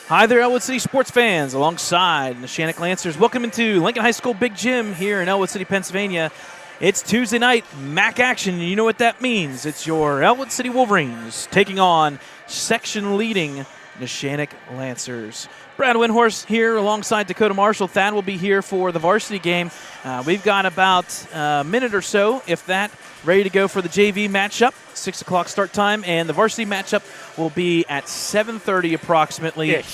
Hi there, Ellwood City sports fans, alongside Neshannock Lancers. Welcome into Lincoln High School Big Gym here in Ellwood City, Pennsylvania. It's Tuesday night, MAC action, and you know what that means. It's your Ellwood City Wolverines taking on section-leading Neshannock Lancers. Brad Windhorse here alongside Dakota Marshall. Thad will be here for the varsity game. We've got about a minute or so, if that, ready to go for the JV matchup. 6 o'clock start time, and the varsity matchup will be at 7:30 approximately.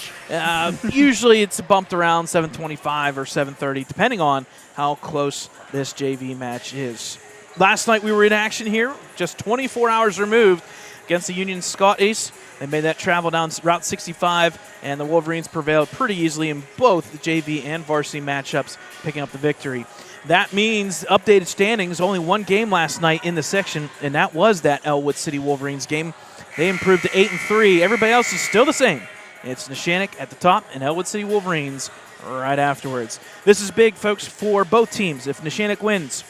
Usually it's bumped around 7:25 or 7:30, depending on how close this JV match is. Last night we were in action here, just 24 hours removed against the Union Scott Ace. They made that travel down Route 65, and the Wolverines prevailed pretty easily in both the JV and varsity matchups, picking up the victory. That means updated standings, only one game last night in the section, and that was that Ellwood City Wolverines game. They improved to 8-3. Everybody else is still the same. It's Neshannock at the top and Ellwood City Wolverines right afterwards. This is big, folks, for both teams. If Neshannock wins,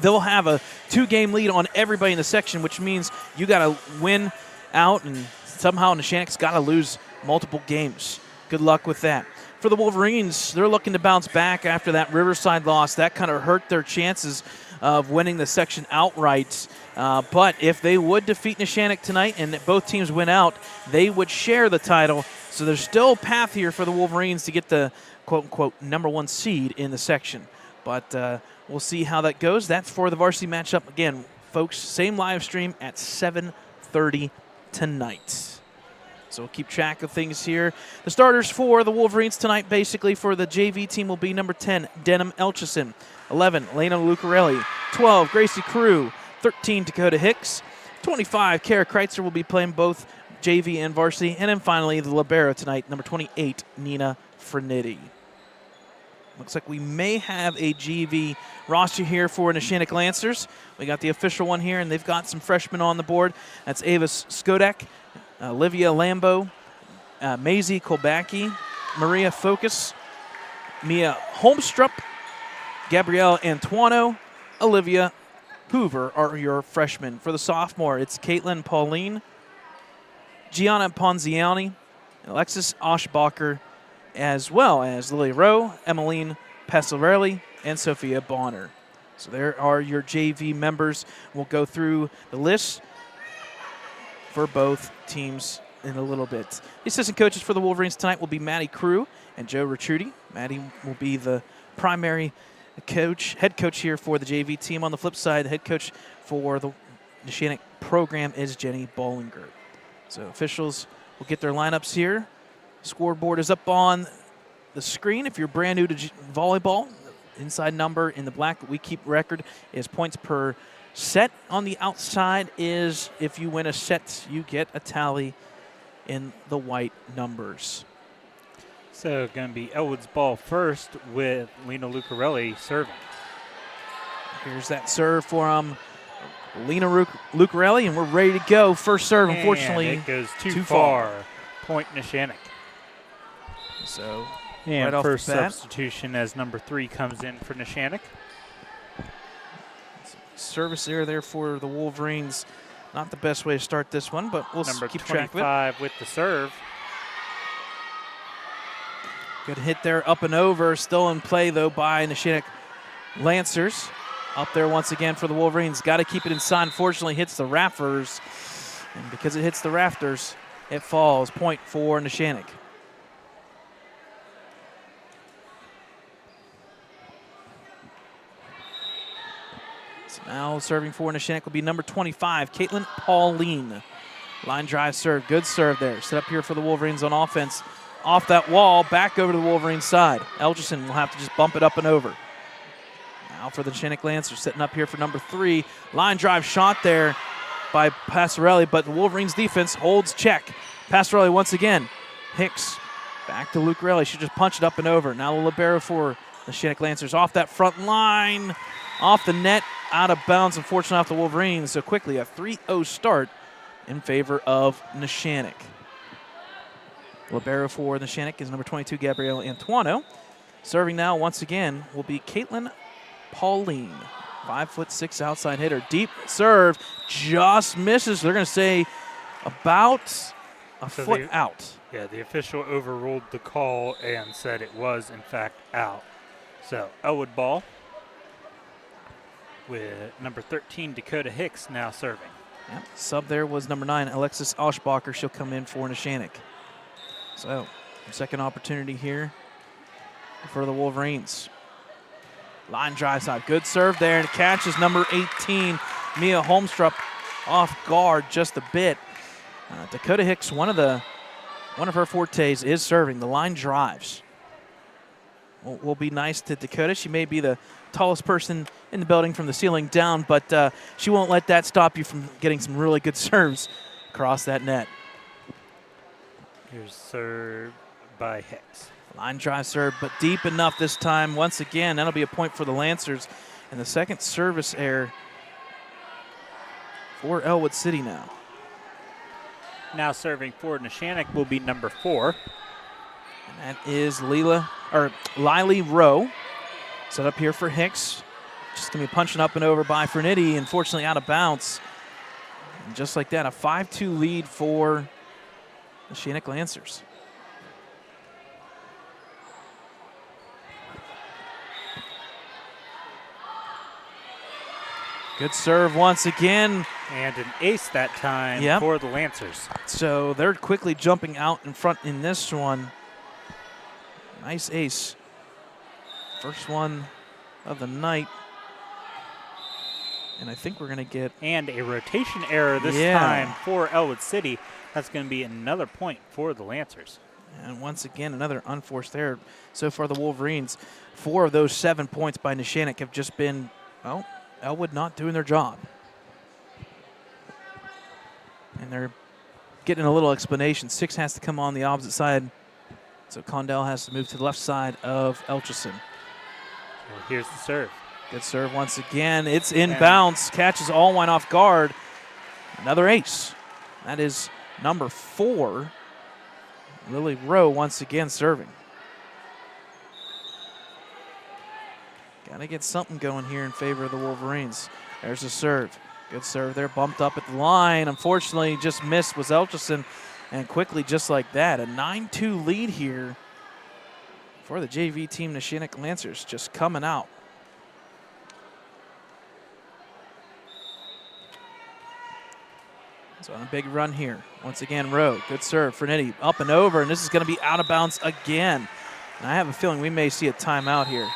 they'll have a 2-game lead on everybody in the section, which means you got to win out, and somehow Neshannock's got to lose multiple games. Good luck with that. For the Wolverines, they're looking to bounce back after that Riverside loss. That kind of hurt their chances of winning the section outright. But if they would defeat Neshannock tonight and both teams win out, they would share the title. So there's still a path here for the Wolverines to get the quote-unquote #1 seed in the section. But we'll see how that goes. That's for the varsity matchup. Again, folks, same live stream at 7:30 tonight. So we'll keep track of things here. The starters for the Wolverines tonight, basically, for the JV team will be number 10, Denham Elchison, 11, Lena Lucarelli, 12, Gracie Crew, 13, Dakota Hicks, 25, Kara Kreitzer will be playing both JV and varsity, and then finally the libero tonight, number 28, Nina Frenitti. Looks like we may have a JV roster here for Neshannock Lancers. We got the official one here, and they've got some freshmen on the board. That's Avis Skodak, Olivia Lambo, Maisie Kolbacki, Maria Focus, Mia Holmstrup, Gabrielle Antuano, Olivia Hoover are your freshmen. For the sophomore, it's Caitlin Pauline, Gianna Ponziani, Alexis Oshbacher, as well as Lily Rowe, Emmeline Passarelli, and Sophia Bonner. So there are your JV members. We'll go through the list for both teams in a little bit. The assistant coaches for the Wolverines tonight will be Maddie Crew and Joe Ricciuti. Maddie will be the primary head coach here for the JV team. On the flip side, the head coach for the Neshannock program is Jenny Bollinger. So officials will get their lineups here. Scoreboard is up on the screen. If you're brand new to volleyball, inside number in the black that we keep record is points per set. On the outside is if you win a set, you get a tally in the white numbers. So going to be Ellwood's ball first with Lena Lucarelli serving. Here's that serve for Lena Lucarelli, and we're ready to go. First serve, and unfortunately, it goes too far. Point Neshannock. So and right off first the bat, substitution as number 3 comes in for Neshannock. Service error there for the Wolverines. Not the best way to start this one, but we'll keep track of it. Number 25 with the serve. Good hit there, up and over. Still in play, though, by Neshannock Lancers. Up there once again for the Wolverines. Got to keep it inside. Unfortunately, hits the rafters. And because it hits the rafters, it falls. Point for Neshannock. Now serving for Neshannock will be number 25, Caitlin Pauline. Line drive serve. Good serve there. Set up here for the Wolverines on offense. Off that wall, back over to the Wolverines side. Elgerson will have to just bump it up and over. Now for the Neshannock Lancers, setting up here for number 3. Line drive shot there by Passarelli, but the Wolverines defense holds check. Passarelli once again. Hicks back to Lucarelli. She just punched it up and over. Now the libero for the Neshannock Lancers off that front line. Off the net, out of bounds, unfortunately off the Wolverines. So quickly a 3-0 start in favor of Neshannock. Libero for Neshannock is number 22, Gabrielle Antuano. Serving now once again will be Caitlin Pauline. 5'6" outside hitter. Deep serve, just misses. They're going to say about a foot out. Yeah, the official overruled the call and said it was, in fact, out. So, Ellwood ball with number 13, Dakota Hicks, now serving. Yep. Sub there was number 9, Alexis Oshbacher. She'll come in for Neshannock. So, second opportunity here for the Wolverines. Line drive side. Good serve there, and it catches number 18, Mia Holmstrup, off guard just a bit. Dakota Hicks, one of her fortes is serving. The line drives. Will be nice to Dakota. She may be the tallest person in the building from the ceiling down, but she won't let that stop you from getting some really good serves across that net. Here's serve by Hicks. Line drive serve, but deep enough this time. Once again, that'll be a point for the Lancers. And the second service error for Ellwood City now. Now serving for Neshannock will be number 4. And that is Lily Rowe. Set up here for Hicks. Just going to be punching up and over by Fernitti. Unfortunately, out of bounds. And just like that, a 5-2 lead for the Neshannock Lancers. Good serve once again. And an ace that time for the Lancers. So they're quickly jumping out in front in this one. Nice ace. First one of the night. And I think we're going to get... And a rotation error this time for Ellwood City. That's going to be another point for the Lancers. And once again, another unforced error. So far, the Wolverines, 4 of those 7 points by Neshannock have just been, well, Ellwood not doing their job. And they're getting a little explanation. 6 has to come on the opposite side. So Condell has to move to the left side of Elchison. Well, here's the serve. Good serve once again. It's inbounds. Catches Allwine off guard. Another ace. That is number 4. Lily Rowe once again serving. Got to get something going here in favor of the Wolverines. There's a serve. Good serve there. Bumped up at the line. Unfortunately, just missed was Elchison. And quickly, just like that, a 9-2 lead here for the JV team, Neshannock Lancers, just coming out. So on a big run here. Once again, Rowe, good serve. Fernetti up and over, and this is going to be out of bounds again. And I have a feeling we may see a timeout here.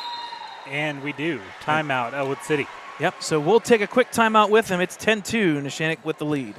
And we do. Timeout, Ellwood City. Yep, so we'll take a quick timeout with them. It's 10-2, Neshannock with the lead.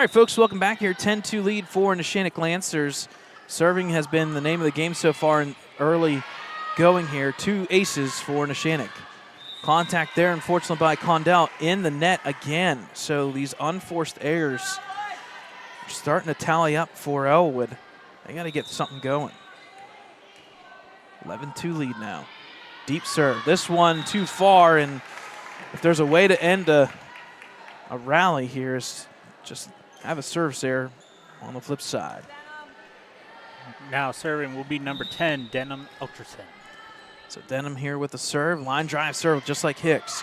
All right, folks, welcome back here. 10-2 lead for Neshannock Lancers. Serving has been the name of the game so far in early going here. 2 aces for Neshannock. Contact there, unfortunately, by Condell in the net again. So these unforced errors are starting to tally up for Ellwood. They got to get something going. 11-2 lead now. Deep serve. This one too far, and if there's a way to end a rally here is just have a service there on the flip side. Now serving will be number 10, Denham Elcherson. So Denham here with the serve. Line drive serve just like Hicks.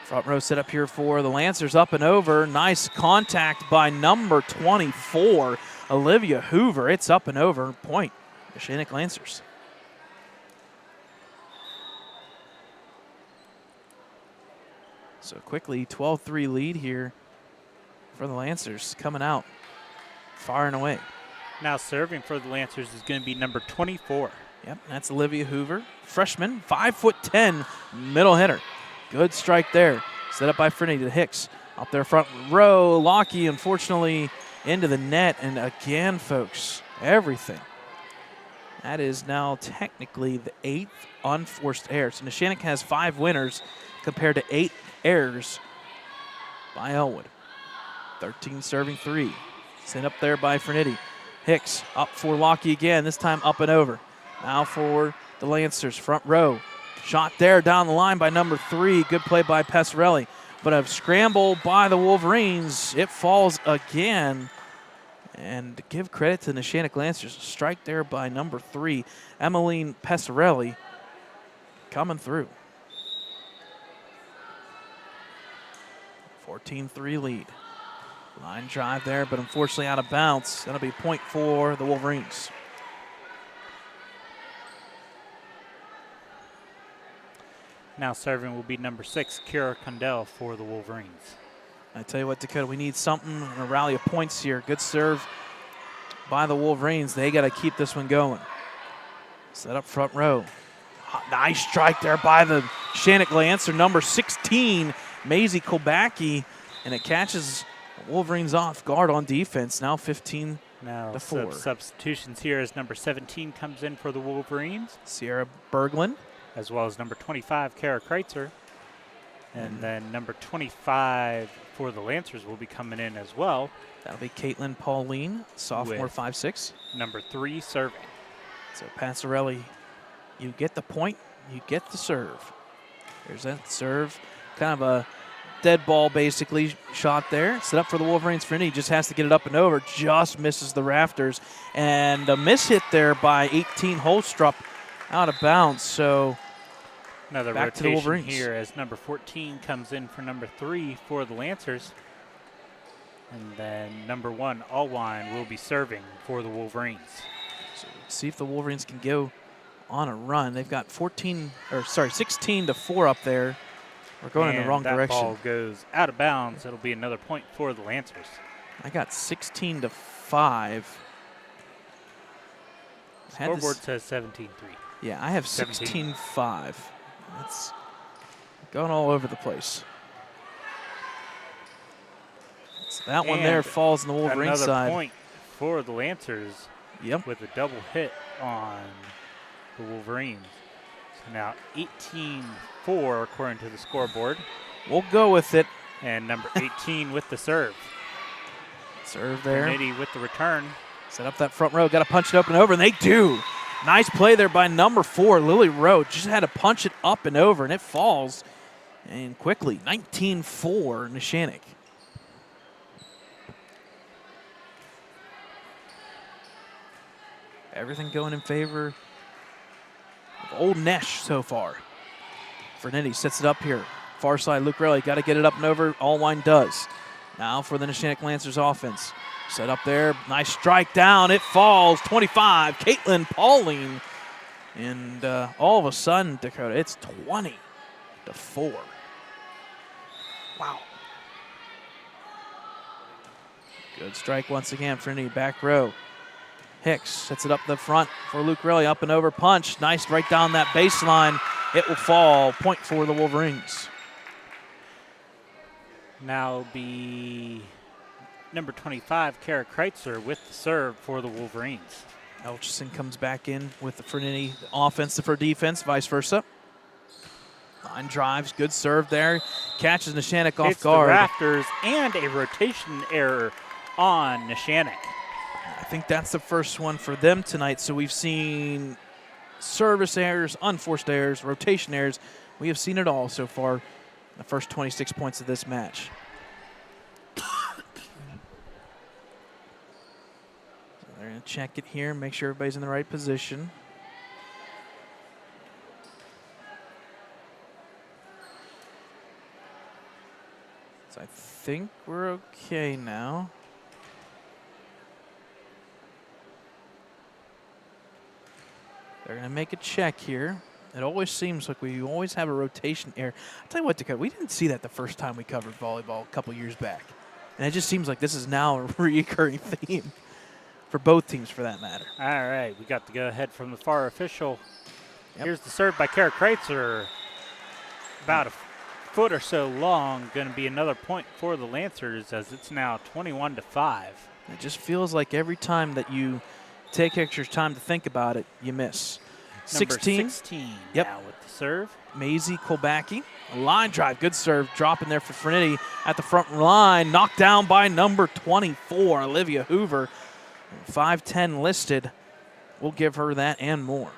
Front row set up here for the Lancers, up and over. Nice contact by number 24, Olivia Hoover. It's up and over. Point, Neshannock Lancers. So quickly, 12-3 lead here for the Lancers coming out, firing away. Now serving for the Lancers is going to be number 24. Yep, that's Olivia Hoover, freshman, 5'10", middle hitter. Good strike there. Set up by Frinity to Hicks. Up there front row, Lockie unfortunately into the net. And again, folks, everything. That is now technically the 8th unforced error. So Neshannock has 5 winners compared to 8 errors by Ellwood. 13 serving 3. Sent up there by Frinity. Hicks up for Lockie again, this time up and over. Now for the Lancers, front row. Shot there down the line by number 3. Good play by Pesarelli. But a scramble by the Wolverines. It falls again. And to give credit to Neshannock Lancers, a strike there by number 3, Emmeline Pesarelli, coming through. 14-3 lead. Line drive there, but unfortunately out of bounds. That'll be point for the Wolverines. Now serving will be number 6, Kira Condell for the Wolverines. I tell you what, Dakota, we need something, a rally of points here. Good serve by the Wolverines. They got to keep this one going. Set up front row. Nice strike there by the Neshannock Lancer, number 16, Maisie Kobacki, and it catches the Wolverines off guard on defense. Now 15-4. Now substitutions here as number 17 comes in for the Wolverines. Sierra Berglund. As well as number 25, Kara Kreitzer. And then number 25 for the Lancers will be coming in as well. That'll be Caitlin Pauline, sophomore, 5'6". Number 3 serving. So Pasarelli, you get the point, you get the serve. There's that serve, kind of a dead ball basically shot there. Set up for the Wolverines. Frinity just has to get it up and over, just misses the rafters. And a miss hit there by 18 Holstrup out of bounds. So another back to the rotation Wolverines here as number 14 comes in for number 3 for the Lancers. And then number 1, Allwine, will be serving for the Wolverines. So see if the Wolverines can go on a run. They've got 16-4 up there. We're going in the wrong direction. That ball goes out of bounds. It'll be another point for the Lancers. I got 16-5. Scoreboard says 17-3. Yeah, I have 16-5. That's going all over the place. So that one there falls on the Wolverine side. Another point for the Lancers. Yep. With a double hit on the Wolverines. So now 18-4 according to the scoreboard. We'll go with it. And number 18 with the serve. Serve there. Frinity with the return. Set up that front row. Got to punch it up and over, and they do. Nice play there by number 4, Lily Rowe. Just had to punch it up and over, and it falls. And quickly, 19-4, Neshannock. Everything going in favor of Old Nesh so far. Frinity sets it up here. Far side, Luke Rayleigh got to get it up and over. Allwine does. Now for the Neshannock Lancers offense. Set up there. Nice strike down. It falls. 25. Caitlin Pauline. And all of a sudden, Dakota, it's 20-4. Wow. Good strike once again. Frinity back row. Hicks sets it up the front for Luke Rayleigh. Up and over punch. Nice right down that baseline. It will fall. Point for the Wolverines. Now be number 25, Kara Kreitzer, with the serve for the Wolverines. Elchison comes back in with the Frinity offense for defense, vice versa. Line drives, good serve there. Catches Neshannock off guard. The rafters and a rotation error on Neshannock. I think that's the first one for them tonight. So we've seen service errors, unforced errors, rotation errors. We have seen it all so far in the first 26 points of this match. They're going to check it here, make sure everybody's in the right position. So I think we're okay now. They're going to make a check here. It always seems like we always have a rotation error. I'll tell you what, Dakota, we didn't see that the first time we covered volleyball a couple years back. And it just seems like this is now a recurring theme for both teams, for that matter. All right, we got the go-ahead from the far official. Yep. Here's the serve by Kara Kreitzer. About a foot or so long. Going to be another point for the Lancers as it's now 21-5. It just feels like every time that you take extra time to think about it, you miss. Number 16 Yep. now with the serve. Maisie Kolbacki. A line drive, good serve, dropping there for Frenity at the front line. Knocked down by number 24, Olivia Hoover. 5'10" listed. We'll give her that and more.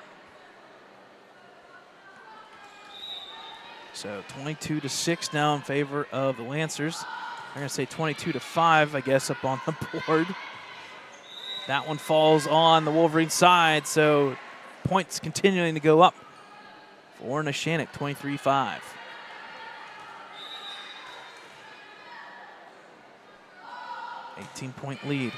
So 22-6 now in favor of the Lancers. I'm going to say 22-5, I guess, up on the board. That one falls on the Wolverine side, so points continuing to go up for Neshannock, 23-5. $18-point lead.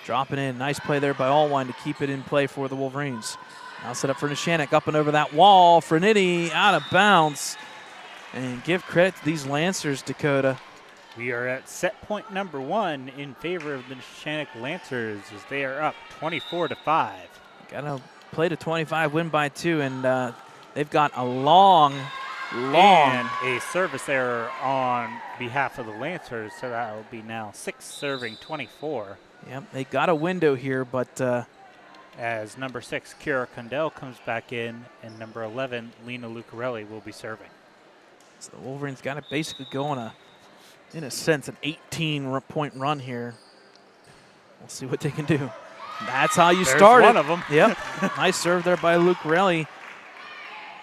Dropping in. Nice play there by Ellwood to keep it in play for the Wolverines. Now set up for Neshannock. Up and over that wall. Frenity out of bounds. And give credit to these Lancers, Dakota. We are at set point number 1 in favor of the Neshannock Lancers as they are up 24-5. Got to play to 25, win by 2, and they've got a long. And a service error on behalf of the Lancers, so that will be now 6 serving 24. Yep, they got a window here, but as number 6, Kira Condell, comes back in, and number 11, Lena Lucarelli, will be serving. so the Wolverines got to basically go on in a sense, an 18-point run here. We'll see what they can do. That's how you start it. One of them. Yep. Nice serve there by Lucarelli.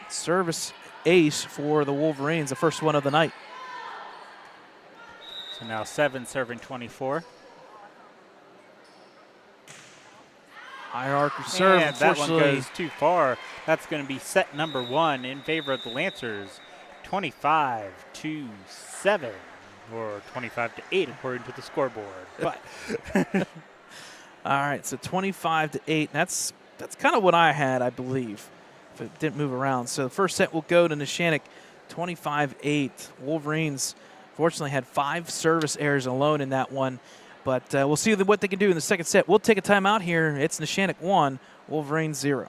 Service ace for the Wolverines, the first one of the night. So now 7 serving 24. Hierarchy serve, And that one unfortunately. goes too far. That's going to be set number 1 in favor of the Lancers, 25-7, or 25-8 according to the scoreboard. But All right, so 25-8. That's kind of what I had, I believe, if it didn't move around. So the first set will go to Neshannock, 25-8. Wolverines, fortunately, had 5 service errors alone in that one. But we'll see what they can do in the second set. We'll take a timeout here. It's Neshannock 1, Wolverines 0.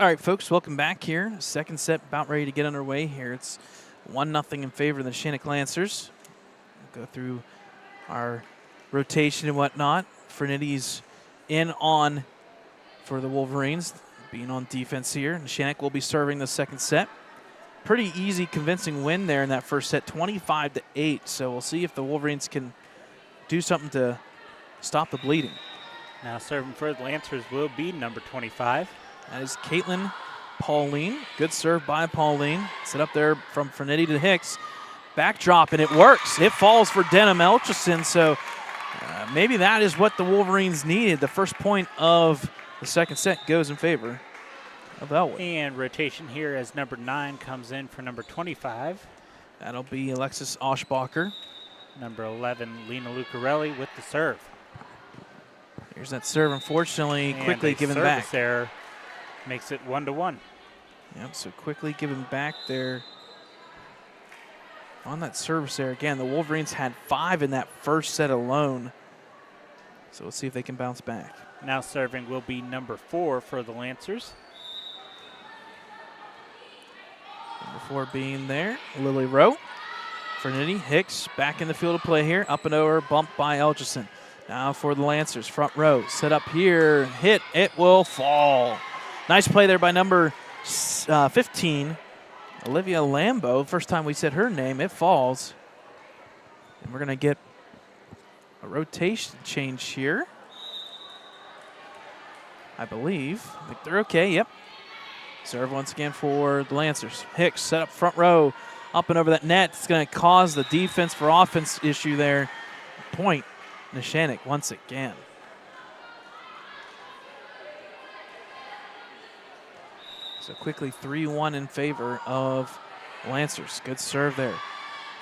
All right, folks, welcome back here. Second set about ready to get underway here. It's 1-0 in favor of the Neshannock Lancers. We'll go through our rotation and whatnot. Frenetti's in on for the Wolverines, being on defense here. Neshannock will be serving the second set. Pretty easy, convincing win there in that first set, 25-8. So we'll see if the Wolverines can do something to stop the bleeding. Now serving for the Lancers will be number 25. That is Caitlin Pauline. Good serve by Pauline. Set up there from Frenetti to Hicks. Backdrop, and it works. It falls for Denham Elchison, so maybe that is what the Wolverines needed. The first point of the second set goes in favor of Ellwood. And rotation here as number 9 comes in for number 25. That'll be Alexis Oshbacher. Number 11, Lena Lucarelli with the serve. Here's that serve, unfortunately, And quickly given back. Service error makes it 1-1. Yep, so quickly given back there on that service error. Again, the Wolverines had 5 in that first set alone. So we'll see if they can bounce back. Now serving will be number 4 for the Lancers. Number 4 being there, Lily Rowe. Frenetti, Hicks back in the field of play here. Up and over, bumped by Elchison. Now for the Lancers, front row. Set up here, hit, it will fall. Nice play there by number 15, Olivia Lambo. First time we said her name, it falls. And we're going to get a rotation change here. I believe. I think they're okay, yep. Serve once again for the Lancers. Hicks set up front row, up and over that net. It's going to cause the defense for offense issue there. Point, Neshannock once again. So quickly 3-1 in favor of Lancers. Good serve there.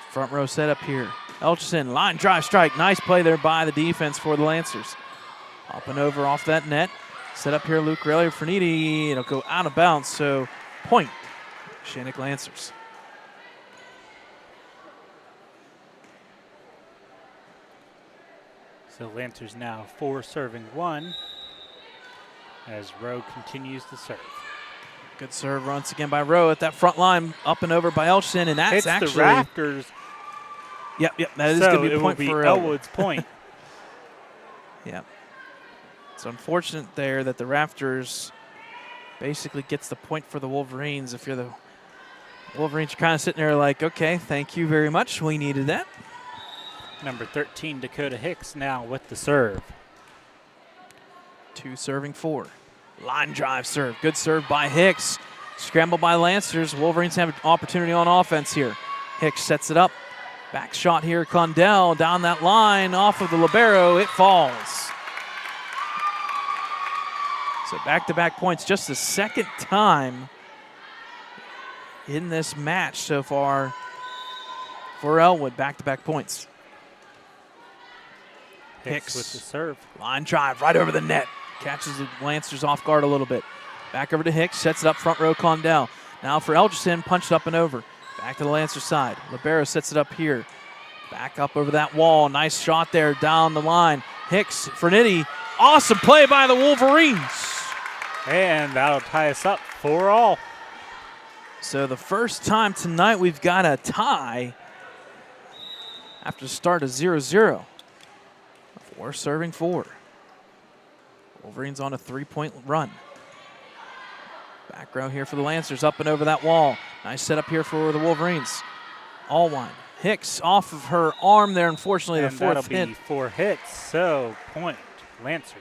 Front row set up here. Elchison, line drive strike. Nice play there by the defense for the Lancers. Up and over off that net. Set up here, Luke Relly, Frenetti. It'll go out of bounds, so point, Neshannock Lancers. So Lancers now 4 serving 1 as Rowe continues to serve. Good serve once again by Rowe at that front line, up and over by Elchison, and that's Hits actually the rafters. Yep, that is going to be a point for Ellwood's point. Yep. It's unfortunate there that the rafters basically gets the point for the Wolverines. If you're the Wolverines, you're kind of sitting there like, okay, thank you very much. We needed that. Number 13, Dakota Hicks, now with the serve. 2 serving 4. Line drive serve. Good serve by Hicks. Scramble by Lancers. Wolverines have an opportunity on offense here. Hicks sets it up. Back shot here. Condell down that line off of the libero. It falls. So back-to-back points, just the second time in this match so far for Ellwood. Back-to-back points. Hicks with the serve. Line drive right over the net. Catches the Lancers off guard a little bit. Back over to Hicks, sets it up front row, Condell. Now for Elchison, punched up and over. Back to the Lancers side. Libero sets it up here. Back up over that wall. Nice shot there down the line. Hicks, Frenetti. Awesome play by the Wolverines. And that'll tie us up 4-all. So the first time tonight we've got a tie after the start of 0-0. 4 serving 4. Wolverines on a 3-point run. Back row here for the Lancers, up and over that wall. Nice setup here for the Wolverines. Allwine. Hicks off of her arm there, unfortunately, And the fourth that'll hit. be 4 hits, so point, Lancers.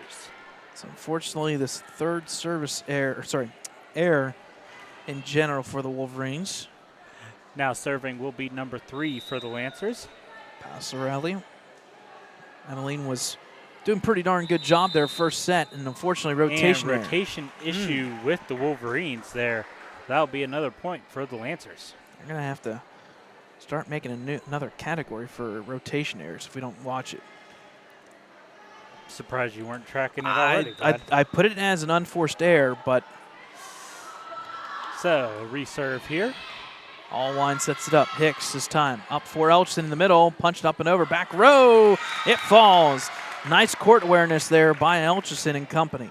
So unfortunately, this third service error in general for the Wolverines. Now serving will be number 3 for the Lancers. Passarelli. Emmeline was doing pretty darn good job there first set, and unfortunately rotation And rotation issue with the Wolverines there. That'll be another point for the Lancers. They're going to have to start making another category for rotation errors if we don't watch it. Surprised you weren't tracking it already, I put it as an unforced error, but so reserve here. Allwine sets it up. Hicks this time. Up for Elchison in the middle. Punched up and over. Back row. It falls. Nice court awareness there by Elchison and company.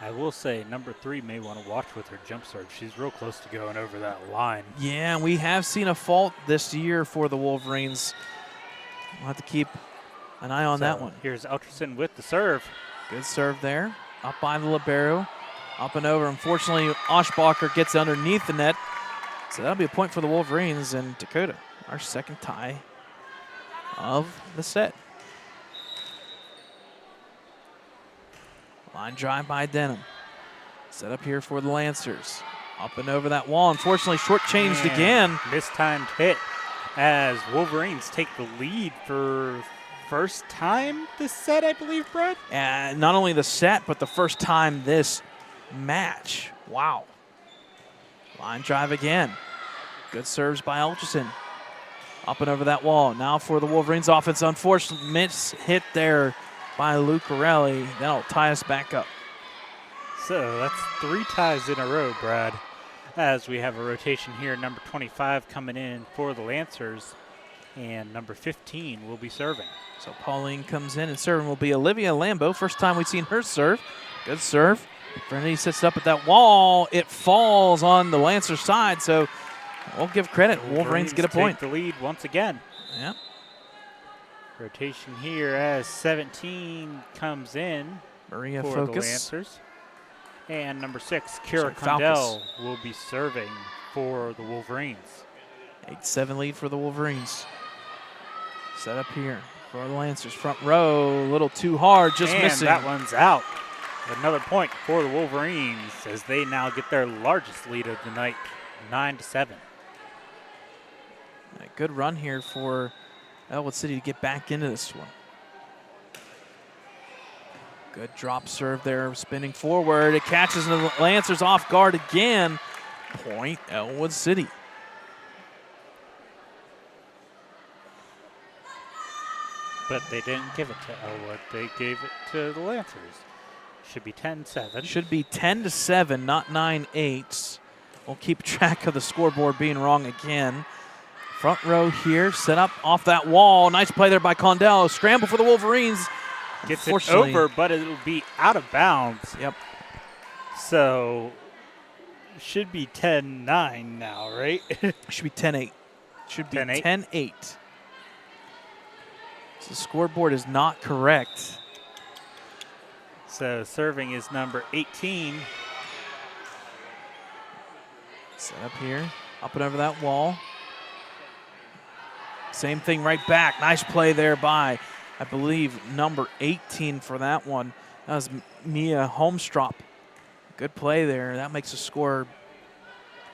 I will say number 3 may want to watch with her jump serve. She's real close to going over that line. Yeah, we have seen a fault this year for the Wolverines. We'll have to keep an eye on that one. Here's Elcherson with the serve. Good serve there. Up by the libero. Up and over. Unfortunately, Oshbacher gets underneath the net. So that'll be a point for the Wolverines and Dakota. Our second tie of the set. Line drive by Denham. Set up here for the Lancers. Up and over that wall. Unfortunately, shortchanged again. Mistimed hit as Wolverines take the lead for first time this set, I believe, Brad? And not only the set, but the first time this match. Wow. Line drive again. Good serves by Elcherson. Up and over that wall. Now for the Wolverines offense. Unfortunate miss hit there by Lucarelli. That'll tie us back up. So that's 3 ties in a row, Brad, as we have a rotation here. Number 25 coming in for the Lancers, and number 15 will be serving. So Pauline comes in, and serving will be Olivia Lambo. First time we've seen her serve. Good serve. Bernini sits up at that wall. It falls on the Lancer side, so we'll give credit. Wolverines get a point. Take the lead once again. Yeah. Rotation here as 17 comes in Maria for Focus. the Lancers. And number 6, Kira Falcus Condell, will be serving for the Wolverines. 8-7 lead for the Wolverines. Set up here for the Lancers. Front row, a little too hard, just missing. That one's out. Another point for the Wolverines as they now get their largest lead of the night, 9-7. A good run here for Ellwood City to get back into this one. Good drop serve there, spinning forward. It catches the Lancers off guard again. Point Ellwood City. But they didn't give it to Ellwood. They gave it to the Lancers. Should be 10-7. Should be 10-7, not 9-8. We'll keep track of the scoreboard being wrong again. Front row here, set up off that wall. Nice play there by Condell. Scramble for the Wolverines. Gets it over, but it'll be out of bounds. Yep. So should be 10-9 now, right? Should be 10-8. Should be 10-8. 10-8. So the scoreboard is not correct. So serving is number 18. Set up here, up and over that wall. Same thing right back. Nice play there by, I believe, number 18 for that one. That was Mia Holmstrop. Good play there. That makes the score,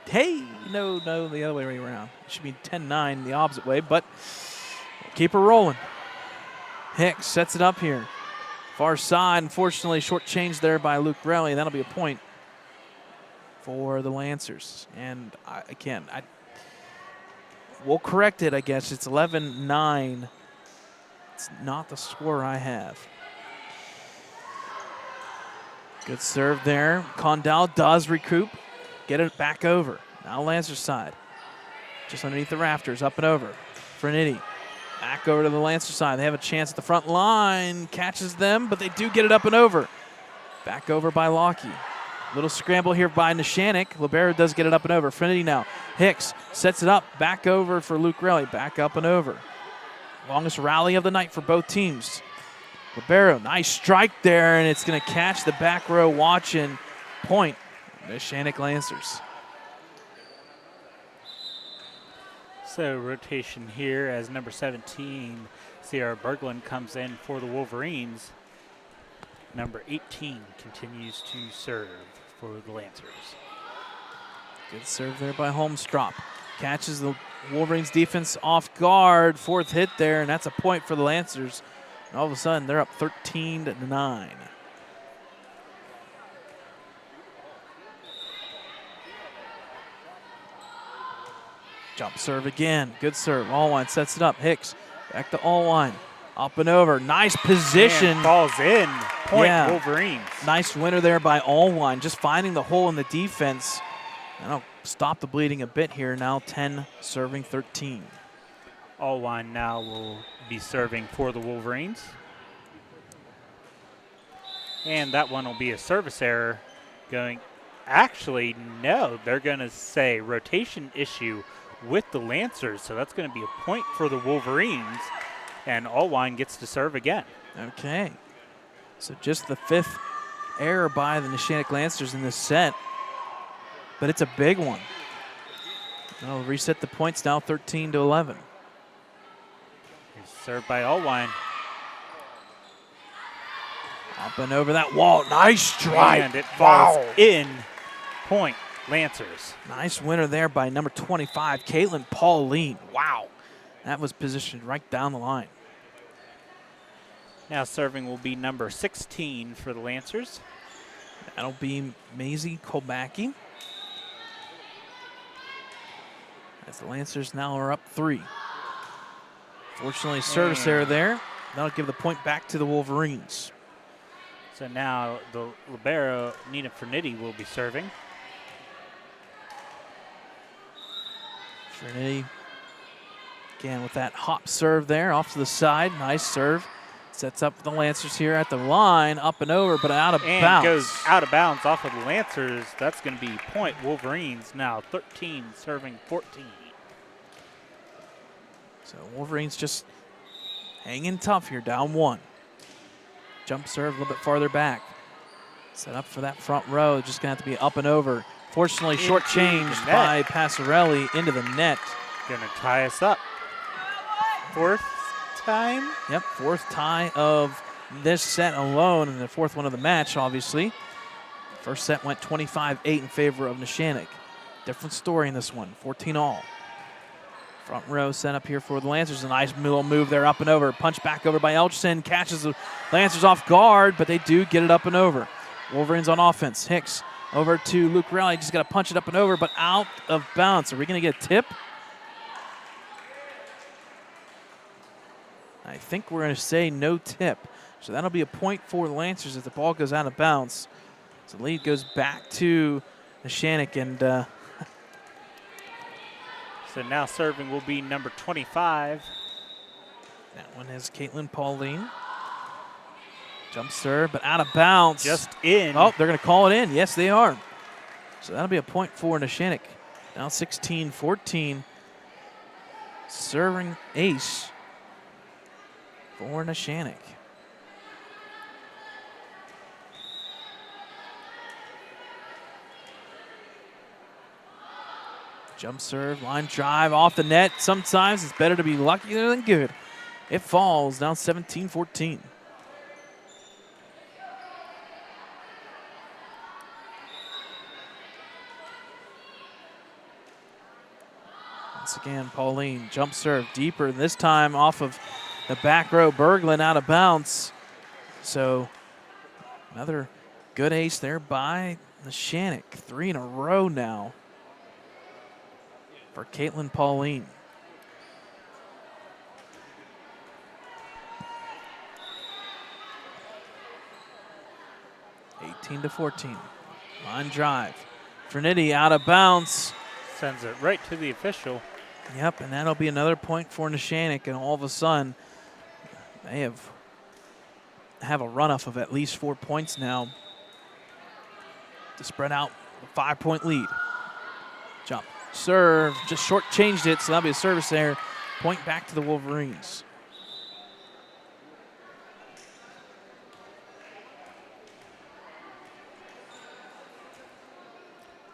hey, no, the other way around. It should be 10-9 the opposite way, but keep her rolling. Hicks sets it up here. Far side, unfortunately, shortchanged there by Luke Relly. That'll be a point for the Lancers. And we'll correct it, I guess. It's 11-9. It's not the score I have. Good serve there. Condell does recoup. Get it back over. Now Lancer side. Just underneath the rafters, up and over. Frenity. Back over to the Lancer side. They have a chance at the front line. Catches them, but they do get it up and over. Back over by Lockie. Little scramble here by Neshannock. Libero does get it up and over. Frenity now. Hicks sets it up. Back over for Luke Relly. Back up and over. Longest rally of the night for both teams. Libero, nice strike there, and it's going to catch the back row watching. Point, Neshannock Lancers. So rotation here as number 17, Sierra Berglund, comes in for the Wolverines. Number 18 continues to serve for the Lancers. Good serve there by Holmstrop. Catches the Wolverines defense off guard. Fourth hit there, and that's a point for the Lancers. And all of a sudden, they're up 13-9. Jump serve again. Good serve. Allwine sets it up. Hicks back to Allwine. Up and over. Nice position. And falls in. Point Wolverines. Nice winner there by Allwine. Just finding the hole in the defense. That'll stop the bleeding a bit here. Now 10 serving 13. Allwine now will be serving for the Wolverines. And that one will be a service error going. Actually, no, they're going to say rotation issue with the Lancers. So that's going to be a point for the Wolverines. And Allwine gets to serve again. Okay. So just the 5th error by the Neshannock Lancers in this set. But it's a big one. That'll reset the points now 13-11. Here's served by Allwine. Up and over that wall. Nice strike. And it falls in. Point, Lancers. Nice winner there by number 25, Caitlin Pauline. Wow. That was positioned right down the line. Now serving will be number 16 for the Lancers. That'll be Maisie Kolbacki. As the Lancers now are up 3. Fortunately, service error there. That'll give the point back to the Wolverines. So now the libero, Nina Fernitti, will be serving. Fernitti, again with that hop serve there, off to the side. Nice serve. Sets up the Lancers here at the line, up and over, but out of bounds. And goes out of bounds off of the Lancers. That's going to be point Wolverines now 13, serving 14. So Wolverines just hanging tough here, down 1. Jump serve a little bit farther back. Set up for that front row, just going to have to be up and over. Fortunately, shortchanged by Passarelli into the net. Going to tie us up. 4th time? Yep, 4th tie of this set alone, and the 4th one of the match, obviously. First set went 25-8 in favor of Neshannock. Different story in this one, 14-all. Front row set up here for the Lancers. A nice middle move there, up and over. Punch back over by Elchson, catches the Lancers off guard, but they do get it up and over. Wolverines on offense. Hicks over to Lucarelli, just got to punch it up and over, but out of bounds. Are we going to get a tip? I think we're going to say no tip. So that'll be a point for the Lancers if the ball goes out of bounds. So the lead goes back to Neshannock, and so now serving will be number 25. that one is Caitlin Pauline. Jump serve, but out of bounds. Just in. Oh, they're going to call it in. Yes, they are. So that'll be a point for Neshannock. Now 16-14. Serving ace for Neshannock. Jump serve, line drive off the net. Sometimes it's better to be lucky than good. It falls down 17-14. Once again, Pauline, jump serve deeper, this time off of the back row. Berglund out of bounds. So another good ace there by Neshannock. 3 in a row now for Caitlin Pauline. to 14. Line drive. Fernitti out of bounds. Sends it right to the official. Yep, and that'll be another point for Neshannock, and all of a sudden they have a runoff of at least 4 points now to spread out a 5-point lead. Jump, serve, just shortchanged it, so that'll be a service there. Point back to the Wolverines.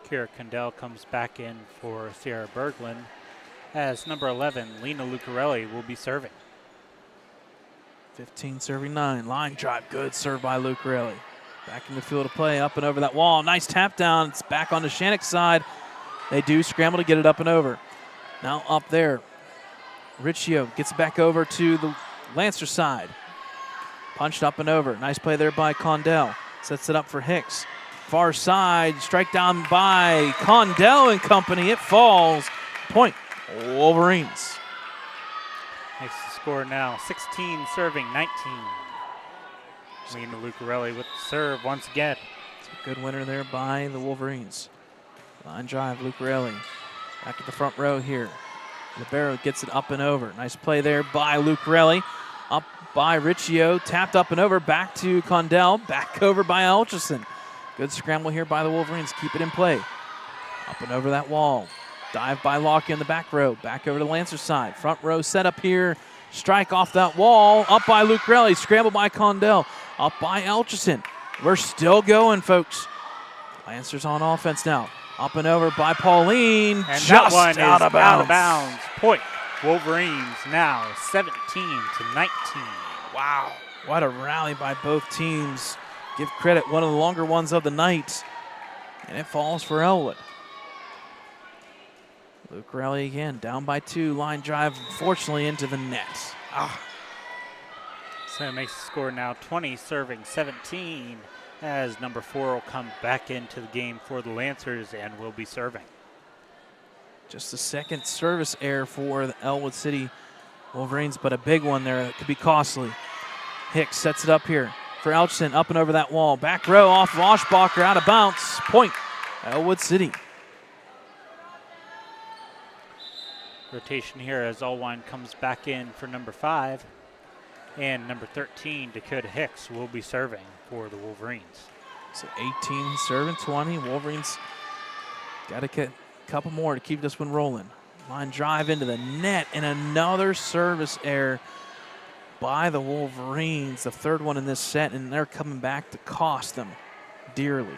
Kira Condell comes back in for Sierra Berglund as number 11, Lena Lucarelli, will be serving. 15 serving 9. Line drive, good serve by Lucarelli. Back in the field of play, up and over that wall. Nice tap down. It's back on the Neshannock side. They do scramble to get it up and over. Now up there, Riccio gets it back over to the Lancer side. Punched up and over. Nice play there by Condell. Sets it up for Hicks. Far side, strike down by Condell and company. It falls. Point, Wolverines. Makes the score now 16 serving 19. Lena Lucarelli with the serve once again. It's a good winner there by the Wolverines. Line drive, Lucarelli. Back at the front row here. Libero gets it up and over. Nice play there by Lucarelli. Up Up by Riccio, tapped up and over, back to Condell, back over by Elchison. Good scramble here by the Wolverines, keep it in play. Up and over that wall. Dive by Lockie in the back row, back over to Lancer's side. Front row set up here, strike off that wall, up by Lucarelli, scramble by Condell, up by Elchison. We're still going, folks. Lancers on offense now. Up and over by Pauline, And just that one out is of bounds. out of bounds. Point. Wolverines now 17-19. Wow, what a rally by both teams. Give credit, one of the longer ones of the night. And it falls for Ellwood. Lucarelli again, down by 2. Line drive, unfortunately, into the net. So it makes the score now 20, serving 17, as number 4 will come back into the game for the Lancers and will be serving. Just a second service error for the Ellwood City Wolverines, but a big one there that could be costly. Hicks sets it up here for Elchison, up and over that wall. Back row off of Oshbacher, out of bounds. Point, Ellwood City. Rotation here as Allwine comes back in for number 5. And number 13, Dakota Hicks, will be serving for the Wolverines. So 18 serving 20. Wolverines got to get a couple more to keep this one rolling. Line drive into the net and another service error by the Wolverines. The third one in this set, and they're coming back to cost them dearly.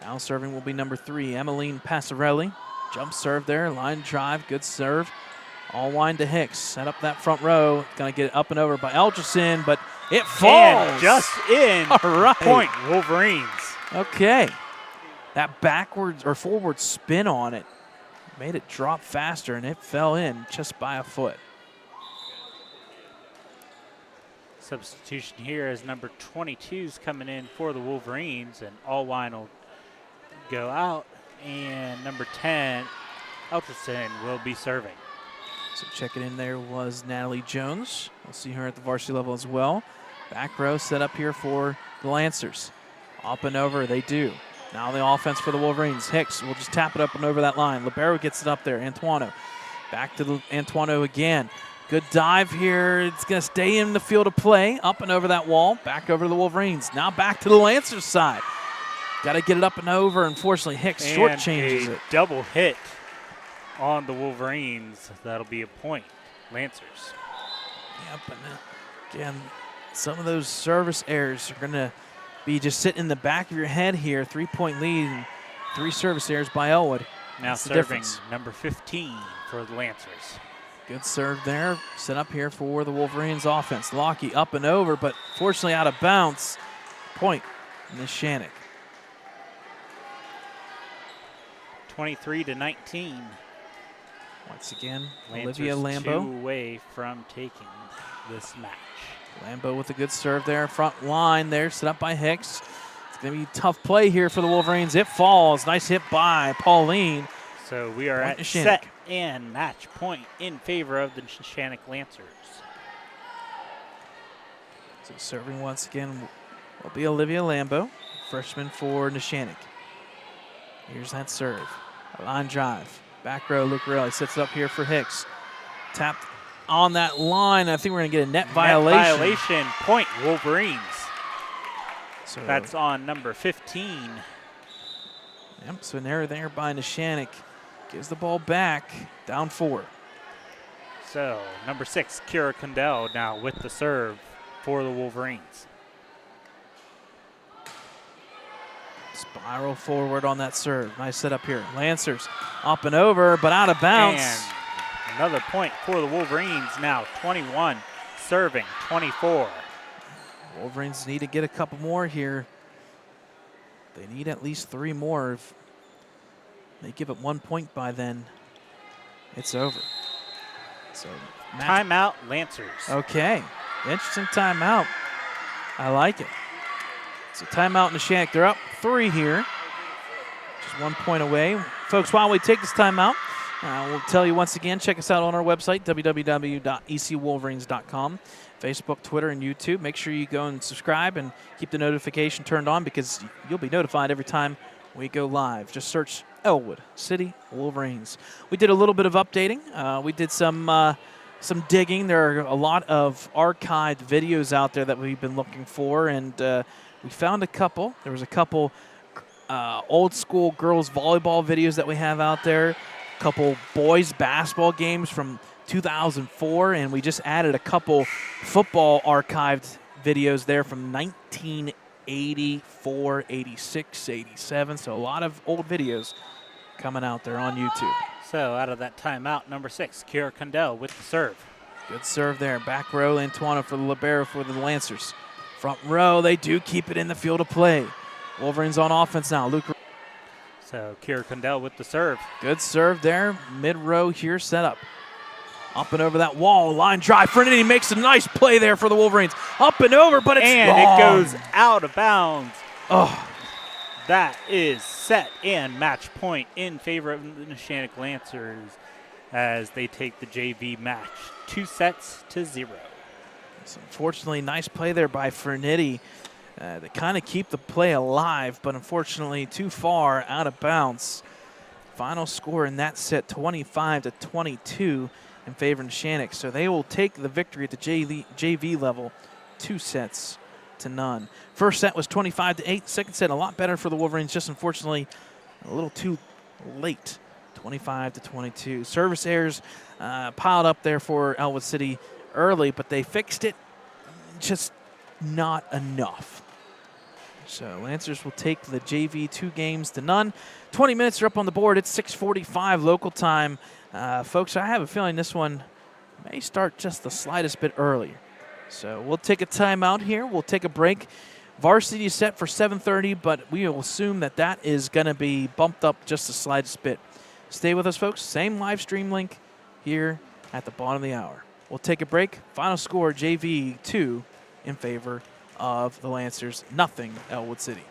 Now serving will be number 3, Emmeline Passarelli. Jump serve there, line drive, good serve. Allwine to Hicks, set up that front row. Gonna get it up and over by Elchison, but it falls. And just in. All right. Point, Wolverines. Okay. That backwards or forward spin on it made it drop faster, and it fell in just by a foot. Substitution here as number 22's coming in for the Wolverines, and Allwine will go out, and number 10, Elchison, will be serving. So checking in there was Natalie Jones. We'll see her at the varsity level as well. Back row set up here for the Lancers. Up and over, they do. Now the offense for the Wolverines. Hicks will just tap it up and over that line. Libero gets it up there. Antuano. Back to Antuano again. Good dive here. It's going to stay in the field of play. Up and over that wall. Back over to the Wolverines. Now back to the Lancers side. Got to get it up and over. Unfortunately, Hicks shortchanges it. Double hit on the Wolverines. That'll be a point. Lancers. Yep, and again, some of those service errors are going to be just sitting in the back of your head here. 3-point lead and 3 service errors by Ellwood. Now That's the serving difference. number 15 for the Lancers. Good serve there. Set up here for the Wolverines offense. Lockie up and over, but fortunately out of bounds. Point, Neshannock. 23-19. Once again, Lancers Olivia Lambo. 2 away from taking this match. Lambo with a good serve there. Front line there, set up by Hicks. It's going to be a tough play here for the Wolverines. It falls. Nice hit by Pauline. So we are Point at Neshannock. set and match point in favor of the Neshannock Lancers. So serving once again will be Olivia Lambo, freshman for Neshannock. Here's that serve. A line drive. Back row, Lucarelli sets it up here for Hicks. Tapped on that line. I think we're going to get a net violation. Net violation, point Wolverines. So That's on number 15. Yep, so an error there by Neshannock. Gives the ball back, down 4. So number 6, Kira Condell, now with the serve for the Wolverines. Spiral forward on that serve. Nice setup here. Lancers up and over, but out of bounds. And another point for the Wolverines, now 21, serving 24. Wolverines need to get a couple more here. They need at least 3 more. If they give up 1 point by then, it's over. So Timeout, Lancers. Okay, interesting timeout. I like it. So timeout in Neshannock. They're up 3 here. Just 1 point away. Folks, while we take this timeout, we'll tell you once again, check us out on our website, www.ecwolverines.com. Facebook, Twitter, and YouTube. Make sure you go and subscribe and keep the notification turned on because you'll be notified every time we go live. Just search Ellwood City Wolverines. We did a little bit of updating. We did some some digging. There are a lot of archived videos out there that we've been looking for, and we found a couple. There was a couple old school girls volleyball videos that we have out there, a couple boys basketball games from 2004, and we just added a couple football archived videos there from 1984, 86, 87. So a lot of old videos coming out there on YouTube. So out of that timeout, number 6, Kiera Condell with the serve. Good serve there. Back row, Antoine for the libero for the Lancers. Front row, they do keep it in the field of play. Wolverines on offense now. Luke. So Kiera Condell with the serve. Good serve there. Mid row here set up. Up and over that wall. Line drive. Fernity makes a nice play there for the Wolverines. Up and over, but it's and long. It goes out of bounds. Oh. That is set and match point in favor of the Neshannock Lancers as they take the JV match 2-0. So unfortunately, nice play there by Fernity. They kind of keep the play alive, but unfortunately too far out of bounds. Final score in that set, 25-22 in favor of Neshannock. So they will take the victory at the JV level, 2-0. First set was 25-8. Second set a lot better for the Wolverines, just unfortunately a little too late, 25-22. Service errors piled up there for Ellwood City early, but they fixed it, just not enough. So Lancers will take the JV 2-0. 20 minutes are up on the board. It's 6:45 local time. Folks, I have a feeling this one may start just the slightest bit earlier. So we'll take a timeout here. We'll take a break. Varsity is set for 7:30, but we will assume that that is going to be bumped up just the slightest bit. Stay with us, folks. Same live stream link here at the bottom of the hour. We'll take a break. Final score, JV 2 in favor of the Lancers, 0 Ellwood City.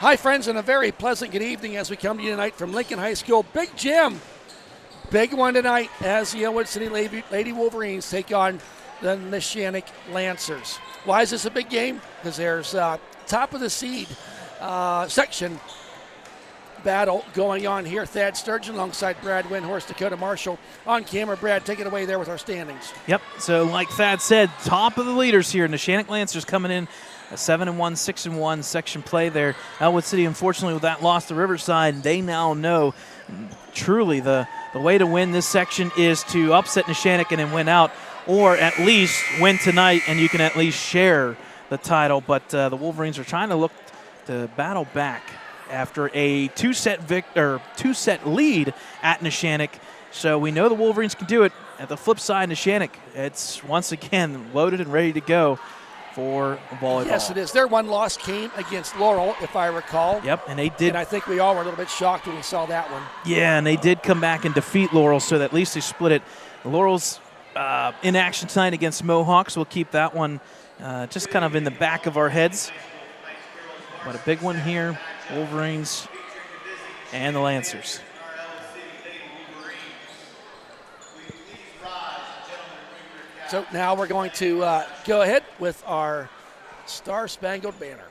Hi, friends, and a very pleasant good evening as we come to you tonight from Lincoln High School. Big Jim. Big one tonight as the Ellwood City Lady Wolverines take on the Neshannock Lancers. Why is this a big game? Because there's top of the seed section battle going on here. Thad Sturgeon alongside Brad Windhorst, Dakota Marshall on camera. Brad, take it away there with our standings. Yep, so like Thad said, top of the leaders here. Neshannock Lancers coming in a 7-1, 6-1 section play there. Ellwood City, unfortunately, with that loss to Riverside, they now know truly the way to win this section is to upset Neshannock and then win out, or at least win tonight and you can at least share the title. But the Wolverines are trying to look to battle back after a two-set lead at Neshannock. So we know the Wolverines can do it. At the flip side, Neshannock, it's once again loaded and ready to go for volleyball. Yes, it is. Their one loss came against Laurel, if I recall. Yep, and they did. And I think we all were a little bit shocked when we saw that one. Yeah, and they did come back and defeat Laurel, so that at least they split it. Laurel's in action tonight against Mohawks. We'll keep that one just kind of in the back of our heads. But a big one here, Wolverines and the Lancers. So now we're going to go ahead with our Star Spangled Banner.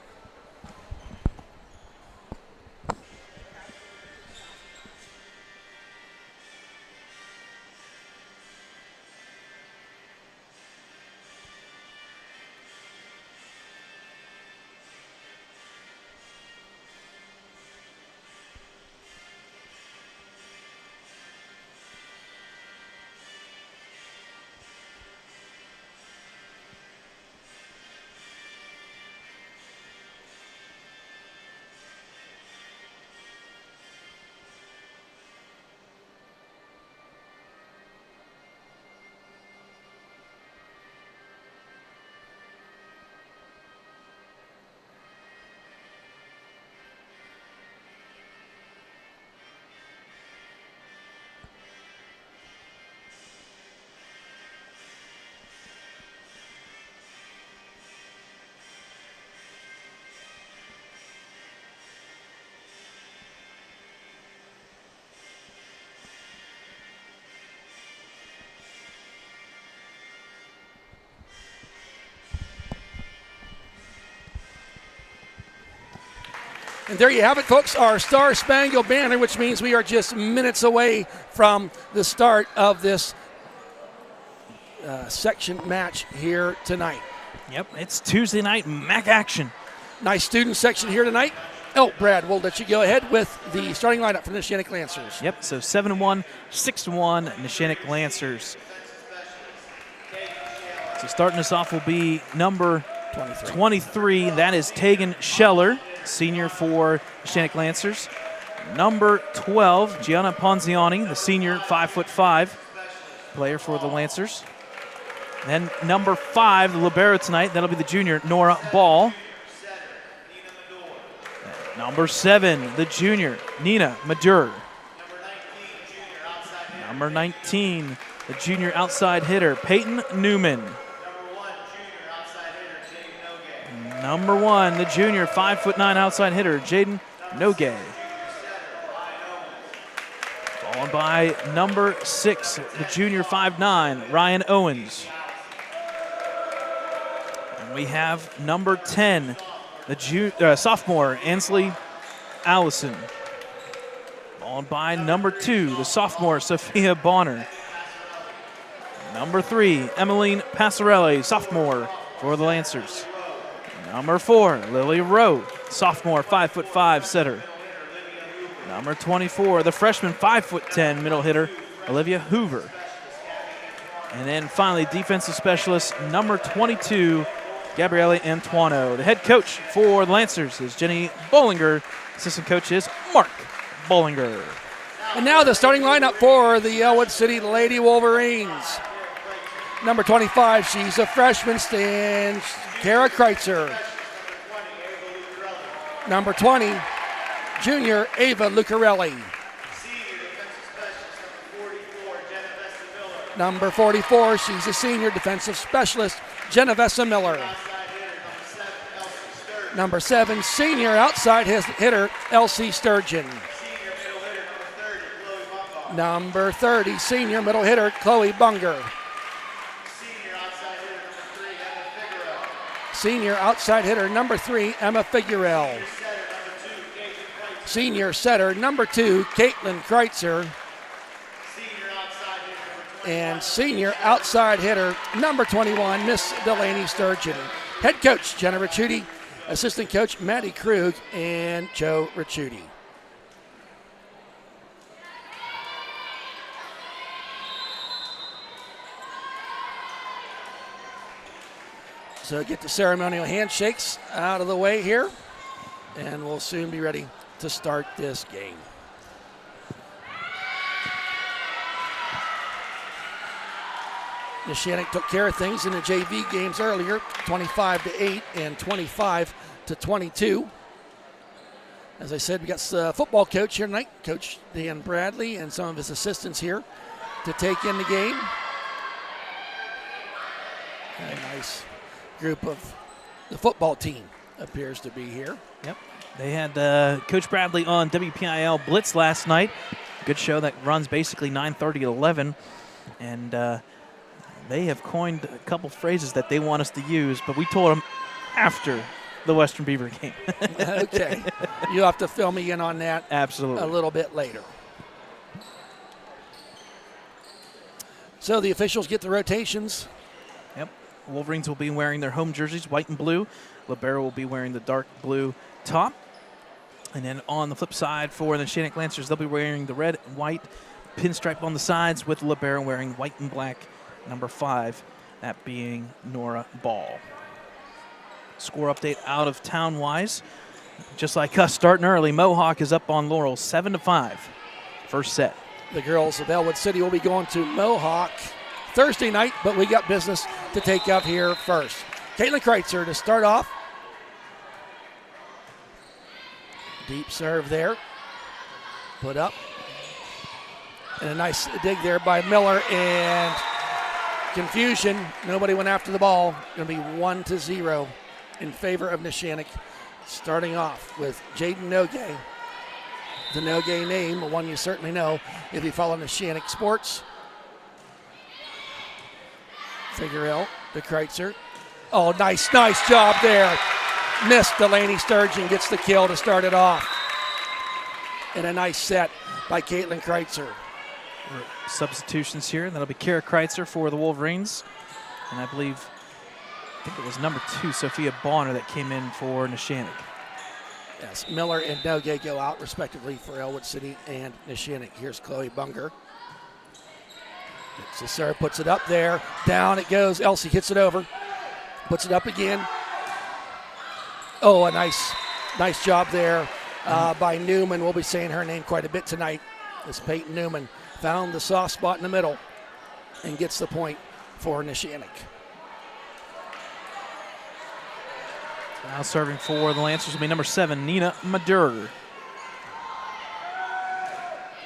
And there you have it, folks, our Star Spangled Banner, which means we are just minutes away from the start of this section match here tonight. Yep, it's Tuesday night MAC action. Nice student section here tonight. Oh, Brad, we'll let you go ahead with the starting lineup for the Neshannock Lancers. Yep, so 7-1, 6-1 Neshannock Lancers. So starting us off will be number 23. That is Tegan Scheller, senior for Neshannock Lancers. Number 12, Gianna Ponziani, the senior, 5'5", player for the Lancers. Then number 5, the libero tonight, that'll be the junior, Nora Ball. Number 7, the junior, Nina Madur. Number 19, the junior outside hitter, Peyton Newman. Number 1, the junior, 5'9" outside hitter, Jaden Nogay. Followed by number 6, the junior, 5'9", Ryan Owens. And we have number 10, the sophomore, Ansley Allison. Followed by number 2, the sophomore, Sophia Bonner. Number 3, Emmeline Passarelli, sophomore for the Lancers. Number 4, Lily Rowe, sophomore, 5'5" setter. Number 24, the freshman, 5'10" middle hitter, Olivia Hoover. And then finally, defensive specialist, number 22, Gabriele Antuano. The head coach for the Lancers is Jenny Bollinger. Assistant coach is Mark Bollinger. And now the starting lineup for the Ellwood City Lady Wolverines. Number 25, she's a freshman, stands Kara Kreitzer. Number 20, junior Ava Lucarelli. Number 44, she's a senior defensive specialist, Genovesa Miller. Number 7, senior outside hitter, Elsie Sturgeon. Number 30, senior middle hitter, Chloe Bunger. Senior outside hitter, number 3, Emma Figuerel. Senior setter, number 2, Caitlin Kreitzer. And senior outside hitter, number 21, Miss Delaney Sturgeon. Head coach, Jenna Ricciuti. Assistant coach, Maddie Krug and Joe Ricciuti. So get the ceremonial handshakes out of the way here, and we'll soon be ready to start this game. Neshannock took care of things in the JV games earlier, 25-8 and 25-22. As I said, we got the football coach here tonight, Coach Dan Bradley, and some of his assistants here to take in the game. A nice group of the football team appears to be here. Yep. They had Coach Bradley on WPIL Blitz last night. Good show that runs basically 9:30 to 11. And they have coined a couple phrases that they want us to use, but we told them after the Western Beaver game. Okay. You'll have to fill me in on that Absolutely. a little bit later. So the officials get the rotations. Yep. Wolverines will be wearing their home jerseys, white and blue. Libero will be wearing the dark blue top. And then on the flip side for the Neshannock Lancers, they'll be wearing the red and white pinstripe on the sides with Libero wearing white and black number 5, that being Nora Ball. Score update out of town-wise. Just like us starting early, Mohawk is up on Laurel 7-5. First set. The girls of Ellwood City will be going to Mohawk Thursday night, but we got business to take up here first. Caitlin Kreitzer to start off. Deep serve there. Put up. And a nice dig there by Miller, and confusion. Nobody went after the ball. Going to be 1-0 in favor of Neshannock. Starting off with Jaden Nogue. The Nogue name, one you certainly know if you follow Neshannock sports. Figuerel to Kreitzer. Oh, nice job there. Miss Delaney Sturgeon gets the kill to start it off. And a nice set by Caitlin Kreitzer. Substitutions here. That'll be Kara Kreitzer for the Wolverines. And I think it was number 2, Sophia Bonner, that came in for Neshannock. Yes, Miller and Nogue go out respectively for Ellwood City and Neshannock. Here's Chloe Bunger. Gets the serve, puts it up there. Down it goes. Elsie hits it over. Puts it up again. Oh, a nice job there by Newman. We'll be saying her name quite a bit tonight. As Peyton Newman found the soft spot in the middle and gets the point for Neshannock. Now serving for the Lancers will be number 7, Nina Madur.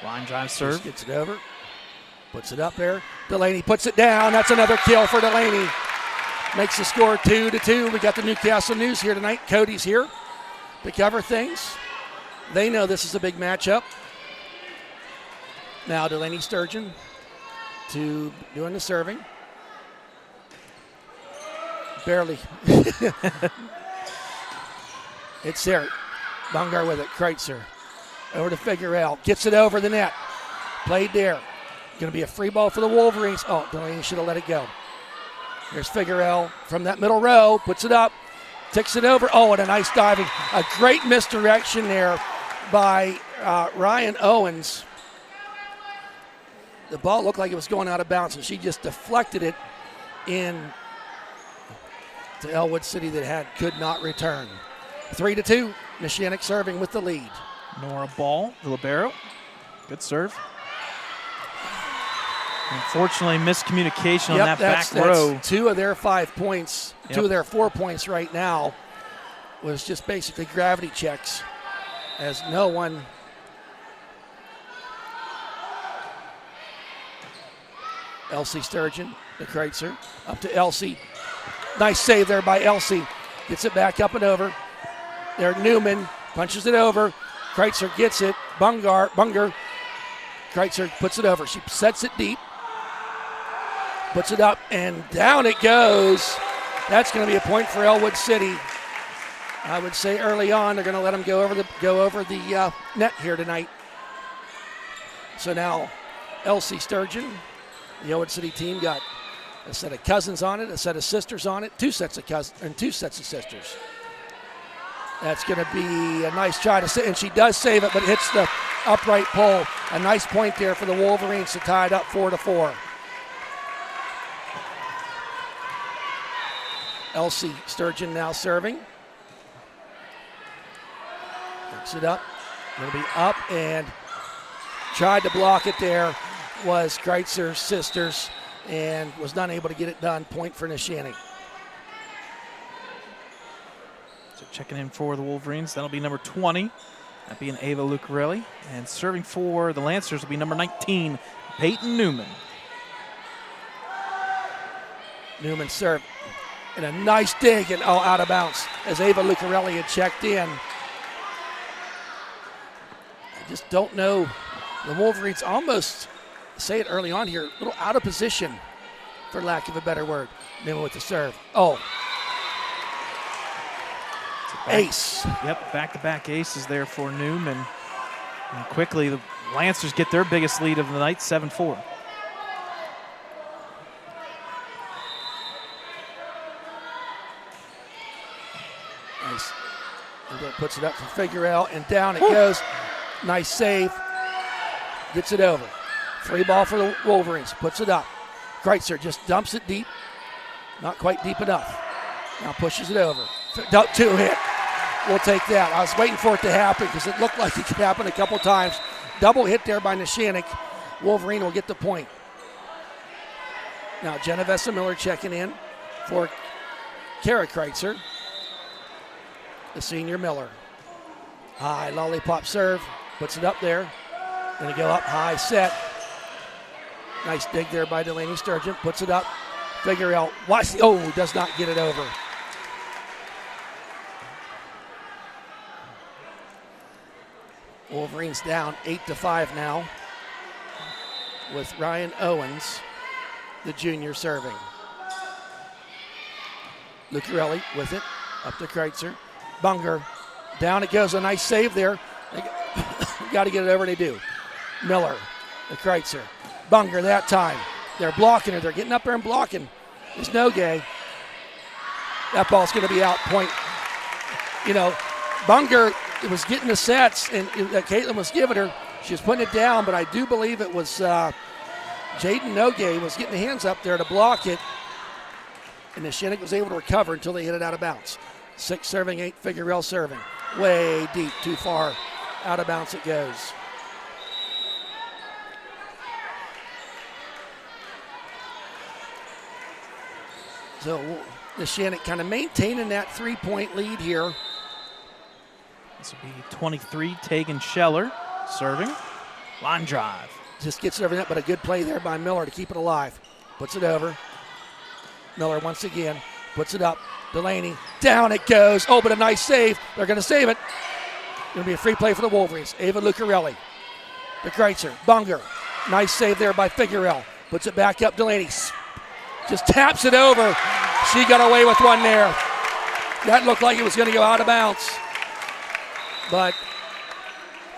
Line drive serve. Just gets it over. Puts it up there. Delaney puts it down. That's another kill for Delaney. Makes the score 2-2. We got the Newcastle News here tonight. Cody's here to cover things. They know this is a big matchup. Now Delaney Sturgeon to doing the serving. Barely. It's there. Bungar with it. Kreitzer over to Figuerel. Gets it over the net. Played there. Going to be a free ball for the Wolverines. Oh, Delaney should have let it go. Here's Figuerel from that middle row. Puts it up. Ticks it over. Oh, and a nice diving. A great misdirection there by Ryan Owens. The ball looked like it was going out of bounds, and she just deflected it in to Ellwood City that could not return. 3-2. Neshannock serving with the lead. Nora Ball, the libero. Good serve. Unfortunately, miscommunication on that back row. That's 2 of their 5 points, Yep. 2 of their 4 points right now was just basically gravity checks, as no one. Elsie Sturgeon, the Kreitzer, up to Elsie. Nice save there by Elsie. Gets it back up and over. There, Newman punches it over. Kreitzer gets it. Bunger. Kreitzer puts it over. She sets it deep. Puts it up, and down it goes. That's going to be a point for Ellwood City. I would say early on they're going to let them go over the net here tonight. So now Elsie Sturgeon, the Ellwood City team, got a set of cousins on it, a set of sisters on it, 2 sets of cousins and 2 sets of sisters. That's going to be a nice try to save, and she does save it, but hits the upright pole. A nice point there for the Wolverines to tie it up 4-4. Elsie Sturgeon now serving. Picks it up. It'll be up, and tried to block it there was Kreitzer's sisters and was not able to get it done. Point for Neshannock. So checking in for the Wolverines, that'll be number 20. That being Ava Lucarelli. And serving for the Lancers will be number 19, Peyton Newman. Newman served. And a nice dig and out of bounds as Ava Lucarelli had checked in. I just don't know. The Wolverines almost, say it early on here, a little out of position, for lack of a better word. Newman with the serve. Oh. Ace. Yep, back-to-back aces there for Newman. And quickly, the Lancers get their biggest lead of the night, 7-4. Nice. And then puts it up for Figueroa, and down it goes. Nice save. Gets it over. Free ball for the Wolverines. Puts it up. Kreitzer just dumps it deep. Not quite deep enough. Now pushes it over. 2 hit. We'll take that. I was waiting for it to happen because it looked like it could happen a couple times. Double hit there by Neshannock. Wolverine will get the point. Now Genovesa Miller checking in for Kara Kreitzer. The senior Miller. High lollipop serve. Puts it up there. Going to go up high set. Nice dig there by Delaney Sturgeon. Puts it up. Figueroa. Does not get it over. Wolverines down 8-5 now with Ryan Owens, the junior, serving. Lucarelli with it. Up to Kreitzer. Bunger. Down it goes. A nice save there. Got to get it over. They do. Miller. The Kreitzer. Bunger that time. They're blocking it. They're getting up there and blocking. There's no gay. That ball's going to be out. Point. Bunger was getting the sets, and Caitlin was giving her. She was putting it down, but I do believe it was Jaden Nogay was getting the hands up there to block it, and Neshannock was able to recover until they hit it out of bounds. 6 serving, 8 Figueroa serving. Way deep, too far. Out of bounds it goes. So Neshannock kind of maintaining that 3-point lead here. This will be 23, Tegan Scheller serving. Line drive. Just gets it over net, but a good play there by Miller to keep it alive. Puts it over. Miller once again puts it up. Delaney, down it goes. Oh, but a nice save. They're going to save it. Going to be a free play for the Wolverines. Ava Lucarelli. The Kreitzer. Bunger. Nice save there by Figueroa. Puts it back up. Delaney just taps it over. She got away with one there. That looked like it was going to go out of bounds. But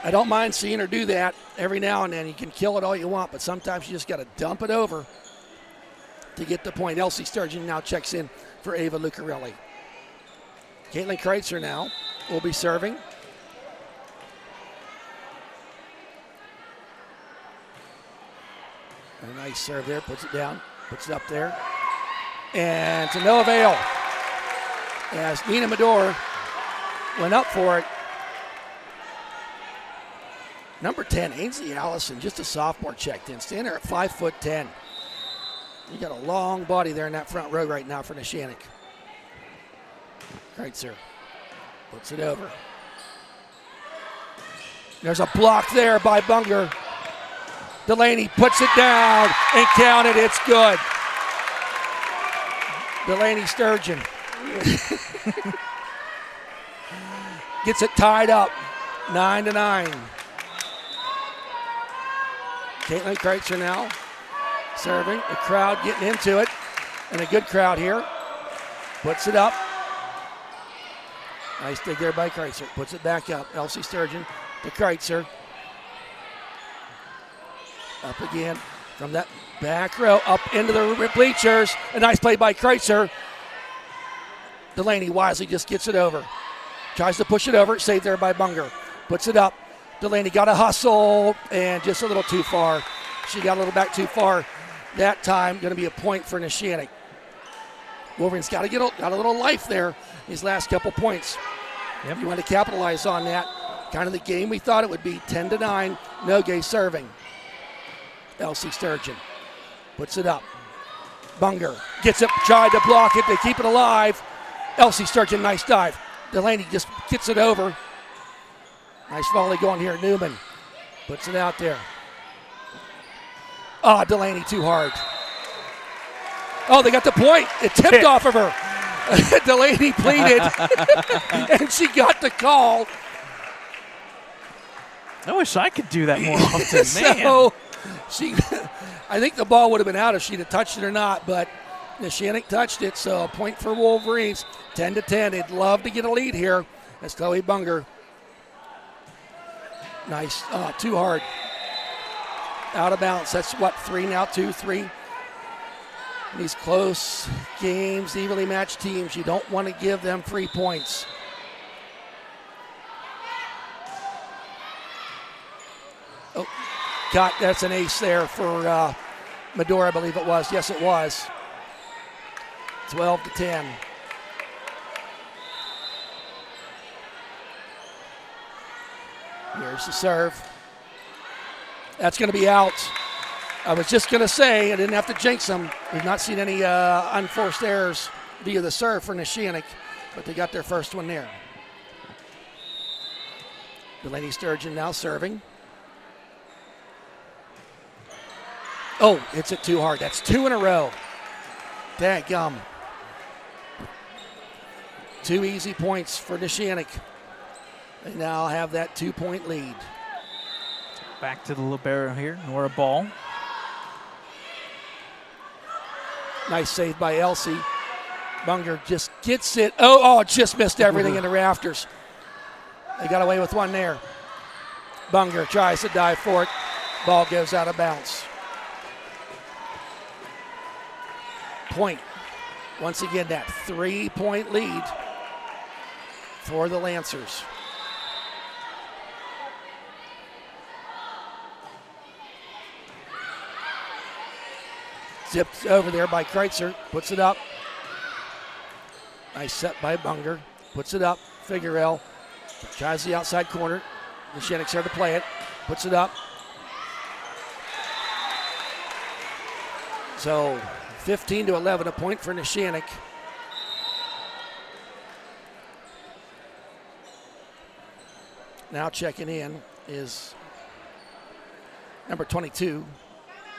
I don't mind seeing her do that every now and then. You can kill it all you want, but sometimes you just got to dump it over to get the point. Elsie Sturgeon now checks in for Ava Lucarelli. Caitlin Kreitzer now will be serving. A nice serve there, puts it down, puts it up there. And to no avail. As Nina Medor went up for it. Number 10, Ainsley Allison, just a sophomore, checked in. Standing there at 5'10". You got a long body there in that front row right now for Neshannock. Kreitzer puts it over. There's a block there by Bunger. Delaney puts it down and counted. It's good. Delaney Sturgeon. gets it tied up, 9-9. Caitlin Kreitzer now serving. The crowd getting into it, and a good crowd here. Puts it up. Nice dig there by Kreitzer. Puts it back up. Elsie Sturgeon to Kreitzer. Up again from that back row, up into the bleachers. A nice play by Kreitzer. Delaney wisely just gets it over. Tries to push it over. Saved there by Bunger. Puts it up. Delaney got a hustle and just a little too far. She got a little back too far that time. Going to be a point for Neshannock. Wolverines got to get a little life there these last couple points. Yep. You want to capitalize on that. Kind of the game we thought it would be, 10-9. Nogue serving. Elsie Sturgeon puts it up. Bunger gets it, tried to block it. They keep it alive. Elsie Sturgeon, nice dive. Delaney just gets it over. Nice volley going here. Newman puts it out there. Delaney too hard. They got the point. It tipped off of her. Delaney pleaded, and she got the call. I wish I could do that more often, man. So I think the ball would have been out if she'd have touched it or not, but Neshannock touched it, so a point for Wolverines, 10-10. They'd love to get a lead here. That's Chloe Bunger. Nice. Too hard. Out of bounds. That's what, 3 now? 2-3. These close games, evenly matched teams, you don't want to give them free points. Got that's an ace there for Medora, I believe it was. Yes, it was. 12-10. Here's the serve. That's going to be out. I was just going to say, I didn't have to jinx them. We've not seen any unforced errors via the serve for Neshannock, but they got their first one there. Delaney Sturgeon now serving. Hits it too hard. That's 2 in a row. Dadgum. 2 easy points for Neshannock. They now have that 2-point lead. Back to the libero here, Nora Ball. Nice save by Elsie. Bunger just gets it. Just missed everything in the rafters. They got away with one there. Bunger tries to dive for it. Ball goes out of bounds. Point. Once again, that 3-point lead for the Lancers. Zipped over there by Kreitzer. Puts it up. Nice set by Bunger. Puts it up. Figuerell tries the outside corner. Neshannock's there to play it. Puts it up. So 15-11, a point for Neshannock. Now checking in is number 22.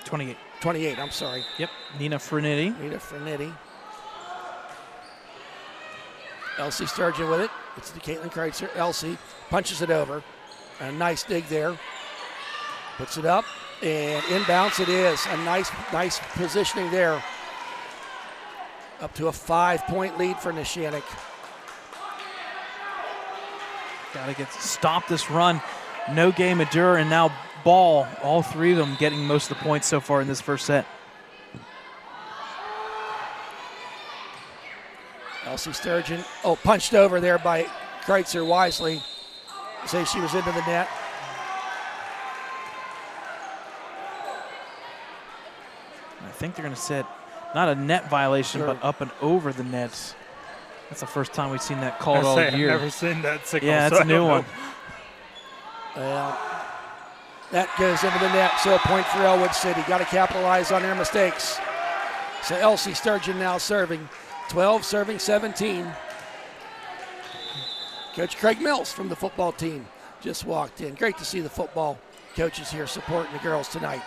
28, I'm sorry. Yep, Nina Frenetti. Elsie Sturgeon with it. It's to Caitlin Kreitzer. Elsie punches it over. A nice dig there. Puts it up, and inbounds it is. A nice positioning there. Up to a 5-point lead for Neshannock. Got to stop this run. Nogue, Madura, and now Ball. All 3 of them getting most of the points so far in this first set. Elsie Sturgeon. Punched over there by Kreitzer wisely. Say she was into the net. I think they're going to set not a net violation, but up and over the nets. That's the first time we've seen that called all year. I've never seen that signal. Yeah, that's a new one. Well, that goes into the net, so a point for Ellwood City. Got to capitalize on their mistakes. So Elsie Sturgeon now serving. 12 serving 17. Coach Craig Mills from the football team just walked in. Great to see the football coaches here supporting the girls tonight.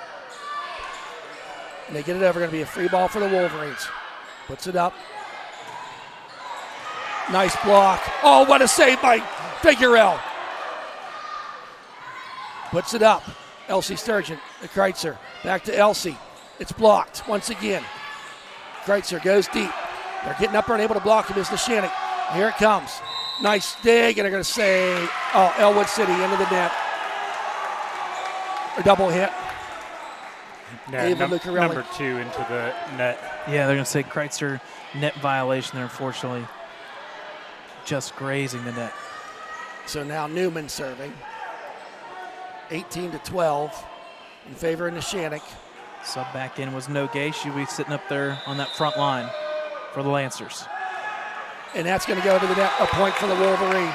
And they get it over. Going to be a free ball for the Wolverines. Puts it up. Nice block. What a save by Figueroa puts it up. Elsie Sturgeon, the Kreitzer, back to Elsie. It's blocked once again. Kreitzer goes deep. They're getting up there and able to block him is Neshannock. Here it comes. Nice dig, and they're going to say, oh, Ellwood City into the net. A double hit. Yeah, number 2 into the net. Yeah, they're going to say Kreitzer net violation there, unfortunately. Just grazing the net. So now Newman serving. 18-12 in favor of Neshannock. Sub back in was Nogue. She'll be sitting up there on that front line for the Lancers. And that's going to go to the net, a point for the Wolverines.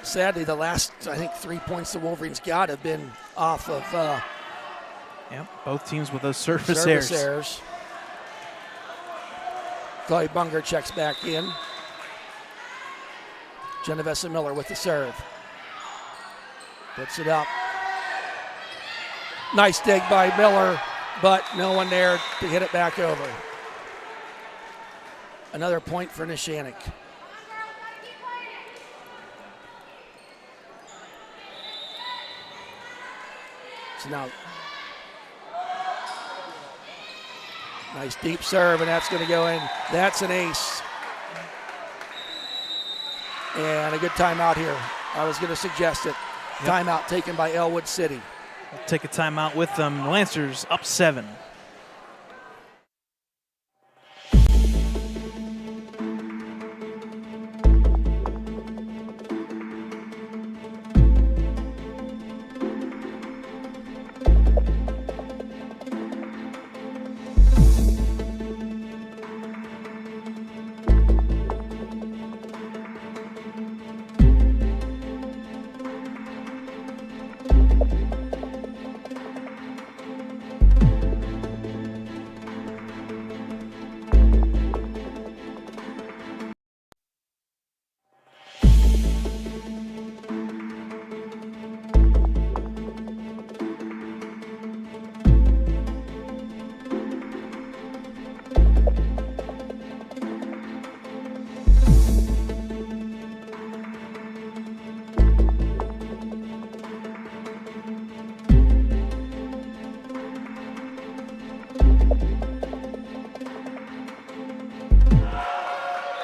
Sadly, the last, I think, 3 points the Wolverines got have been off of yep, both teams with those service errors. Chloe Bunger checks back in. Genovesa Miller with the serve. Puts it up. Nice dig by Miller, but no one there to hit it back over. Another point for Neshannock. So now, nice deep serve, and that's going to go in. That's an ace. And a good timeout here. I was going to suggest it. Yep. Timeout taken by Ellwood City. We'll take a timeout with them. Lancers up 7.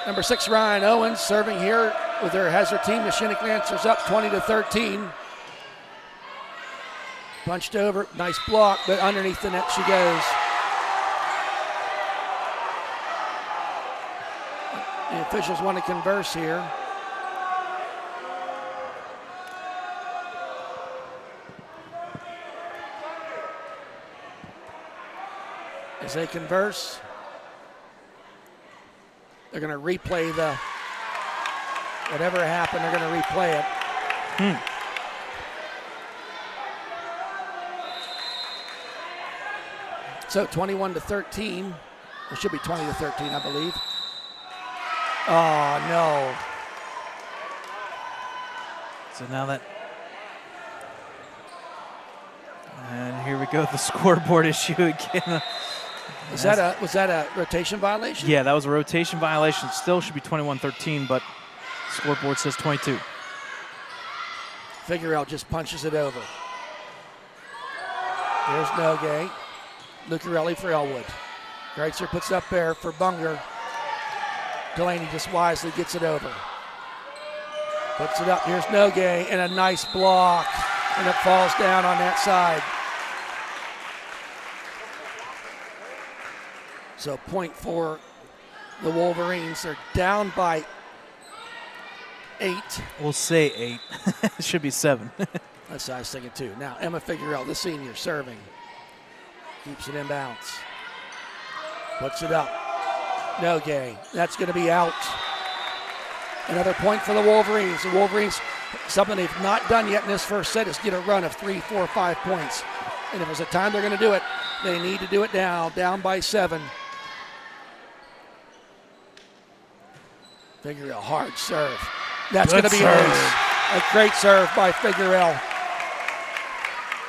Number 6, Ryan Owens serving here with has her team. The Neshannock Lancers up 20-13. Punched over, nice block, but underneath the net she goes. The officials want to converse here. As they converse, they're going to replay whatever happened, they're going to replay it. So 21-13. It should be 20-13, I believe. Oh, no. So now that, and here we go with the scoreboard issue again. Was that a rotation violation? Yeah, that was a rotation violation. Still should be 21-13, but scoreboard says 22. Figueroa just punches it over. There's Nogue. Lucarelli for Ellwood. Kreitzer puts it up there for Bunger. Delaney just wisely gets it over. Puts it up. Here's Nogue and a nice block. And it falls down on that side. So point for the Wolverines. They're down by 8. We'll say 8. It should be 7. That's what I was thinking too. Now Emma Figueroa, the senior, serving. Keeps it in bounds. Puts it up. Nogue. That's going to be out. Another point for the Wolverines. The Wolverines, something they've not done yet in this first set is get a run of 3, 4, 5 points. And if there's a time they're going to do it, they need to do it now. Down by 7. Figueroa, hard serve. That's going to be an ace. A great serve by Figueroa.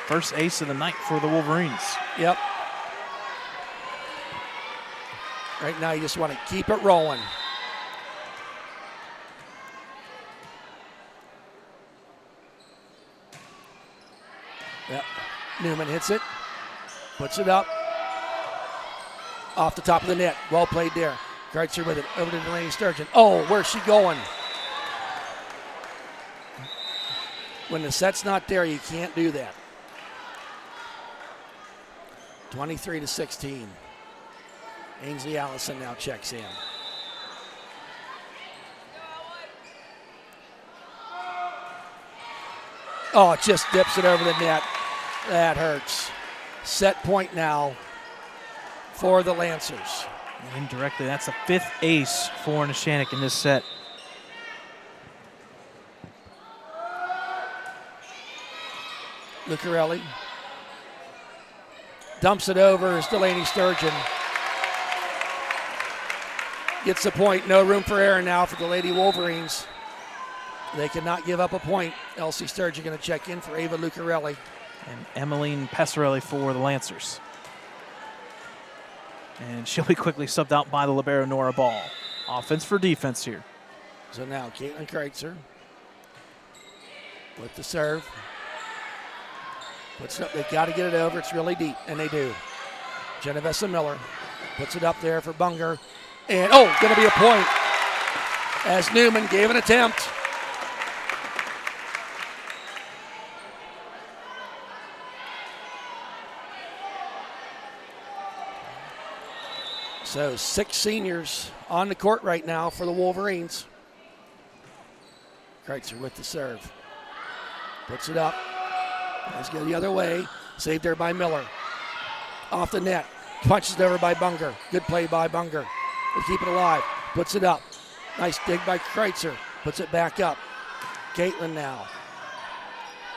First ace of the night for the Wolverines. Yep. Right now you just want to keep it rolling. Yep. Newman hits it, puts it up, off the top of the net. Well played there. Kreitzer with it, over to Delaney Sturgeon. Oh, where's she going? When the set's not there, you can't do that. 23-16. Ainsley Allison now checks in. Oh, it just dips it over the net. That hurts. Set point now for the Lancers. Indirectly, that's the 5th ace for Neshannock in this set. Lucarelli dumps it over. It's Delaney Sturgeon. Gets the point. No room for error now for the Lady Wolverines. They cannot give up a point. Elsie Sturgeon going to check in for Ava Lucarelli. And Emmeline Passarelli for the Lancers. And she'll be quickly subbed out by the libero Nora Ball. Offense for defense here. So now Caitlin Kreitzer with the serve. Puts it up. They got to get it over. It's really deep, and they do. Genovesa Miller puts it up there for Bunger. And, oh, going to be a point as Newman gave an attempt. So 6 seniors on the court right now for the Wolverines. Kreitzer with the serve. Puts it up. Let's go the other way. Saved there by Miller. Off the net. Punches it over by Bunger. Good play by Bunger. They keep it alive. Puts it up. Nice dig by Kreitzer. Puts it back up. Caitlin now.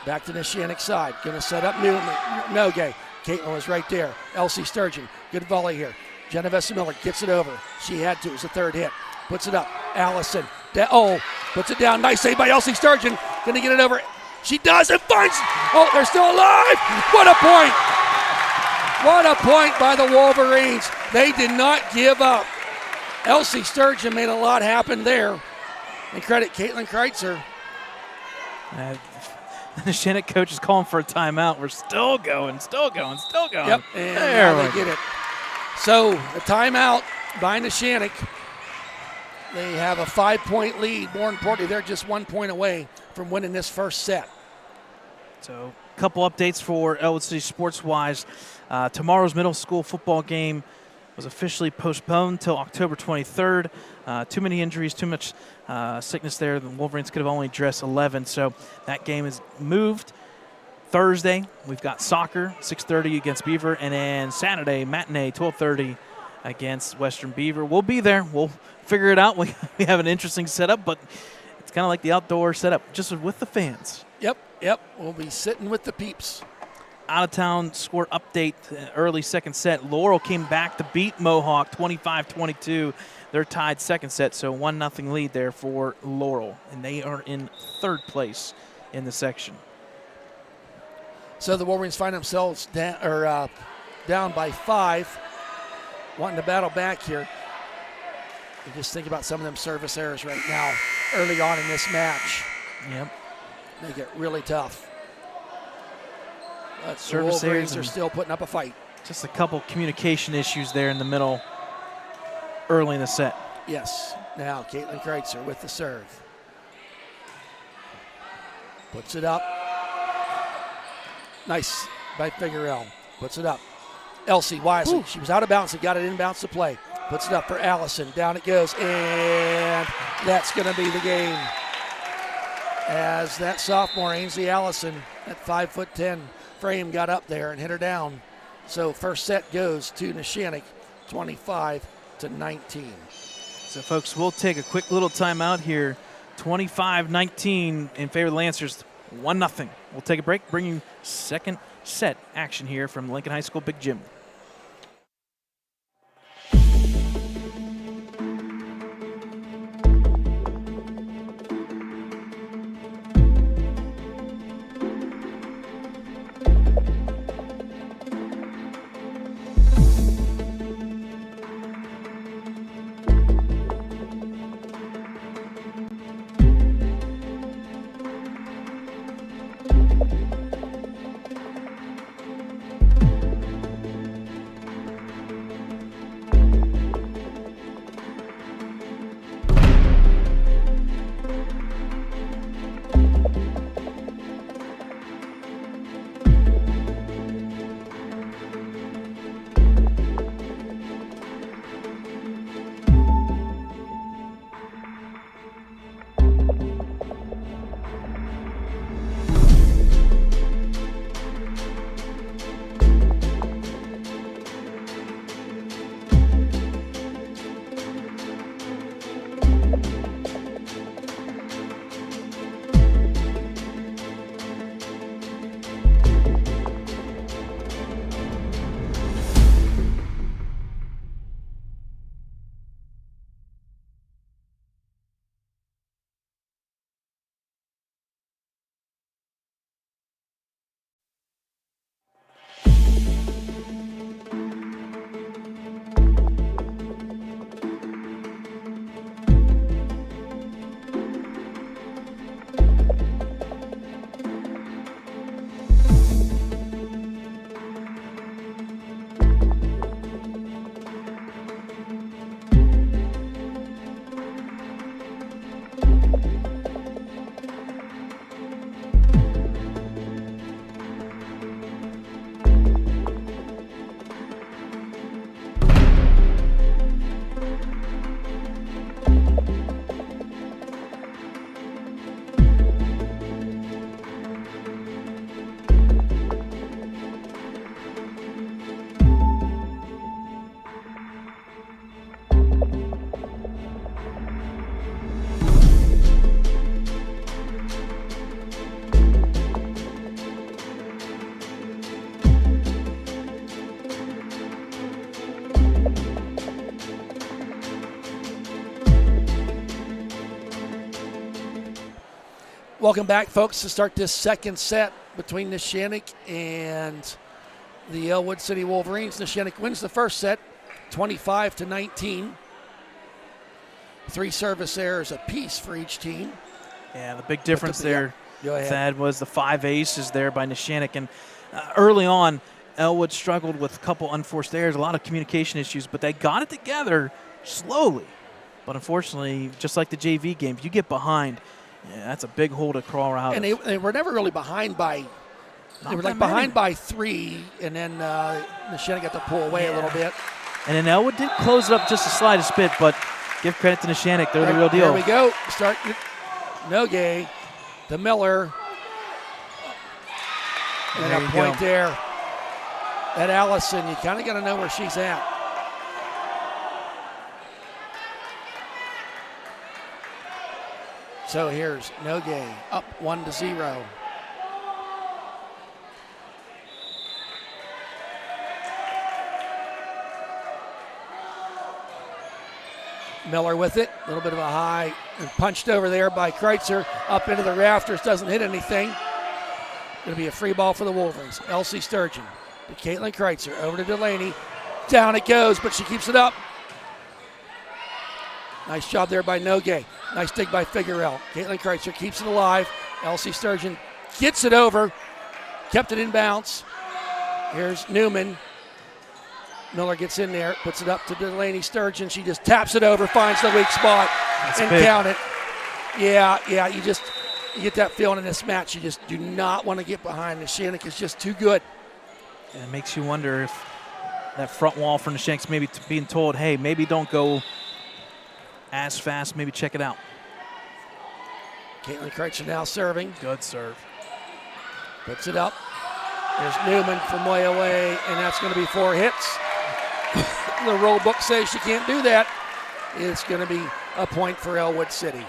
Back to the Neshannock side. Going to set up Noge. Caitlin was right there. Elsie Sturgeon. Good volley here. Genovesa Miller gets it over. She had to. It was the 3rd hit. Puts it up. Allison. Puts it down. Nice save by Elsie Sturgeon. Going to get it over. She does and finds. Oh, they're still alive. What a point. What a point by the Wolverines. They did not give up. Elsie Sturgeon made a lot happen there. And credit Caitlin Kreitzer. The Neshannock coach is calling for a timeout. We're still going. Yep, and now they get it. So the timeout by Neshannock. They have a 5-point lead. More importantly, they're just 1 point away from winning this first set. So a couple updates for Ellwood City sports-wise. Tomorrow's middle school football game was officially postponed until October 23rd. Too many injuries, too much sickness there. The Wolverines could have only dressed 11, so that game is moved. Thursday, we've got soccer, 6:30 against Beaver, and then Saturday, matinee, 12:30 against Western Beaver. We'll be there. We'll figure it out. We have an interesting setup, but it's kind of like the outdoor setup, just with the fans. Yep. We'll be sitting with the peeps. Out-of-town score update, early second set. Laurel came back to beat Mohawk 25-22. They're tied second set, so 1-0 lead there for Laurel, and they are in 3rd place in the section. So the Wolverines find themselves down by 5, wanting to battle back here. You just think about some of them service errors right now early on in this match. Yep. Make it really tough. But the Service Wolverines errors are still putting up a fight. Just a couple communication issues there in the middle early in the set. Yes. Now Caitlin Kreitzer with the serve. Puts it up. Nice by Figueroa. Puts it up. Elsie wisely. Ooh. She was out of bounds and got it inbounds to play. Puts it up for Allison. Down it goes. And that's going to be the game. As that sophomore, Ainsley Allison, at 5'10" frame, got up there and hit her down. So first set goes to Neshannock, 25-19. So, folks, we'll take a quick little timeout here. 25-19 in favor of the Lancers, 1-0. We'll take a break, bring you second set action here from Lincoln High School Big Gym. Welcome back, folks, to start this second set between Neshannock and the Ellwood City Wolverines. Neshannock wins the first set, 25-19. 3 service errors apiece for each team. Yeah, the big difference there, Go ahead. Thad, was the 5 aces there by Neshannock. And early on, Ellwood struggled with a couple unforced errors, a lot of communication issues, but they got it together slowly. But unfortunately, just like the JV game, if you get behind, yeah, that's a big hole to crawl out And of. they were never really behind by They were like behind by 3, and then Neshannock got to pull away a little bit. And then Ellwood did close it up just the slightest bit, but give credit to Neshannock. They're the real deal. There we go. Start Nogue to Miller. And a point there at Allison. You kind of got to know where she's at. So here's Nogue up 1-0. Miller with it, a little bit of a high, and punched over there by Kreitzer, up into the rafters, doesn't hit anything. Going to be a free ball for the Wolverines. Elsie Sturgeon to Caitlin Kreitzer, over to Delaney. Down it goes, but she keeps it up. Nice job there by Nogue. Nice dig by Figuerell. Caitlin Kreitzer keeps it alive. Elsie Sturgeon gets it over, kept it in bounce. Here's Newman. Miller gets in there, puts it up to Delaney Sturgeon. She just taps it over, finds the weak spot, and count it. Yeah, you get that feeling in this match. You just do not want to get behind. Neshannock is just too good. And it makes you wonder if that front wall for Neshannock's maybe being told, hey, maybe don't go as fast, maybe check it out. Caitlin Kreitzer now serving. Good serve. Puts it up. There's Newman from way away, and that's going to be 4 hits. The rule book says she can't do that. It's going to be a point for Ellwood City.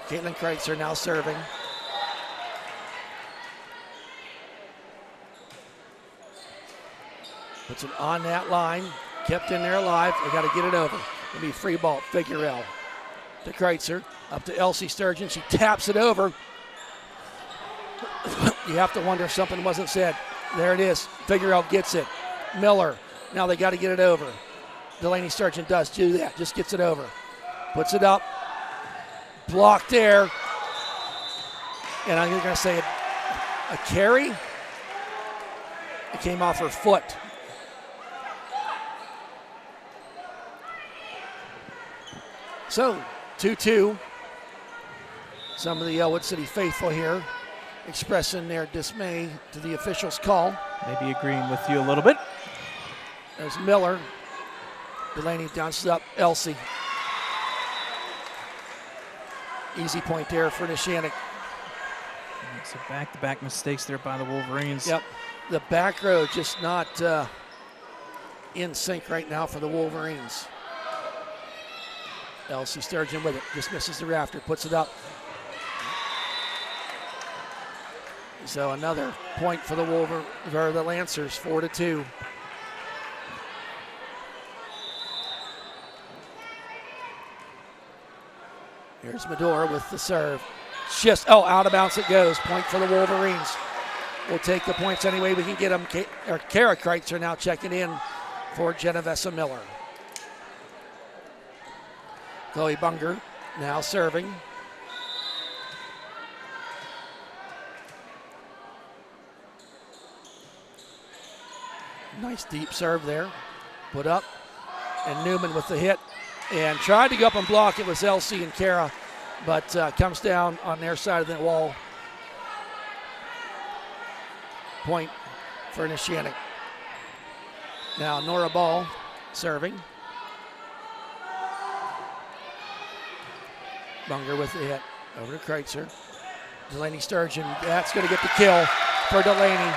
Caitlin Kreitzer now serving. Puts it on that line. Kept in there alive. They got to get it over. It'll be free ball. Figuerell to Kreitzer. Up to Elsie Sturgeon. She taps it over. You have to wonder if something wasn't said. There it is. Figuerell gets it. Miller. Now they got to get it over. Delaney Sturgeon does do that. Just gets it over. Puts it up. Blocked there. And I'm going to say a carry. It came off her foot. So, 2-2. Some of the Ellwood City faithful here expressing their dismay to the officials' call. Maybe agreeing with you a little bit. There's Miller. Delaney bounces up. Elsie. Easy point there for Neshannock. So back-to-back mistakes there by the Wolverines. Yep. The back row just not in sync right now for the Wolverines. Elsie Sturgeon with it. Just misses the rafter. Puts it up. So another point for the the Lancers, 4-2. Here's Medora with the serve. Just, out of bounds it goes. Point for the Wolverines. We'll take the points any way we can get them. Kara Kreitzer now checking in for Genovesa Miller. Chloe Bunger now serving. Nice deep serve there. Put up. And Newman with the hit. And tried to go up and block. It was Elsie and Kara. But comes down on their side of the wall. Point for Neshannock. Now Nora Ball serving. Bunger with the hit. Over to Kreitzer. Delaney Sturgeon. That's going to get the kill for Delaney.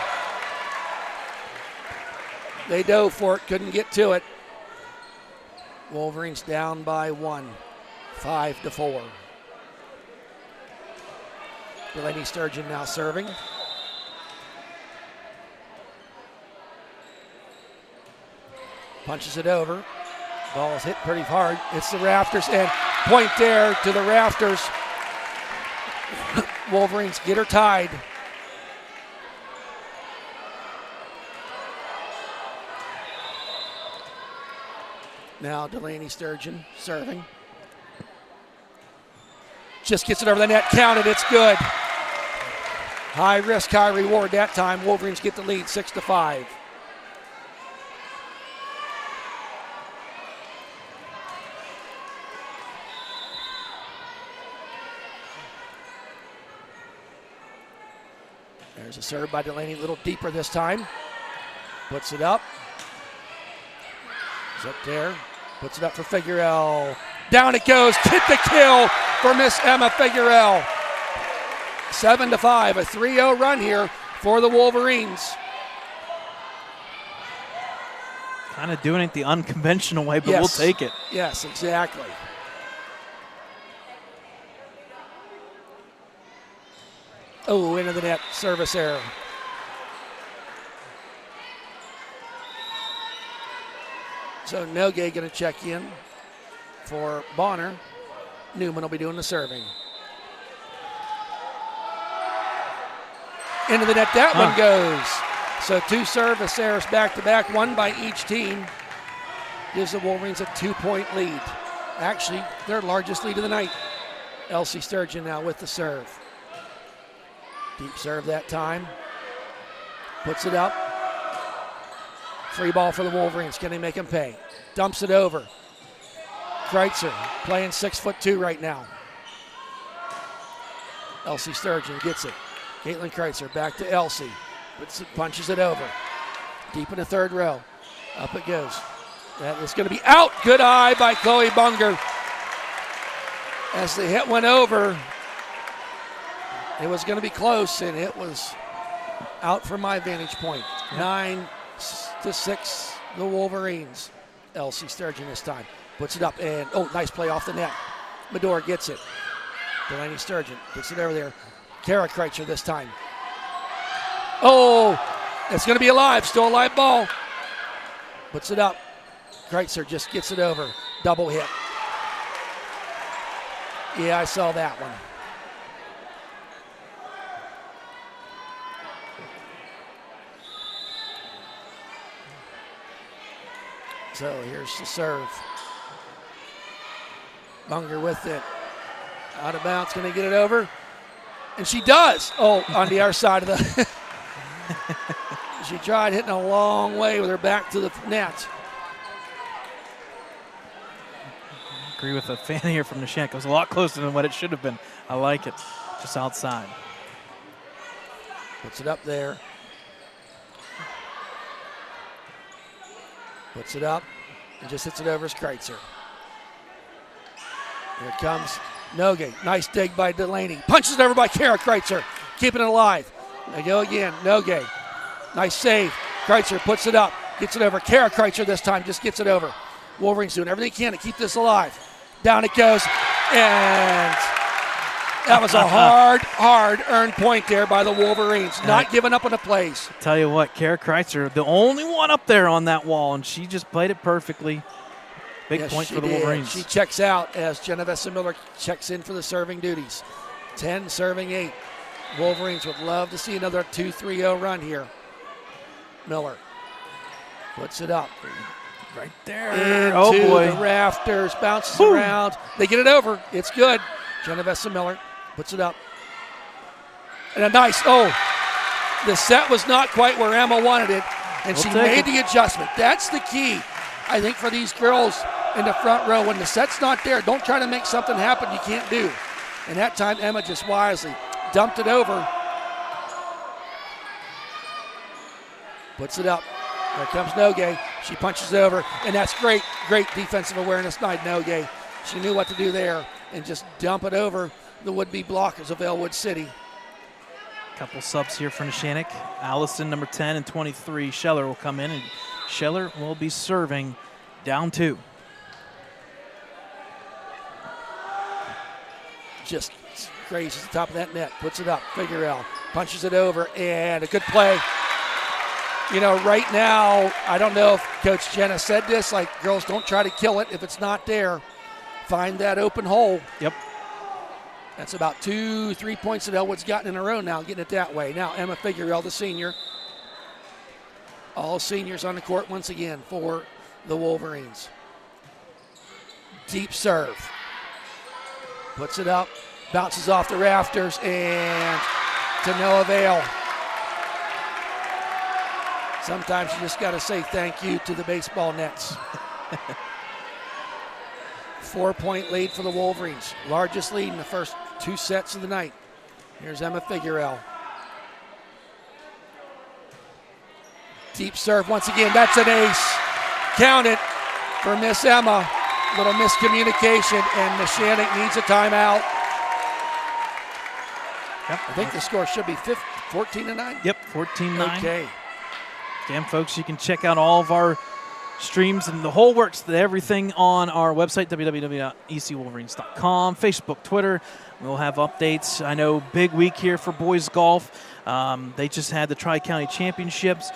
They dove for it. Couldn't get to it. Wolverines down by 1. 5-4. Delaney Sturgeon now serving. Punches it over. Ball is hit pretty hard. It's the rafters, and point there to the rafters. Wolverines get her tied. Now Delaney Sturgeon serving. Just gets it over the net, counted, it's good. High risk, high reward that time. Wolverines get the lead, 6-5. There's a serve by Delaney, a little deeper this time. Puts it up. It's up there. Puts it up for Figueroa. Down it goes. Get the kill for Miss Emma Figueroa. 7-5, a 3-0 run here for the Wolverines. Kind of doing it the unconventional way, but Yes. we'll take it. Yes, exactly. Oh, into the net, service error. So Nogue going to check in for Bonner. Newman will be doing the serving. Into the net, that one goes. So 2 service errors back-to-back, one by each team. Gives the Wolverines a 2-point lead. Actually, their largest lead of the night. Elsie Sturgeon now with the serve. Deep serve that time. Puts it up. Free ball for the Wolverines. Can they make him pay? Dumps it over. Kreitzer playing 6'2" right now. Elsie Sturgeon gets it. Caitlin Kreitzer back to Elsie. Punches it over. Deep in the third row. Up it goes. That is going to be out. Good eye by Chloe Bunger. As the hit went over, it was going to be close, and it was out from my vantage point. 9-6, the Wolverines. Elsie Sturgeon this time. Puts it up, and nice play off the net. Medora gets it. Delaney Sturgeon gets it over there. Kara Kreitzer this time. Oh, it's going to be alive. Still a live ball. Puts it up. Kreitzer just gets it over. Double hit. Yeah, I saw that one. So here's the serve. Bunger with it. Out of bounds, going to get it over. And she does. Oh, on the other side of the... She tried hitting a long way with her back to the net. I agree with a fan here from Neshannock. It was a lot closer than what it should have been. I like it. Just outside. Puts it up there. Puts it up and just hits it over as Kreitzer. Here comes Nogue. Nice dig by Delaney. Punches it over by Kara Kreitzer. Keeping it alive. They go again. Nogue. Nice save. Kreitzer puts it up. Gets it over. Kara Kreitzer this time just gets it over. Wolverines doing everything they can to keep this alive. Down it goes. And that was a hard-earned point there by the Wolverines. Not giving up on the plays. Tell you what, Kara Kreitzer, the only one up there on that wall, and she just played it perfectly. Big point for the Wolverines. She checks out as Genovesa Miller checks in for the serving duties. 10 serving 8. Wolverines would love to see another 2-3-0 run here. Miller puts it up. Right there. Into the rafters, bounces around. They get it over. It's good. Genovesa Miller puts it up. And a nice, the set was not quite where Emma wanted it, and she made the adjustment. That's the key, I think, for these girls in the front row. When the set's not there, don't try to make something happen you can't do. And that time, Emma just wisely dumped it over. Puts it up. There comes Nogue. She punches it over, and that's great defensive awareness by Nogue. She knew what to do there and just dump it over the would-be blockers of Ellwood City. Couple subs here for Neshannock. Allison, number 10 and 23. Scheller will come in, and Scheller will be serving down 2. Just grazes the top of that net, puts it up. Figueroa punches it over, and a good play. You know, right now, I don't know if Coach Jenna said this, like, girls, don't try to kill it if it's not there. Find that open hole. Yep. That's about 2-3 points that Ellwood's gotten in a row now, getting it that way. Now, Emma Figueroa, the senior. All seniors on the court once again for the Wolverines. Deep serve. Puts it up, bounces off the rafters, and to no avail. Sometimes you just got to say thank you to the baseball nets. 4-point lead for the Wolverines. Largest lead in the first 2 sets of the night. Here's Emma Figueroa. Deep serve once again. That's an ace. Count it for Miss Emma. Little miscommunication, and Neshannock needs a timeout. Yep. I think the score should be 14-9. Yep, 14-9. Okay. Again, folks, you can check out all of our streams and the whole works, everything on our website, www.ecwolverines.com, Facebook, Twitter. We'll have updates. I know big week here for boys golf. They just had the Tri-County Championships.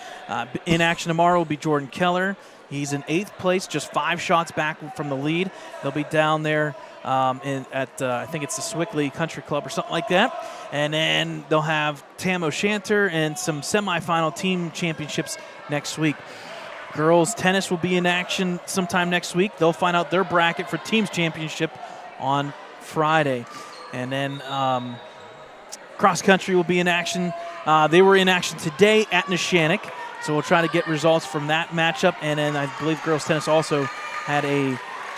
In action tomorrow will be Jordan Keller. He's in 8th place, just 5 shots back from the lead. They'll be down there at I think it's the Swickley Country Club or something like that. And then they'll have Tam O'Shanter and some semifinal team championships next week. Girls tennis will be in action sometime next week. They'll find out their bracket for teams championship on Friday. And then cross country will be in action. They were in action today at Neshannock. So we'll try to get results from that matchup. And then I believe girls tennis also had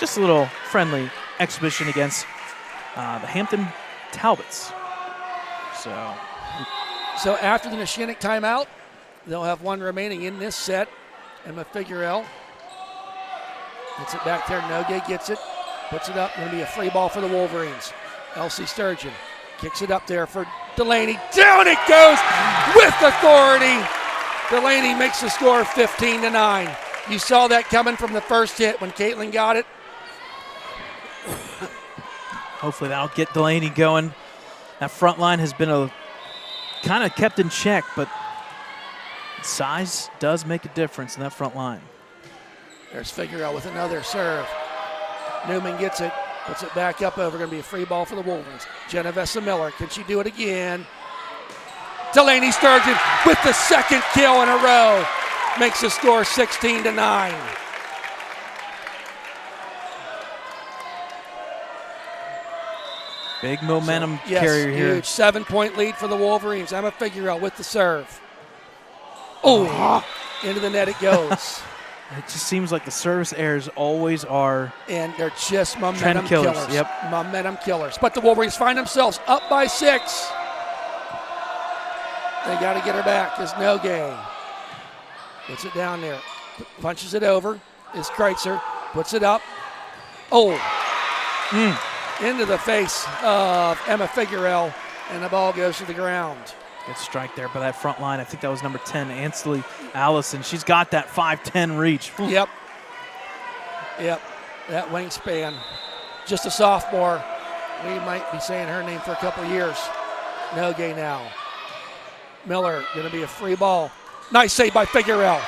just a little friendly exhibition against the Hampton Talbots. So after the Neshannock timeout, they'll have one remaining in this set. Emma Figueroa gets it back there. Nogue gets it, puts it up. Going to be a free ball for the Wolverines. Elsie Sturgeon kicks it up there for Delaney. Down it goes with authority. Delaney makes the score 15-9. You saw that coming from the first hit when Caitlin got it. Hopefully that'll get Delaney going. That front line has been kind of kept in check, but size does make a difference in that front line. There's Figueroa with another serve. Newman gets it, puts it back up over. Going to be a free ball for the Wolverines. Genovesa Miller, can she do it again? Delaney Sturgeon with the second kill in a row makes the score 16-9. Big momentum carrier here. Huge 7-point lead for the Wolverines. Emma Figueroa with the serve. Oh, into the net it goes. It just seems like the service errors always are. And they're just momentum killers. Yep. Momentum killers. But the Wolverines find themselves up by 6. They got to get her back. There's no game. Puts it down there. Punches it over. Is Kreitzer. Puts it up. Oh. Into the face of Emma Figueroa. And the ball goes to the ground. Good strike there by that front line. I think that was number 10, Ansley Allison. She's got that 5'10" reach. Yep. That wingspan. Just a sophomore. We might be saying her name for a couple years. Nogue now. Miller going to be a free ball. Nice save by Figueroa.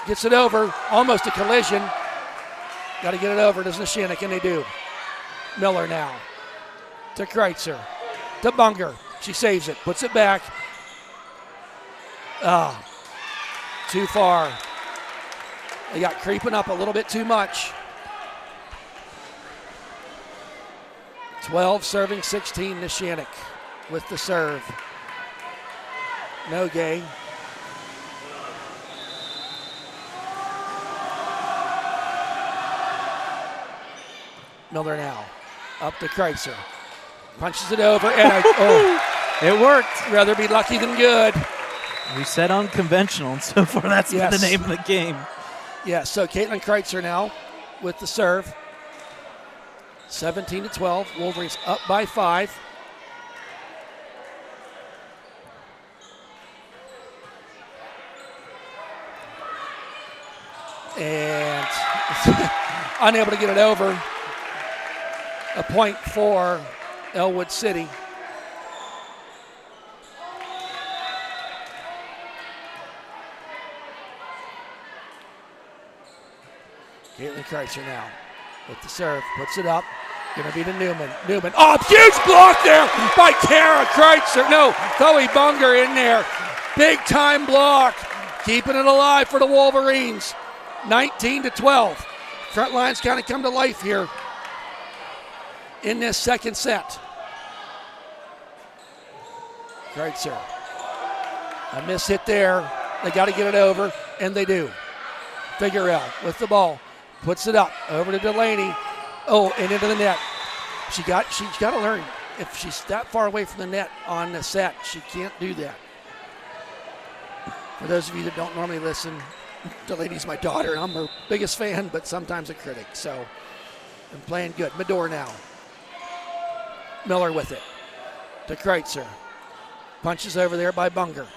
Gets it over. Almost a collision. Got to get it over to Neshannock, and they do. Miller now. To Kreitzer. To Bunger. She saves it. Puts it back. Too far. They got creeping up a little bit too much. 12 serving 16 Neshannock with the serve. Nogue. Miller now. Up to Kreitzer. Punches it over, and it worked. Rather be lucky than good. We said unconventional, and so far that's been the name of the game. Yeah, so Caitlin Kreitzer now with the serve. 17-12. Wolverines up by 5. And unable to get it over. A point for Ellwood City. Caitlin Kreitzer now with the serve, puts it up. Gonna be to Newman. Newman, oh, huge block there by Kara Kreitzer. No, Chloe Bunger in there. Big time block, keeping it alive for the Wolverines. 19-12. Front lines kind of come to life here in this second set. Kreitzer, a miss hit there. They got to get it over, and they do. Figueroa with the ball, puts it up over to Delaney. Oh, and into the net. She's got to learn. If she's that far away from the net on the set, she can't do that. For those of you that don't normally listen, Delaney's my daughter, and I'm her biggest fan, but sometimes a critic. So I'm playing good. Medor now. Miller with it to Kreitzer. Punches over there by Bunger.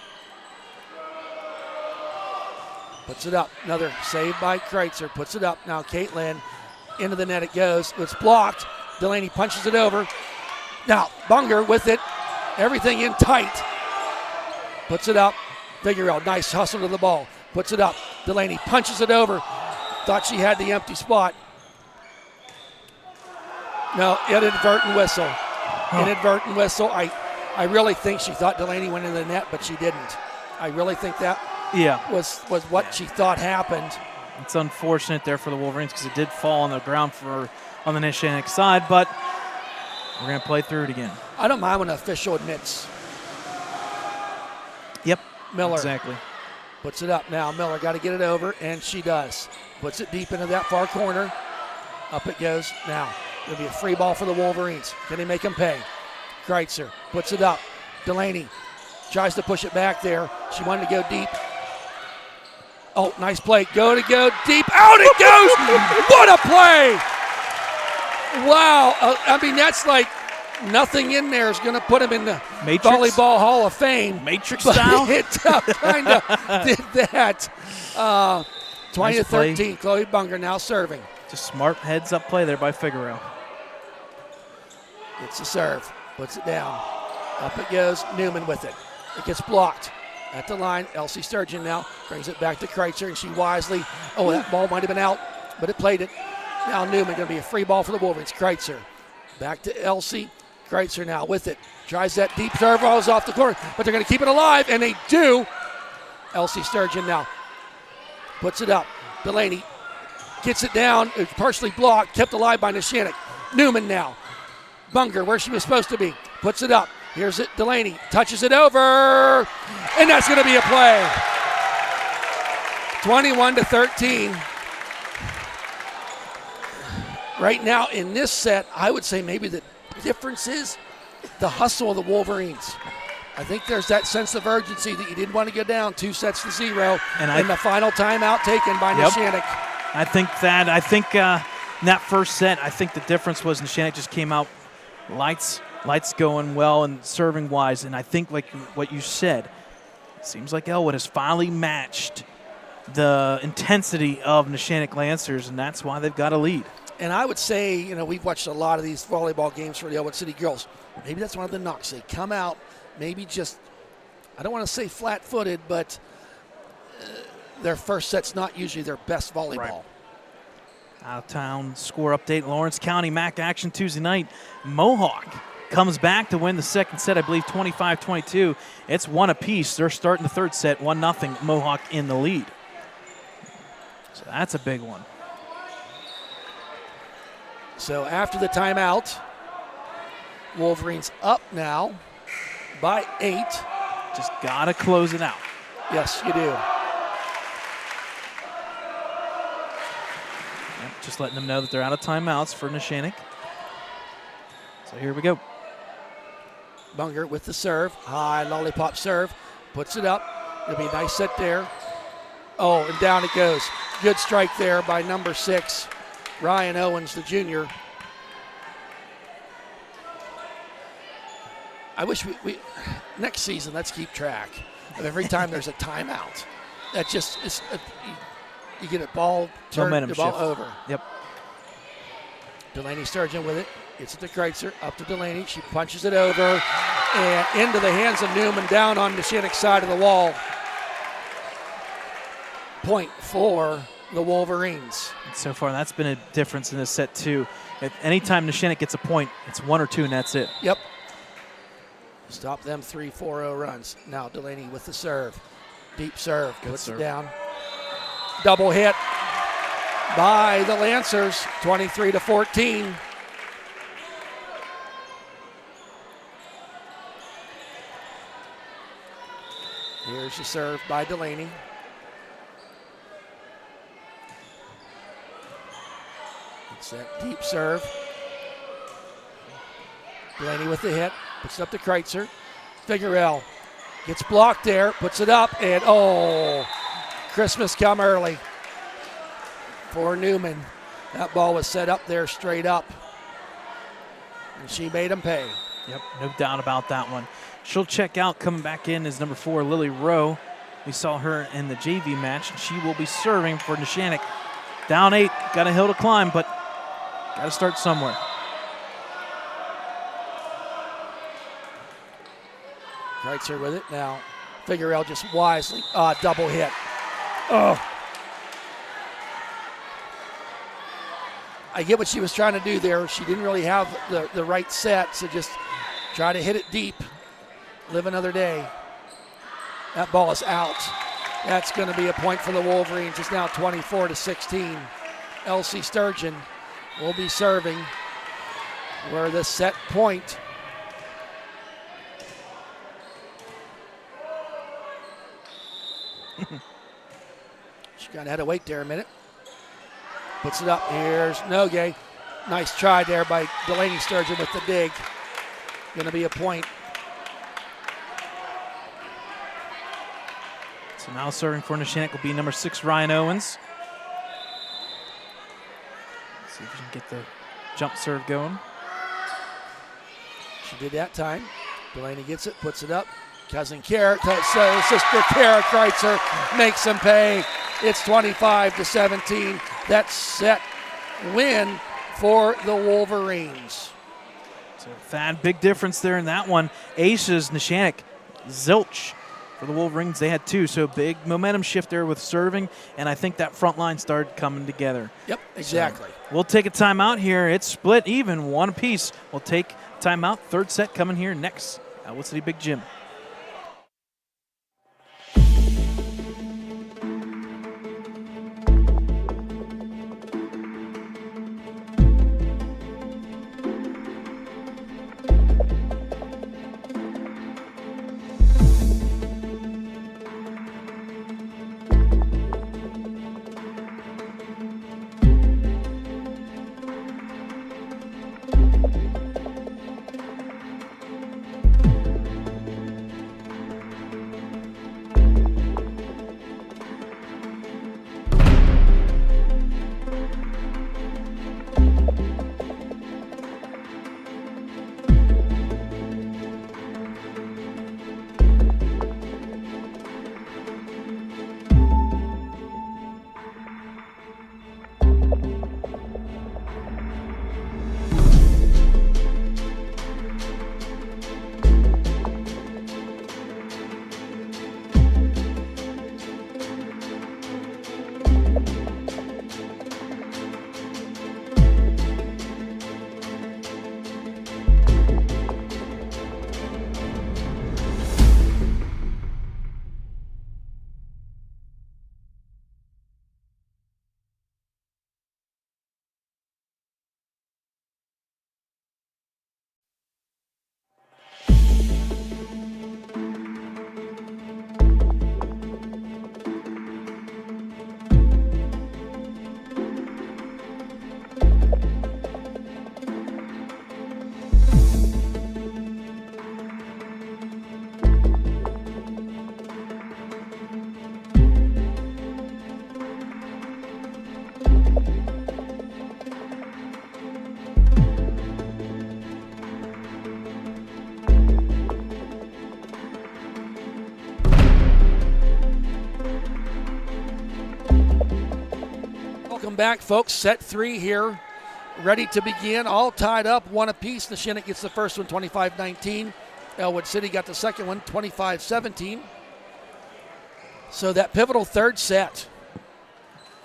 Puts it up. Another save by Kreitzer. Puts it up. Now Caitlin. Into the net it goes. It's blocked. Delaney punches it over. Now Bunger with it. Everything in tight. Puts it up. Figueroa, nice hustle to the ball. Puts it up. Delaney punches it over. Thought she had the empty spot. No, inadvertent whistle. Inadvertent whistle. I really think she thought Delaney went into the net, but she didn't. I really think that was what she thought happened. It's unfortunate there for the Wolverines because it did fall on the ground on the Neshannock side, but we're going to play through it again. I don't mind when an official admits. Yep. Miller. Exactly. Puts it up now. Miller got to get it over, and she does. Puts it deep into that far corner. Up it goes now. It'll be a free ball for the Wolverines. Can they make them pay? Kreitzer puts it up. Delaney tries to push it back there. She wanted to go deep. Oh, nice play. Go deep. Out it goes. What a play. Wow. I mean, that's like nothing in there is going to put him in the Matrix? Volleyball Hall of Fame. Matrix But style? it kind of did that. 20-13. Chloe Bunger now serving. Just smart heads-up play there by Figueroa. Gets the serve. Puts it down. Up it goes. Newman with it. It gets blocked. At the line, Elsie Sturgeon now brings it back to Kreitzer, and she wisely, that ball might have been out, but it played it. Now Newman going to be a free ball for the Wolverines. Kreitzer back to Elsie. Kreitzer now with it. Tries that deep serve, rolls off the corner, but they're going to keep it alive, and they do. Elsie Sturgeon now puts it up. Delaney gets it down. It's partially blocked, kept alive by Neshannock. Newman now. Bunger, where she was supposed to be, puts it up. Here's it, Delaney touches it over, and that's going to be a play. 21-13. Right now in this set, I would say maybe the difference is the hustle of the Wolverines. I think there's that sense of urgency that you didn't want to go down 2-0, and the final timeout taken by Neshannock. I think in that first set, I think the difference was Neshannock just came out lights going well and serving wise, and I think like what you said, it seems like Ellwood has finally matched the intensity of Neshannock Lancers, and that's why they've got a lead. And I would say, we've watched a lot of these volleyball games for the Ellwood City girls. Maybe that's one of the knocks. They come out maybe just, I don't want to say flat-footed, but their first set's not usually their best volleyball. Right. Out-of-town score update, Lawrence County MAC action Tuesday night. Mohawk comes back to win the second set, I believe 25-22. It's one apiece. They're starting the third set, 1-0, Mohawk in the lead. So that's a big one. So after the timeout, Wolverines up now by 8. Just got to close it out. Yes, you do. Just letting them know that they're out of timeouts for Neshannock. So here we go. Bunger with the serve. High lollipop serve. Puts it up. It'll be a nice set there. Oh, and down it goes. Good strike there by number 6, Ryan Owens, the junior. I wish we next season, let's keep track of every time there's a timeout. That just is, you get a ball turned, momentum the ball shift. over. Yep. Delaney Sturgeon with it. Gets it to Kreitzer. Up to Delaney. She punches it over and into the hands of Newman, down on Neshannock's side of the wall. Point for the Wolverines. And so far, that's been a difference in this set, too. At any time Neshannock gets a point, it's 1 or 2, and that's it. Yep. Stop them 3-4-0 runs. Now Delaney with the serve. Deep serve. Puts it down. Double hit by the Lancers, 23-14. Here's the serve by Delaney. It's that deep serve. Delaney with the hit. Puts it up to Kreitzer. Figueroa gets blocked there. Puts it up. And, oh, Christmas come early for Newman. That ball was set up there straight up. And she made him pay. Yep, no doubt about that one. She'll check out. Coming back in is number 4, Lily Rowe. We saw her in the JV match, and she will be serving for Neshannock. Down 8, got a hill to climb, but got to start somewhere. Kreitzer with it now. Figueroa just wisely, double hit. Oh. I get what she was trying to do there. She didn't really have the right set, so just try to hit it deep. Live another day. That ball is out. That's going to be a point for the Wolverines. It's now 24-16. Elsie Sturgeon will be serving where the set point. She kind of had to wait there a minute. Puts it up. Here's Nogue. Nice try there by Delaney Sturgeon with the dig. Going to be a point. So now serving for Neshannock will be number 6, Ryan Owens. Let's see if we can get the jump serve going. She did that time. Delaney gets it, puts it up. Cousin Kara, so sister Kara Kreitzer makes him pay. It's 25-17. That set win for the Wolverines. So Thad, big difference there in that one. Aces, Neshannock, zilch. For the Wolverines, they had 2, so big momentum shift there with serving, and I think that front line started coming together. Yep, exactly. So we'll take a timeout here. It's split even, 1 apiece. We'll take timeout. Third set coming here next. Ellwood City Big Gym. Welcome back, folks. Set 3 here, ready to begin. All tied up, 1 apiece. Neshannock gets the first one, 25-19. Ellwood City got the second one, 25-17. So that pivotal third set.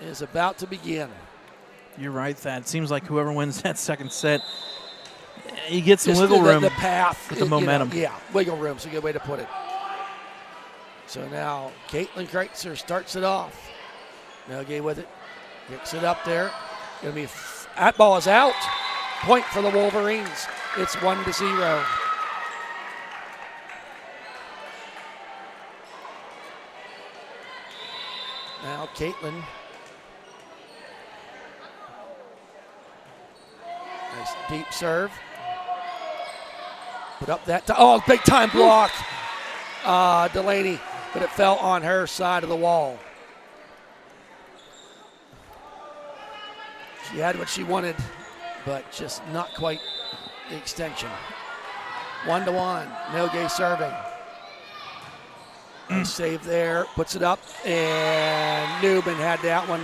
is about to begin. You're right, Thad. Seems like whoever wins that second set, you get some Just wiggle room. The path. with the momentum. Yeah, wiggle room's a good way to put it. So now Caitlin Kreitzer starts it off. Nogue with it. Picks it up there. Going to be that ball is out. Point for the Wolverines. It's 1-0. Now Caitlin. Nice deep serve. Put up that. Oh, big time block. Delaney, but it fell on her side of the wall. She had what she wanted, but just not quite the extension. 1-1. Nogue serving. Nice save there. Puts it up, and Newman had that one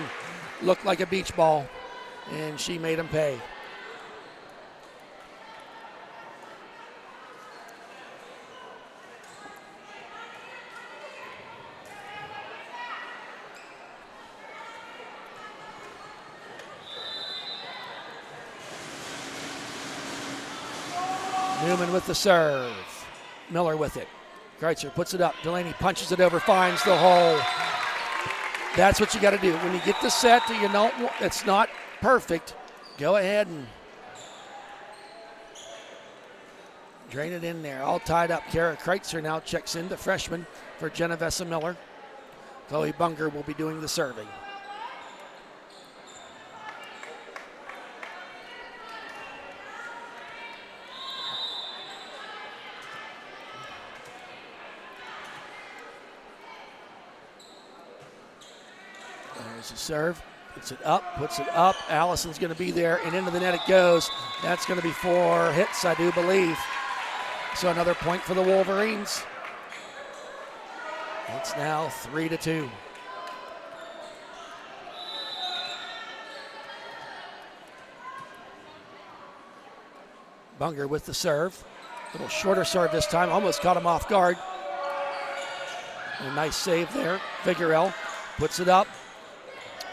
look like a beach ball, and she made him pay. Newman with the serve. Miller with it. Kreitzer puts it up. Delaney punches it over, finds the hole. That's what you got to do. When you get the set, you know it's not perfect. Go ahead and drain it in there. All tied up. Kara Kreitzer now checks in, the freshman for Genovesa Miller. Chloe Bunger will be doing the serving. There's the serve. Puts it up. Allison's going to be there, and into the net it goes. That's going to be 4 hits, I do believe. So another point for the Wolverines. It's now 3-2. Bunger with the serve. A little shorter serve this time. Almost caught him off guard. A nice save there. Figuerell puts it up.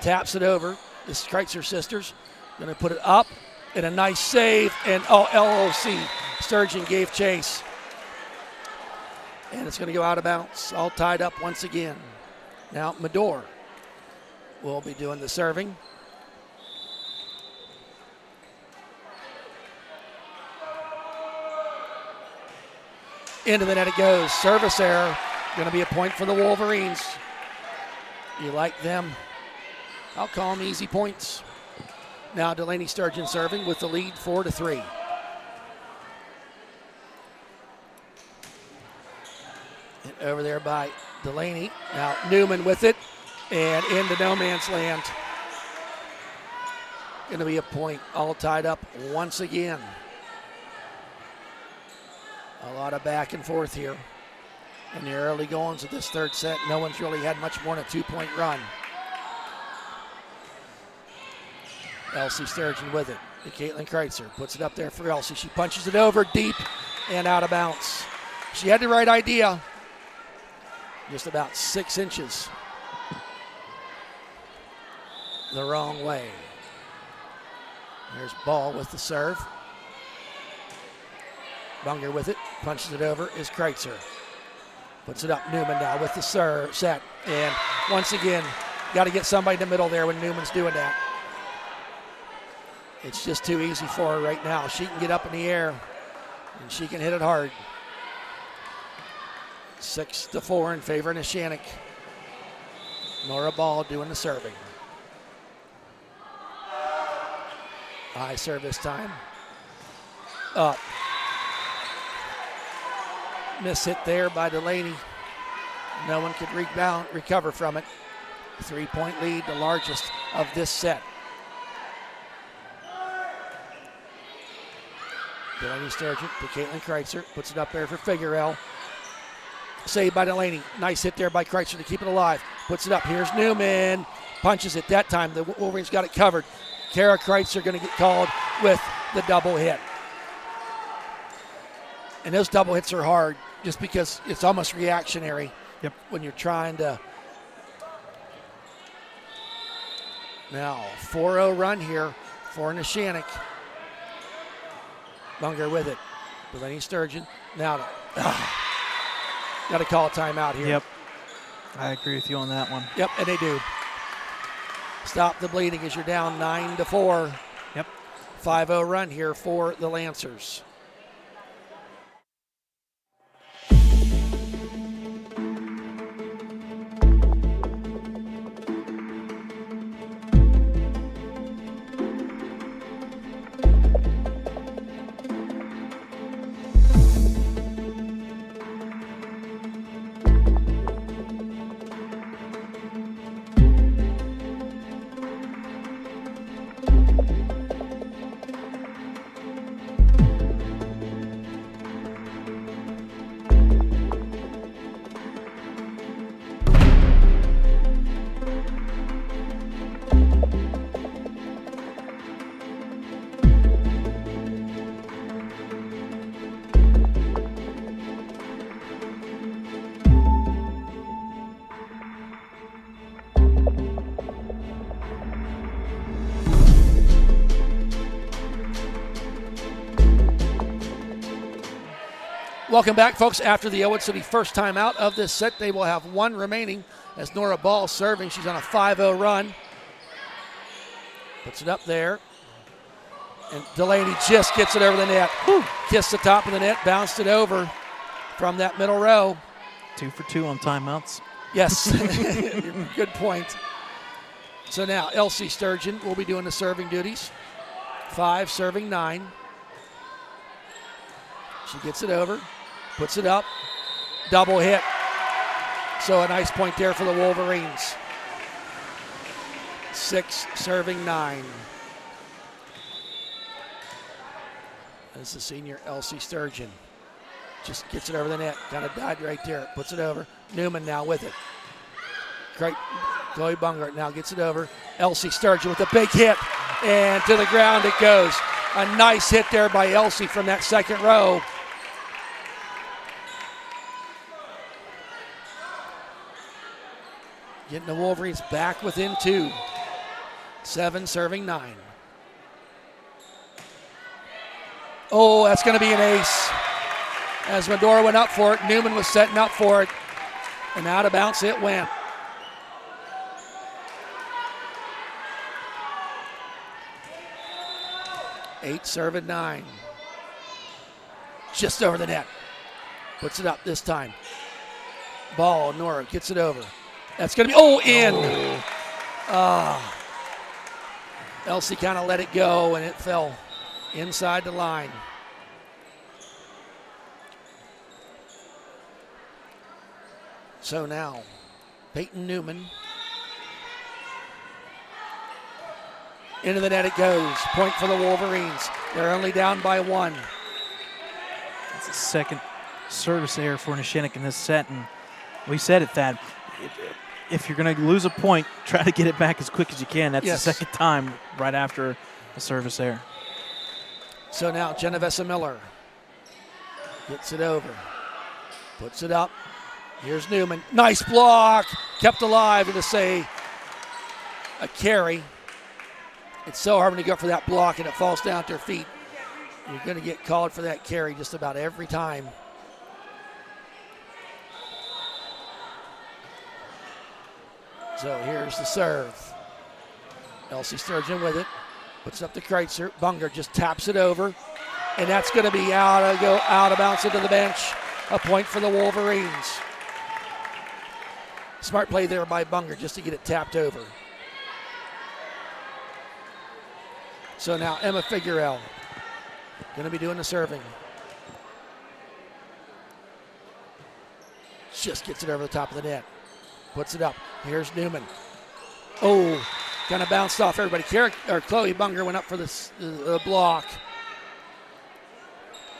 Taps it over. This is Kreitzer sisters. Going to put it up. And a nice save. And LOC. Sturgeon gave chase. And it's going to go out of bounds. All tied up once again. Now Medor will be doing the serving. Into the net it goes. Service error. Going to be a point for the Wolverines. You like them. I'll call them easy points. Now Delaney Sturgeon serving with the lead 4-3. And over there by Delaney. Now Newman with it. And into no man's land. Going to be a point. All tied up once again. A lot of back and forth here. In the early goings of this third set, no one's really had much more than a 2-point run. Elsie Sturgeon with it. To Caitlin Kreitzer. Puts it up there for Elsie. She punches it over deep and out of bounds. She had the right idea. Just about 6 inches the wrong way. There's Ball with the serve. Bunger with it. Punches it over is Kreitzer. Puts it up. Newman now with the serve set. And once again, got to get somebody in the middle there when Newman's doing that. It's just too easy for her right now. She can get up in the air, and she can hit it hard. 6-4 in favor of Neshannock. Nora Ball doing the serving. High serve this time. Up. Miss hit there by Delaney. No one could recover from it. 3-point lead, the largest of this set. Delaney Sturgeon to Caitlin Kreitzer. Puts it up there for Figuerell. Saved by Delaney. Nice hit there by Kreitzer to keep it alive. Puts it up. Here's Newman. Punches it that time. The Wolverines got it covered. Kara Kreitzer going to get called with the double hit. And those double hits are hard just because it's almost reactionary. Yep. When you're trying to Now, 4-0 run here for Neshannock. Bunger with it. Delaney Sturgeon. Now, got to call a timeout here. Yep. I agree with you on that one. Yep, and they do. Stop the bleeding as you're down 9-4. Yep. 5-0 run here for the Lancers. Welcome back, folks. After the Ellwood City first time out of this set, they will have one remaining as Nora Ball serving. She's on a 5-0 run. Puts it up there. And Delaney just gets it over the net. Whew. Kissed the top of the net, bounced it over from that middle row. 2 for 2 on timeouts. Yes, good point. So now Elsie Sturgeon will be doing the serving duties. 5 serving 9. She gets it over, puts it up, double hit. So a nice point there for the Wolverines. 6 serving 9. That's the senior Elsie Sturgeon. Just gets it over the net, kind of died right there, puts it over. Newman now with it. Great, Chloe Bungart now gets it over. Elsie Sturgeon with a big hit, and to the ground it goes. A nice hit there by Elsie from that second row. Getting the Wolverines back within 2. 7 serving 9. Oh, that's going to be an ace. As Medora went up for it, Newman was setting up for it. And out of bounds it went. Eight serving 9. Just over the net. Puts it up this time. Ball, Nora gets it over. That's going to be, in. Elsie kind of let it go, and it fell inside the line. So now, Peyton Newman. Into the net it goes. Point for the Wolverines. They're only down by 1. It's the second service error for Neshannock in this set, and we said it, Thad. If you're going to lose a point, try to get it back as quick as you can. That's yes. The second time right after a service error. So now Genovesa Miller gets it over, puts it up. Here's Newman. Nice block. Kept alive, and to say a carry. It's so hard when you go for that block and it falls down at their feet. You're going to get called for that carry just about every time. So here's the serve. Elsie Sturgeon with it. Puts it up to Kreitzer. Bunger just taps it over. And that's going to be out of bounds into the bench. A point for the Wolverines. Smart play there by Bunger just to get it tapped over. So now Emma Figueroa going to be doing the serving. Just gets it over the top of the net. Puts it up. Here's Newman. Oh, kind of bounced off everybody. Chloe Bunger went up for the block.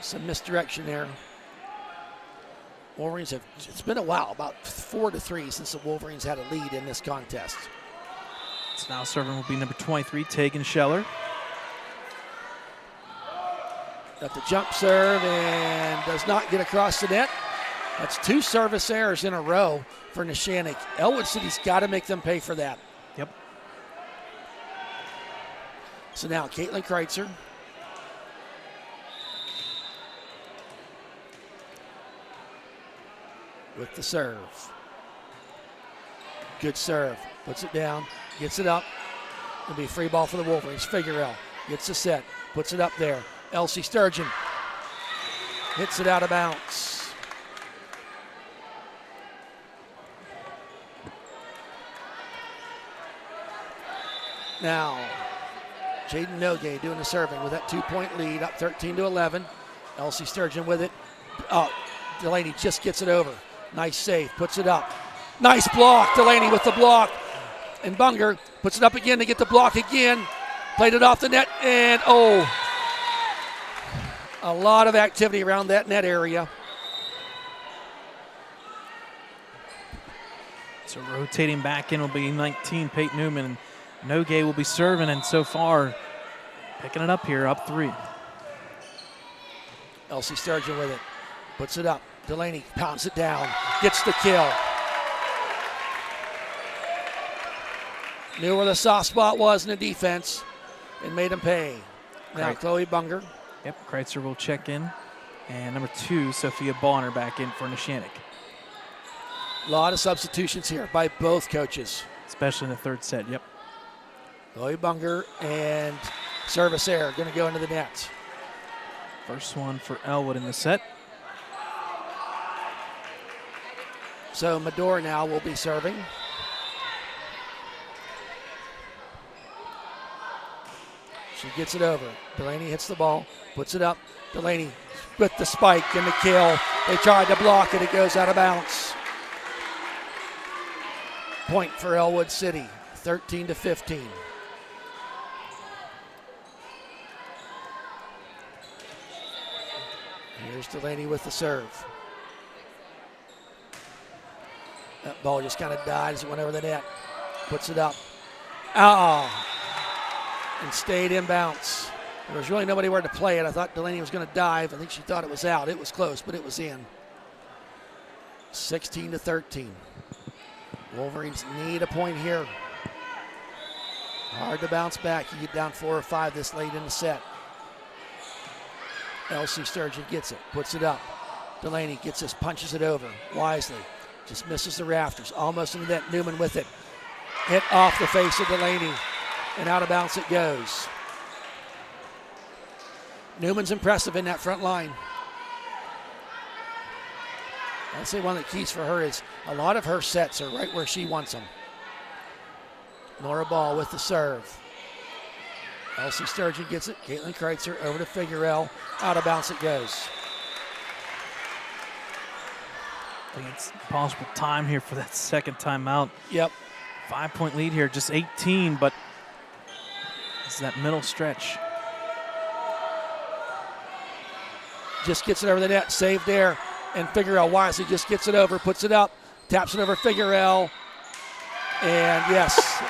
Some misdirection there. Wolverines have, it's been a while, about 4-3 since the Wolverines had a lead in this contest. So now serving will be number 23, Tegan Scheller. Got the jump serve and does not get across the net. That's 2 service errors in a row for Neshannock. Ellwood City's got to make them pay for that. Yep. So now Caitlin Kreitzer. With the serve. Good serve. Puts it down. Gets it up. It'll be a free ball for the Wolverines. Figueroa gets the set. Puts it up there. Elsie Sturgeon hits it out of bounds. Now, Jaden Nogue doing the serving with that 2-point lead, up 13-11. Elsie Sturgeon with it. Oh, Delaney just gets it over. Nice save, puts it up. Nice block, Delaney with the block. And Bunger puts it up again to get the block again. Played it off the net, and a lot of activity around that net area. So rotating back in will be 19, Peyton Newman. Nogue will be serving, and so far picking it up here, up 3. Elsie Sturgeon with it. Puts it up. Delaney pounds it down. Gets the kill. Knew where the soft spot was in the defense and made him pay. Now Right. Chloe Bunger. Yep, Kreitzer will check in. And number 2, Sophia Bonner back in for Neshannock, A lot of substitutions here by both coaches. especially in the third set. Yep. Chloe Bunger and Service Air going to go into the net. First one for Ellwood in the set. So Medor now will be serving. She gets it over. Delaney hits the ball, puts it up. Delaney with the spike and the kill. They tried to block it. It goes out of bounds. Point for Ellwood City, 13-15. Here's Delaney with the serve. That ball just kind of died as it went over the net. Puts it up. And stayed in bounce. There was really nobody where to play it. I thought Delaney was going to dive. I think she thought it was out. It was close, but it was in. 16-13. Wolverines need a point here. Hard to bounce back. You get down 4 or 5 this late in the set. Elsie Sturgeon gets it, puts it up. Delaney gets this, punches it over wisely. Just misses the rafters. Almost into that. Newman with it. Hit off the face of Delaney. And out of bounds it goes. Newman's impressive in that front line. I'd say one of the keys for her is a lot of her sets are right where she wants them. Laura Ball with the serve. Elsie Sturgeon gets it. Caitlin Kreitzer over to Figueroa. Out of bounds it goes. I think it's possible time here for that second timeout. Yep. 5-point lead here, just 18, but it's that middle stretch. Just gets it over the net, saved there, and Figueroa wisely just gets it over, puts it up, taps it over Figueroa, and yes.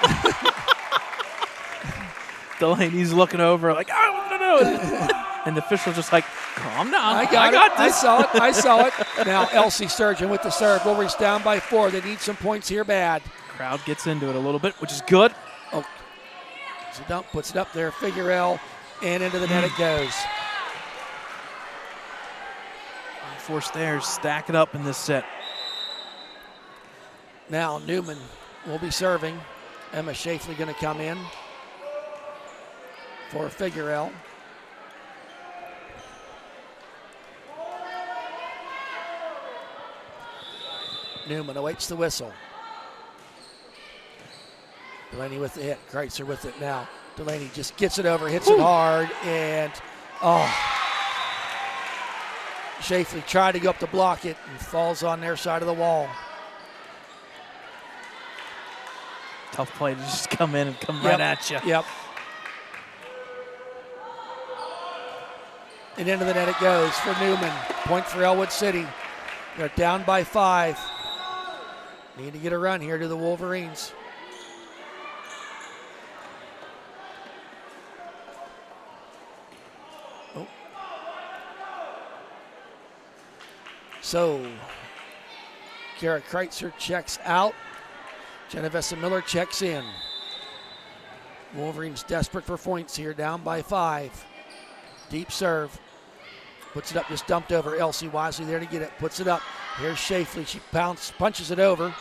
Delaney's looking over like, oh, no. And the official's just like, calm down. I got this. I saw it. Now Elsie Sturgeon with the serve. Wolverines down by 4. They need some points here bad. Crowd gets into it a little bit, which is good. Oh, so dump puts it up there, Figueroa, and into the net it goes. Forced there, stack it up in this set. Now Newman will be serving. Emma Shafley going to come in for Figueroa. Newman awaits the whistle. Delaney with the hit. Kreitzer with it now. Delaney just gets it over, hits it hard, and Shafley tried to go up to block it and falls on their side of the wall. Tough play to just come in and come right at you. Yep. And into the net it goes for Newman. Point for Ellwood City. They're down by 5. Need to get a run here to the Wolverines. Oh. So, Kara Kreitzer checks out. Genevieve Miller checks in. Wolverines desperate for points here, down by 5. Deep serve. Puts it up, just dumped over. Elsie Wisely there to get it. Puts it up. Here's Shafley. She punches it over.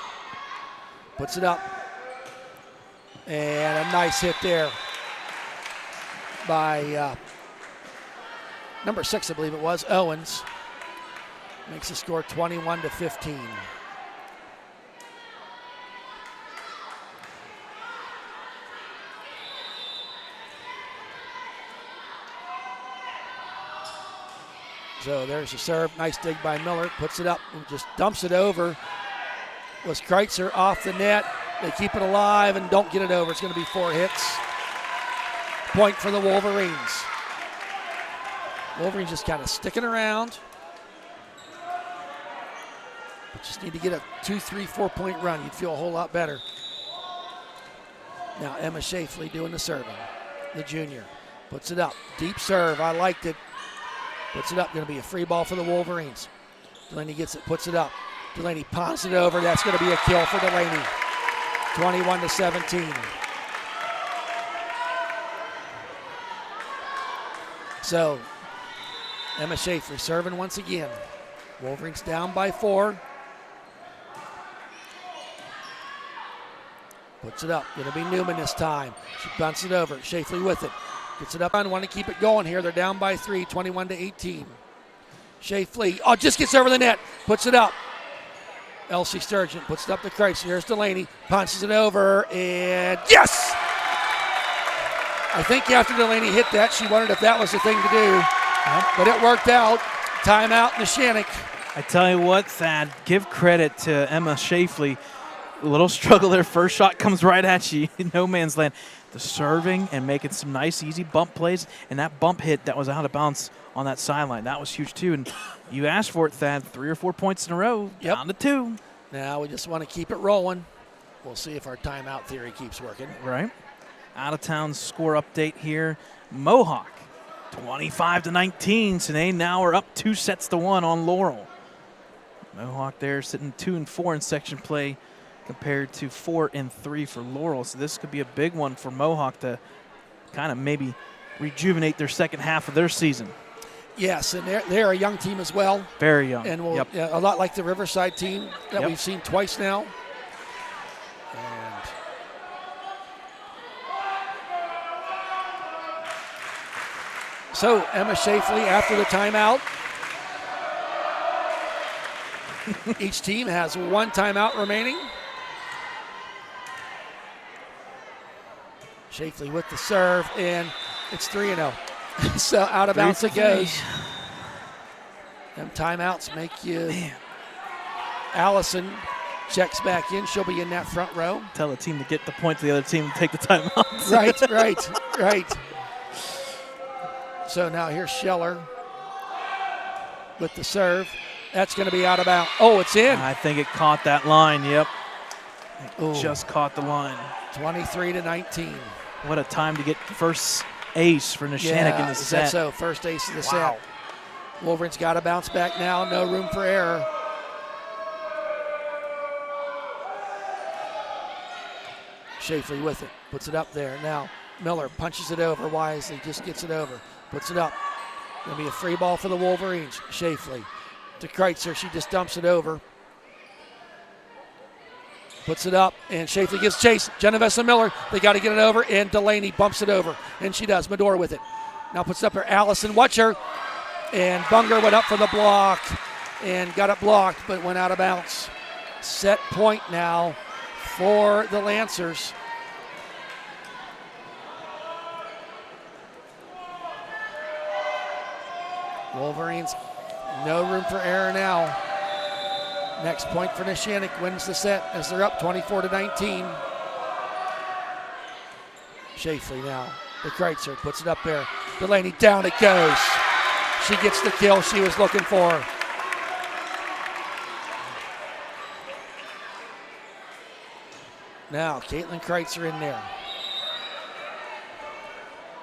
Puts it up. And a nice hit there by number 6, I believe it was, Owens. Makes the score 21-15. So there's a serve. Nice dig by Miller. Puts it up and just dumps it over. Was Kreitzer off the net. They keep it alive and don't get it over. It's going to be 4 hits. Point for the Wolverines. Wolverines just kind of sticking around. But just need to get a 2, 3, 4 point run. You'd feel a whole lot better. Now Emma Shafley doing the serving. The junior. Puts it up. Deep serve. I liked it. Puts it up. Going to be a free ball for the Wolverines. Delaney gets it. Puts it up. Delaney pops it over. That's going to be a kill for Delaney. 21-17. So Emma Shafley serving once again. Wolverines down by 4. Puts it up. Going to be Newman this time. She bunts it over. Shafley with it. Gets it up on. Want to keep it going here. They're down by 3, 21-18. Shafley, just gets over the net. Puts it up. Elsie Sturgeon puts it up to Kreitzer. Here's Delaney. Punches it over. And yes! I think after Delaney hit that, she wondered if that was the thing to do. Yep. But it worked out. Timeout, Neshannock. I tell you what, Thad, give credit to Emma Shafley. A little struggle there. First shot comes right at you. No man's land. The serving and making some nice, easy bump plays. And that bump hit that was out of bounds on that sideline. That was huge, too. And you asked for it, Thad. 3 or 4 points in a row. Yep. Down to 2. Now we just want to keep it rolling. We'll see if our timeout theory keeps working. Right. Out-of-town score update here. Mohawk, 25-19. So they now are up 2 sets to 1 on Laurel. Mohawk there sitting 2 and 4 in section play, compared to 4 and 3 for Laurel. So this could be a big one for Mohawk to kind of maybe rejuvenate their second half of their season. Yes, and they're a young team as well. Very young. And Yep. a lot like the Riverside team that Yep. we've seen twice now. And so Emma Shafley after the timeout. Each team has 1 timeout remaining. Shafley with the serve, and it's 3-0. So out of bounds it goes. Them timeouts make you. Man. Allison checks back in. She'll be in that front row. Tell the team to get the point to the other team and take the timeouts. Right. So now here's Scheller with the serve. That's going to be out of bounds. Oh, it's in. I think it caught that line. Yep. It Ooh. just caught the line. 23-19. What a time to get first ace for Neshannock in the is set. that so? First ace of the Wow. set. Wolverine's got to bounce back now. No room for error. Shafley with it. Puts it up there. Now Miller punches it over. Wisely just gets it over. Puts it up. Going to be a free ball for the Wolverines. Shafley to Kreitzer. She just dumps it over. Puts it up, and Shafley gives chase. Genevieve Miller, they got to get it over, and Delaney bumps it over, and she does. Medora with it. Now puts it up there. Allison, watch her. And Bunger went up for the block and got it blocked, but went out of bounds. Set point now for the Lancers. Wolverines, no room for error now. Next point for Neshannock, wins the set as they're up 24-19. Shafley now, the Kreitzer puts it up there. Delaney, down it goes. She gets the kill she was looking for. Now, Caitlin Kreitzer in there.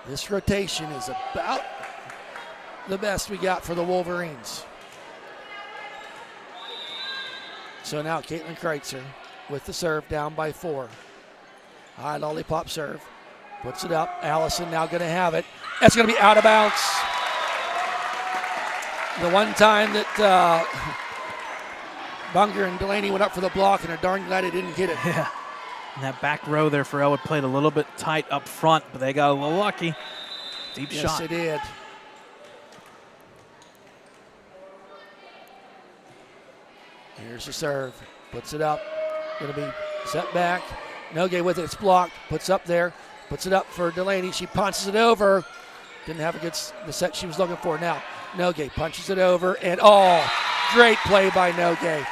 This rotation is about the best we got for the Wolverines. So now Caitlin Kreitzer with the serve, down by 4. High lollipop serve. Puts it up. Allison now going to have it. That's going to be out of bounds. The one time that Bunger and Delaney went up for the block, and they're darn glad they didn't get it. Yeah. And that back row there for Ellwood played a little bit tight up front, but they got a little lucky. Deep shot. Yes, they did. Here's the serve. Puts it up. Going to be set back. Nogue with it. It's blocked. Puts up there. Puts it up for Delaney. She punches it over. Didn't have the set she was looking for. Now, Nogue punches it over. And, great play by Nogue.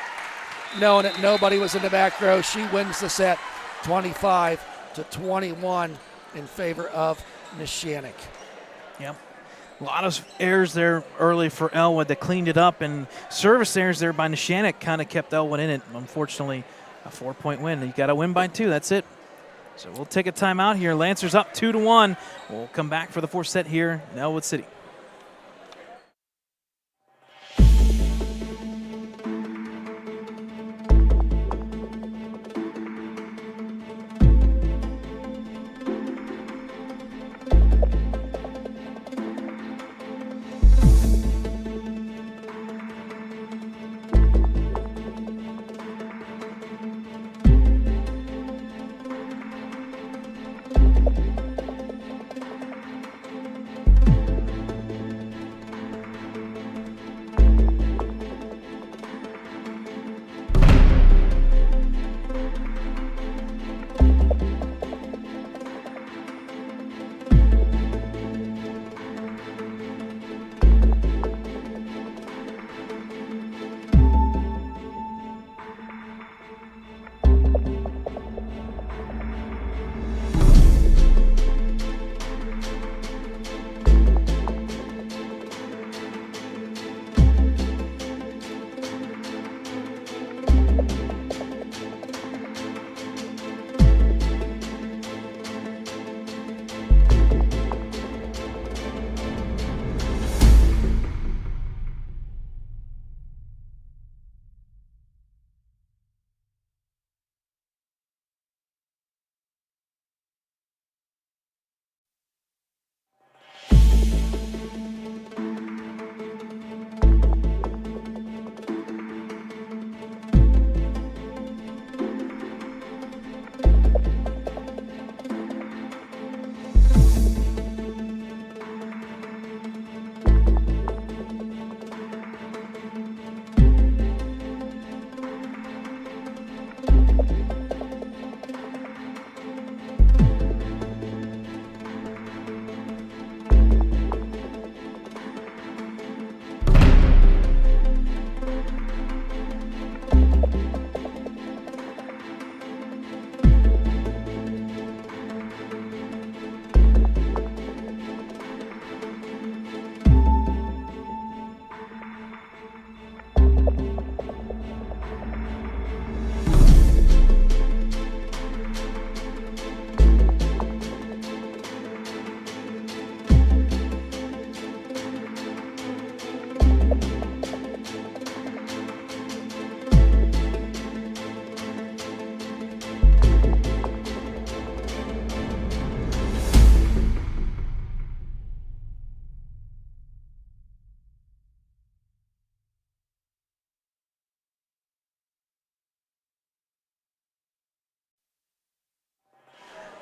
Knowing that nobody was in the back row, she wins the set 25-21 in favor of Neshannock. Yep. A lot of errors there early for Ellwood that cleaned it up, and service errors there by Neshannock kind of kept Ellwood in it. Unfortunately, a 4-point win. You got to win by 2. That's it. So we'll take a timeout here. Lancers up 2-1. We'll come back for the 4th set here in Ellwood City.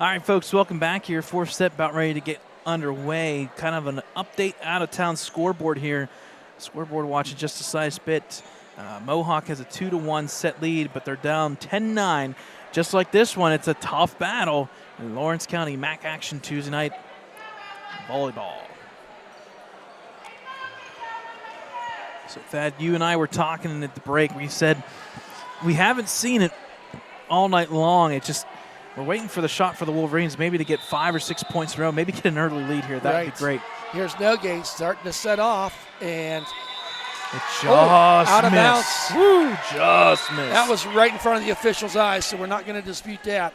All right, folks, welcome back here. 4th set about ready to get underway. Kind of an update out-of-town scoreboard here. Scoreboard watching just a slight bit. Mohawk has a 2-1 set lead, but they're down 10-9. Just like this one, it's a tough battle in Lawrence County MAC action Tuesday night volleyball. So, Thad, you and I were talking at the break. We said we haven't seen it all night long. It just – we're waiting for the shot for the Wolverines, maybe to get 5 or 6 points in a row, maybe get an early lead here. That would be great. Here's Nogue starting to set off, and it just out of bounds. Woo, just missed. That was right in front of the official's eyes, so we're not going to dispute that.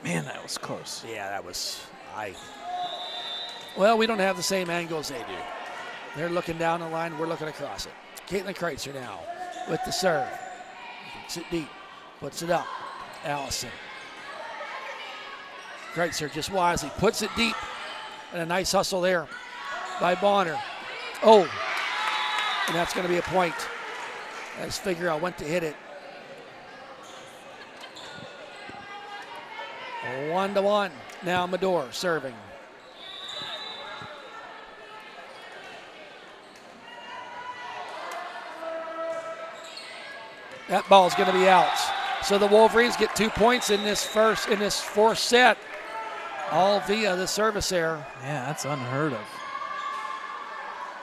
Man, that was close. Yeah, that was Well, we don't have the same angle as they do. They're looking down the line, we're looking across it. Caitlin Kreitzer now with the serve. Puts it deep, puts it up. Allison. Kreitzer just wisely puts it deep. And a nice hustle there by Bonner. Oh, and that's going to be a point as Figueroa went to hit it. 1-1. Now Medor serving. That ball's going to be out. So the Wolverines get 2 points in this fourth set, all via the service error. Yeah, that's unheard of.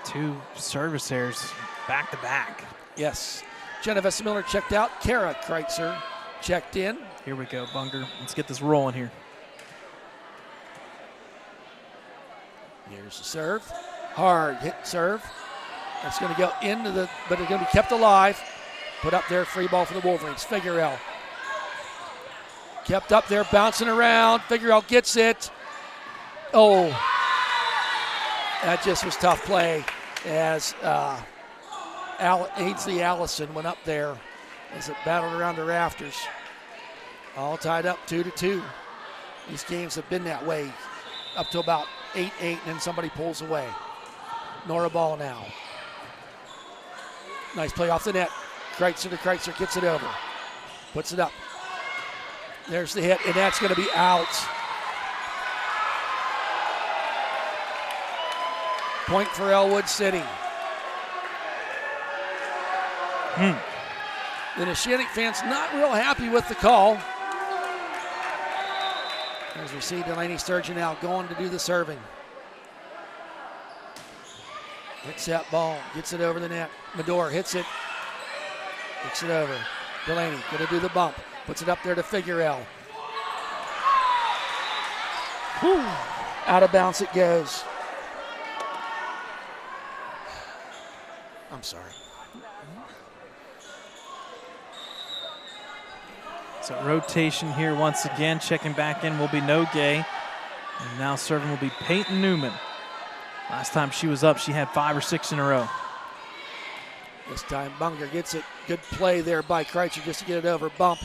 2 service errors back to back. Yes. Genevieve Miller checked out. Kara Kreitzer checked in. Here we go, Bunger. Let's get this rolling here. Here's the serve. Hard hit serve. That's going to go into the, but it's going to be kept alive. Put up there, free ball for the Wolverines. Figueroa. Kept up there, bouncing around. Figueroa gets it. Oh, that just was tough play as Ainsley Allison went up there as it battled around the rafters. All tied up 2-2. These games have been that way up to about 8-8, and then somebody pulls away. Nora ball now. Nice play off the net. Kreitzer to Kreitzer, gets it over. Puts it up. There's the hit, and that's going to be out. Point for Ellwood City. The Neshannock fans not real happy with the call. As we see Delaney Sturgeon now going to do the serving. Hits that ball, gets it over the net. Medor hits it. Kicks it over. Delaney going to do the bump. Puts it up there to Figueroa. Out of bounds it goes. I'm sorry. So rotation here once again. Checking back in will be Nogay. And now serving will be Peyton Newman. Last time she was up, she had 5 or 6 in a row. This time Bunger gets it. Good play there by Kreitzer just to get it over. Bump.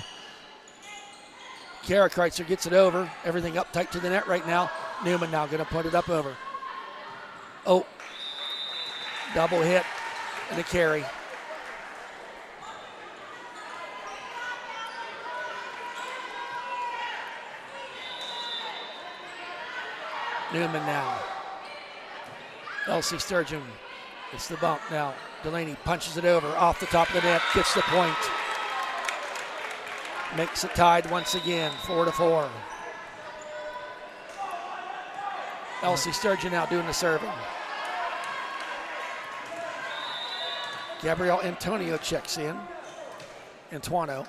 Kara Kreitzer gets it over. Everything up tight to the net right now. Newman now going to put it up over. Oh. Double hit and a carry. Newman now. Elsie Sturgeon. It's the bump now. Delaney punches it over off the top of the net, gets the point. Makes it tied once again, 4-4. Elsie Sturgeon now doing the serving. Gabrielle Antonio checks in. Antuano.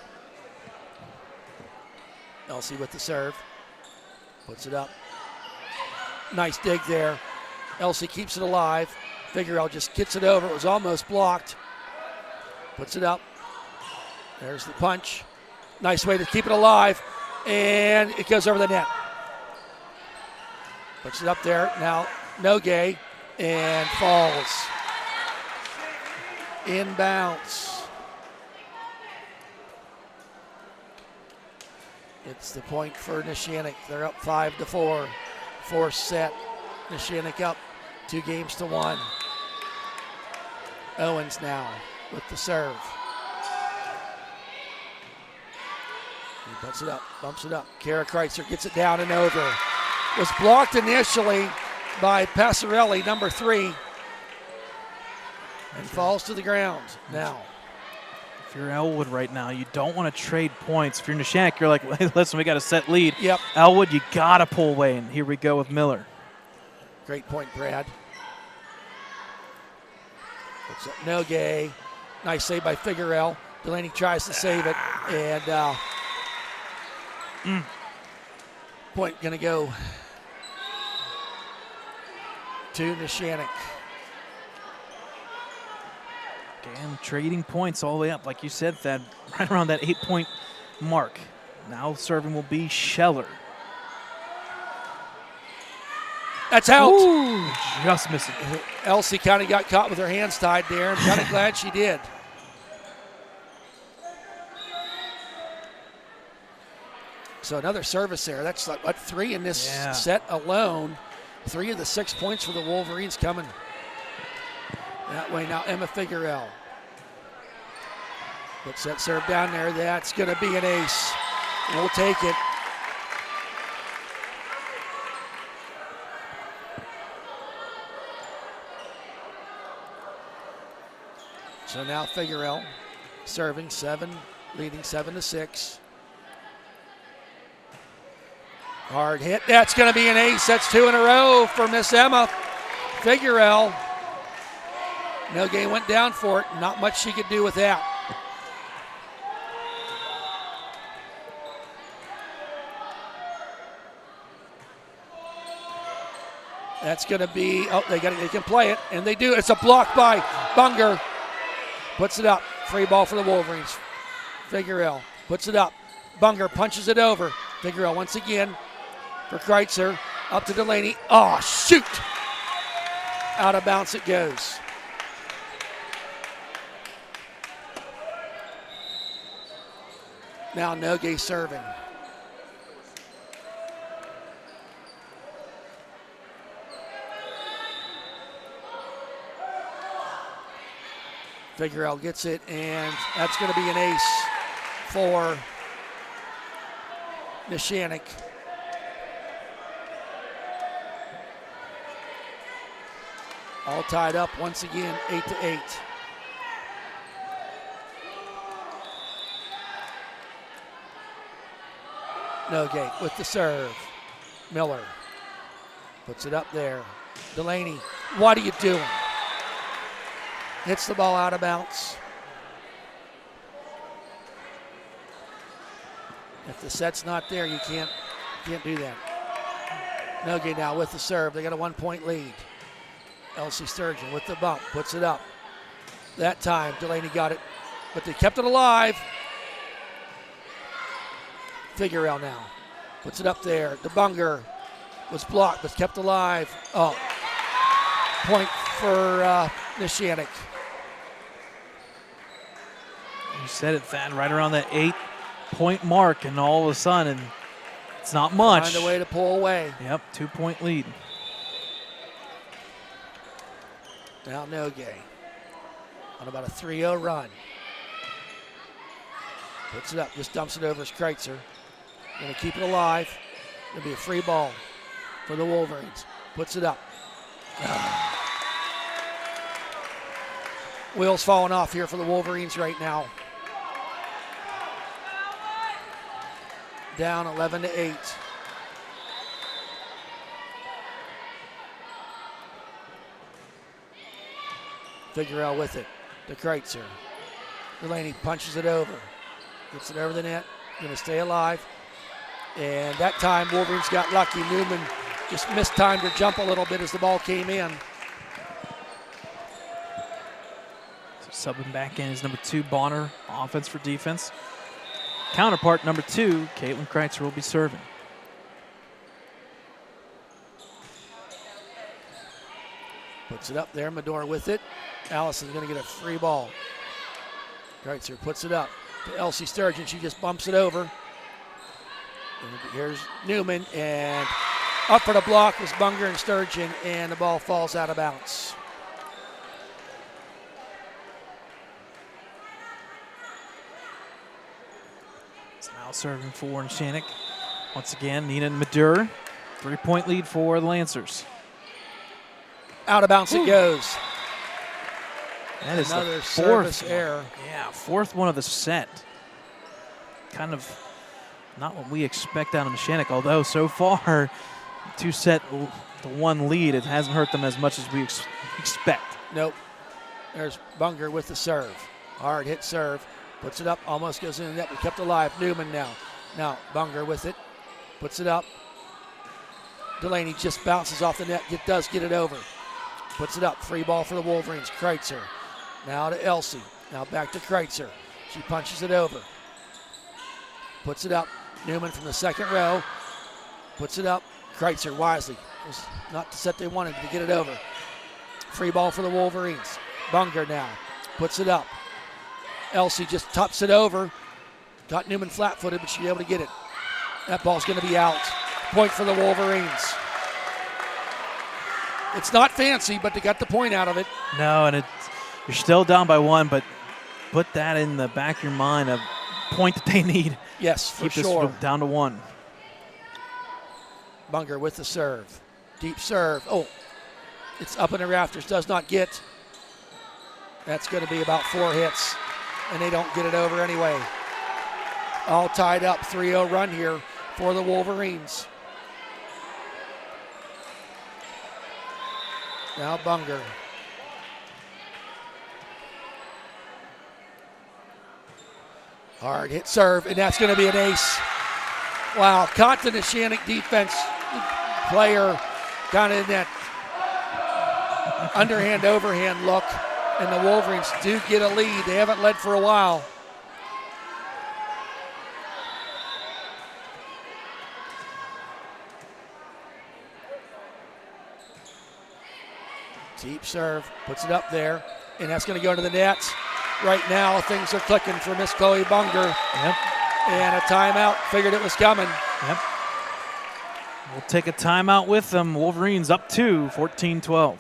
Elsie with the serve. Puts it up. Nice dig there. Elsie keeps it alive. Figueroa just gets it over. It was almost blocked. Puts it up. There's the punch. Nice way to keep it alive. And it goes over the net. Puts it up there. Now Nogay and falls. Inbounds. It's the point for Neshannock. They're up 5-4. Fourth set. Neshannock up 2-1. Owens now with the serve. He puts it up, bumps it up. Kara Kreitzer gets it down and over. Was blocked initially by Passarelli, number 3, and falls to the ground now. If you're Ellwood right now, you don't want to trade points. If you're Neshannock, you're like, hey, listen, we got a set lead. Yep. Ellwood, you got to pull away, and here we go with Miller. Great point, Brad. Puts up Nogay. Nice save by Figueroa. Delaney tries to save it, and point going to go to Neshannock. Again, trading points all the way up, like you said, Thad, right around that 8-point mark. Now serving will be Scheller. That's out. Ooh, just missing. Elsie kind of got caught with her hands tied there. I'm kind of glad she did. So another service there. That's like, what, 3 in this Yeah. set alone. 3 of the 6 points for the Wolverines coming that way. Now Emma Figueroa puts that serve down there. That's going to be an ace. We'll take it. So now Figueroa serving 7, leading 7-6. Hard hit. That's going to be an ace. That's 2 in a row for Miss Emma Figueroa. Milgay went down for it. Not much she could do with that. That's going to be, they can play it, and they do. It's a block by Bunger. Puts it up. Free ball for the Wolverines. Figueroa puts it up. Bunger punches it over. Figueroa once again for Kreitzer. Up to Delaney. Oh, shoot! Out of bounds it goes. Now Nogue serving. Figueroa gets it, and that's going to be an ace for Neshannock. All tied up once again, 8-8. Nogue with the serve. Miller puts it up there. Delaney, what are you doing? Hits the ball out of bounds. If the set's not there, you can't do that. Nogue now with the serve. They got a 1-point lead. Elsie Sturgeon with the bump, puts it up. That time, Delaney got it, but they kept it alive. Figueroa now puts it up there. DeBunger was blocked, but kept alive. Oh, point for Neshannock. You said it, Thad, right around that 8-point mark, and all of a sudden, it's not much. Find a way to pull away. Yep, 2-point lead. Now Nogue on about a 3-0 run. Puts it up, just dumps it over as Kreitzer. Going to keep it alive. Going to be a free ball for the Wolverines. Puts it up. Wheels falling off here for the Wolverines right now. Down 11-8. Figueroa with it to Kreitzer. Delaney punches it over. Gets it over the net. Going to stay alive. And that time, Wolverines got lucky. Newman just mistimed her jump a little bit as the ball came in. So subbing back in is number 2, Bonner, offense for defense. Counterpart, number 2, Caitlin Kreitzer will be serving. Puts it up there. Medora with it. Allison's going to get a free ball. Kreitzer puts it up to Elsie Sturgeon. She just bumps it over. And here's Newman, and up for the block was Bunger and Sturgeon, and the ball falls out of bounds. It's now serving for Neshannock. Once again, Nina Madur. 3-point lead for the Lancers. Out of bounds it goes. That is another the service fourth error. Yeah, 4th one of the set. Kind of not what we expect out of Neshannock, although so far, 2-set to 1 lead, it hasn't hurt them as much as we expect. Nope. There's Bunger with the serve. Hard hit serve. Puts it up, almost goes in the net, but kept alive. Newman now. Now Bunger with it. Puts it up. Delaney just bounces off the net. Does get it over. Puts it up. Free ball for the Wolverines. Kreitzer. Now to Elsie. Now back to Kreitzer. She punches it over. Puts it up. Newman from the second row. Puts it up. Kreitzer wisely. It was not the set they wanted to get it over. Free ball for the Wolverines. Bunger now. Puts it up. Elsie just tops it over. Got Newman flat-footed, but she'll be able to get it. That ball's going to be out. Point for the Wolverines. It's not fancy, but they got the point out of it. No, and you're still down by 1, but put that in the back of your mind, a point that they need. Yes, for Keep sure. this down to 1. Bunger with the serve. Deep serve. Oh, it's up in the rafters. Does not get. That's going to be about 4 hits, and they don't get it over anyway. All tied up. 3-0 run here for the Wolverines. Now Bunger. Hard hit serve, and that's going to be an ace. Wow, caught the Neshannock defense player kind of in that underhand, overhand look, and the Wolverines do get a lead. They haven't led for a while. Deep serve, puts it up there, and that's going to go into the nets. Right now, things are clicking for Miss Chloe Bunger. Yep. And a timeout. Figured it was coming. Yep. We'll take a timeout with them. Wolverines up 2, 14-12.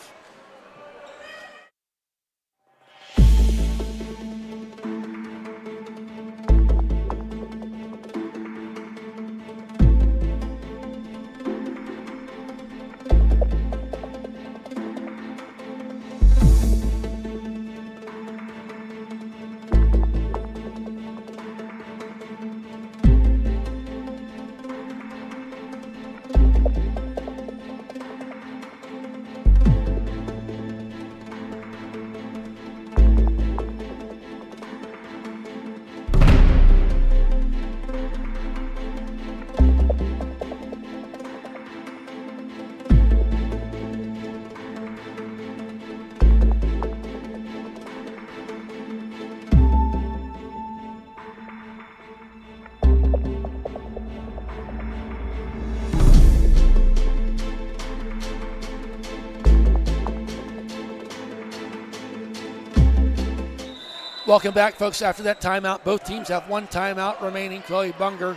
Welcome back, folks. After that timeout, both teams have 1 timeout remaining. Chloe Bunger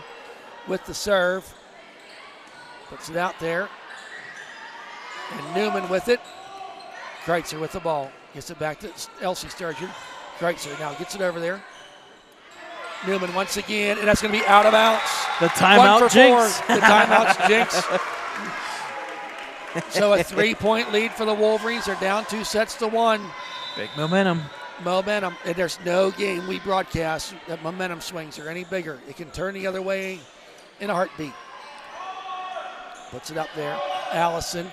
with the serve. Puts it out there. And Newman with it. Kreitzer with the ball. Gets it back to Elsie Sturgeon. Kreitzer now gets it over there. Newman once again, and that's going to be out of bounds. The timeout 1 for jinx. 4. The timeout's jinx. So a 3-point lead for the Wolverines. They're down 2 sets to 1. Big momentum. Momentum, and there's no game we broadcast that momentum swings are any bigger. It can turn the other way in a heartbeat. Puts it up there. Allison,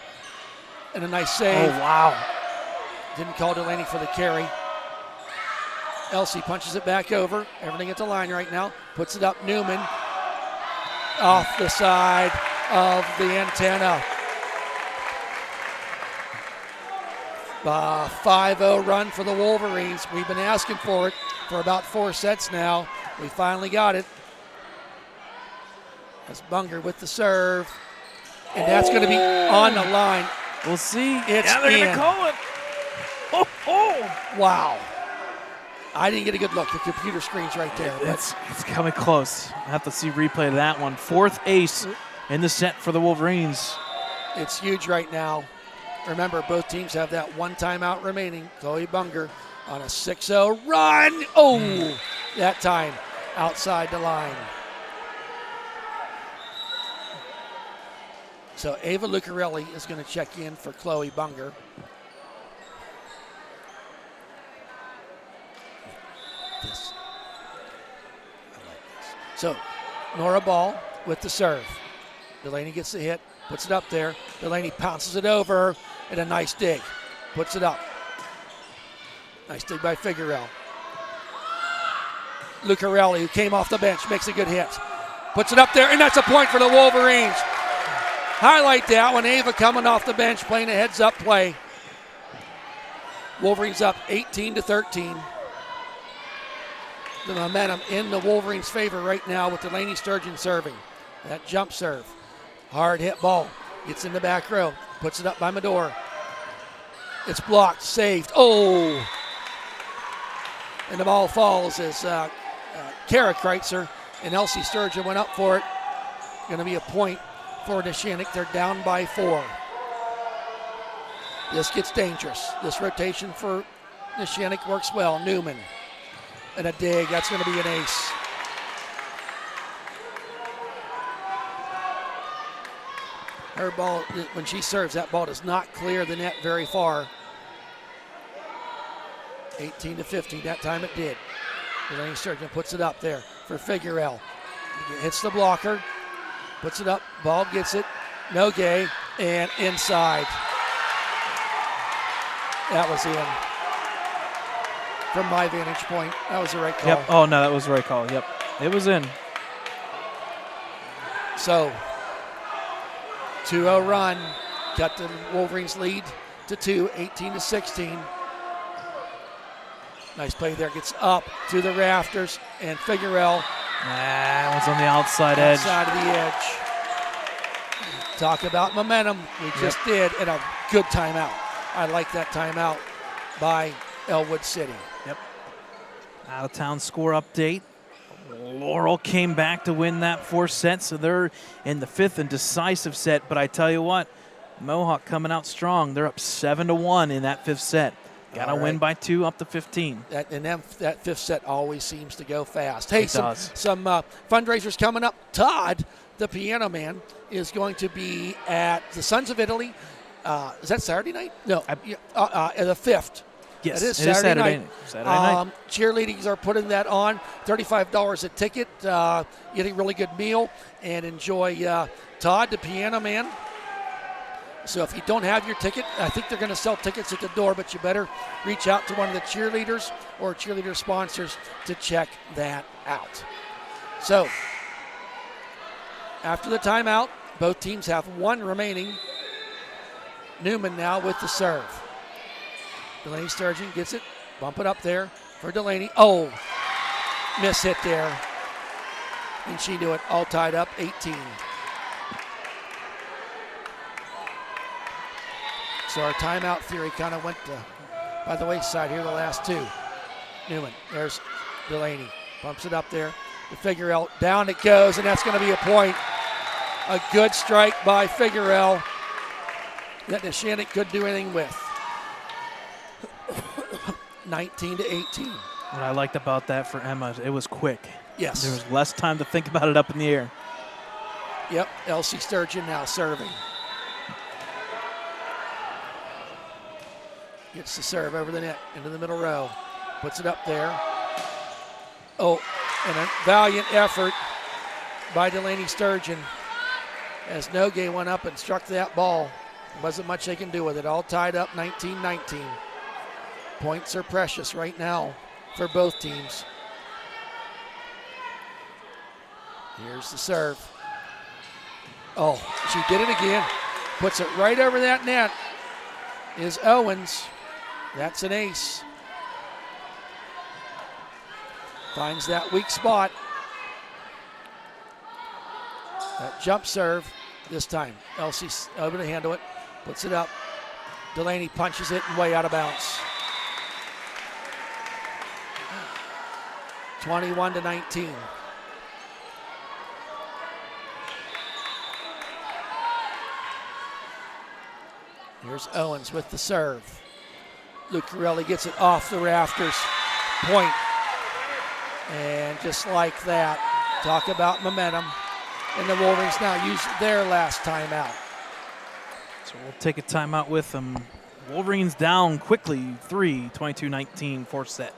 and a nice save. Oh, wow. Didn't call Delaney for the carry. Elsie punches it back over. Everything at the line right now. Puts it up. Newman off the side of the antenna. 5-0 run for the Wolverines. We've been asking for it for about 4 sets now. We finally got it. That's Bunger with the serve. And that's going to be on the line. We'll see. It's they're going in. to call it. Oh. Wow. I didn't get a good look. The computer screen's right there. It's coming close. I have to see replay of that one. 4th ace in the set for the Wolverines. It's huge right now. Remember, both teams have that 1 timeout remaining. Chloe Bunger on a 6-0 run. Oh, that time outside the line. So Ava Lucarelli is going to check in for Chloe Bunger. I like this. So Nora Ball with the serve. Delaney gets the hit, puts it up there. Delaney pounces it over, and a nice dig. Puts it up. Nice dig by Figueroa. Lucarelli, who came off the bench, makes a good hit. Puts it up there, and that's a point for the Wolverines. Highlight that one. Ava coming off the bench, playing a heads-up play. Wolverines up 18-13. The momentum in the Wolverines' favor right now with Delaney Sturgeon serving. That jump serve. Hard hit ball. Gets in the back row. Puts it up by Medor. It's blocked. Saved. Oh! And the ball falls as Kara Kreitzer and Elsie Sturgeon went up for it. Going to be a point for Neshannock. They're down by 4. This gets dangerous. This rotation for Neshannock works well. Newman and a dig. That's going to be an ace. Her ball, when she serves, that ball does not clear the net very far. 18-15. That time it did. Delaney Sturgeon puts it up there for Figueroa. Hits the blocker. Puts it up. Ball gets it. No gay. And inside. That was in. From my vantage point, that was the right call. Yep. Oh, no, that was the right call. Yep. It was in. So, 2-0 run. Cut the Wolverines lead to 2, 18-16. Nice play there. Gets up to the rafters. And Figueroa. That was on the outside edge. Outside of the edge. Talk about momentum. We just did. And a good timeout. I like that timeout by Ellwood City. Yep. Out of town score update. Laurel came back to win that 4th set, so they're in the 5th and decisive set. But I tell you what, Mohawk coming out strong. They're up 7-1 in that 5th set. Got to win by 2 up to 15. That 5th set always seems to go fast. Hey, some fundraisers coming up. Todd, the piano man, is going to be at the Sons of Italy. Is that Saturday night? No, the 5th. Yes, it is it Saturday night. night. Saturday night. Cheerleadings are putting that on. $35 a ticket. Getting a really good meal and enjoy Todd, the piano man. So if you don't have your ticket, I think they're going to sell tickets at the door, but you better reach out to one of the cheerleaders or cheerleader sponsors to check that out. So after the timeout, both teams have 1 remaining. Newman now with the serve. Delaney Sturgeon gets it. Bump it up there for Delaney. Oh, miss hit there. And she knew it. All tied up, 18. So our timeout theory kind of went by the wayside here the last 2. Newman, there's Delaney. Bumps it up there to Figueroa. Down it goes, and that's going to be a point. A good strike by Figueroa that Neshannock couldn't do anything with. 19-18. What I liked about that for Emma, it was quick. Yes. There was less time to think about it up in the air. Yep, Elsie Sturgeon now serving. Gets the serve over the net into the middle row. Puts it up there. Oh, and a valiant effort by Delaney Sturgeon as Nogue went up and struck that ball. Wasn't much they can do with it. All tied up, 19-19. Points are precious right now for both teams. Here's the serve. Oh, she did it again. Puts it right over that net. Is Owens. That's an ace. Finds that weak spot. That jump serve this time. Elsie's able to handle it. Puts it up. Delaney punches it and way out of bounds. 21-19. Here's Owens with the serve. Lucarelli gets it off the rafters. Point. And just like that, talk about momentum. And the Wolverines now use their last timeout. So we'll take a timeout with them. Wolverines down quickly, 3, 22-19, 4th set.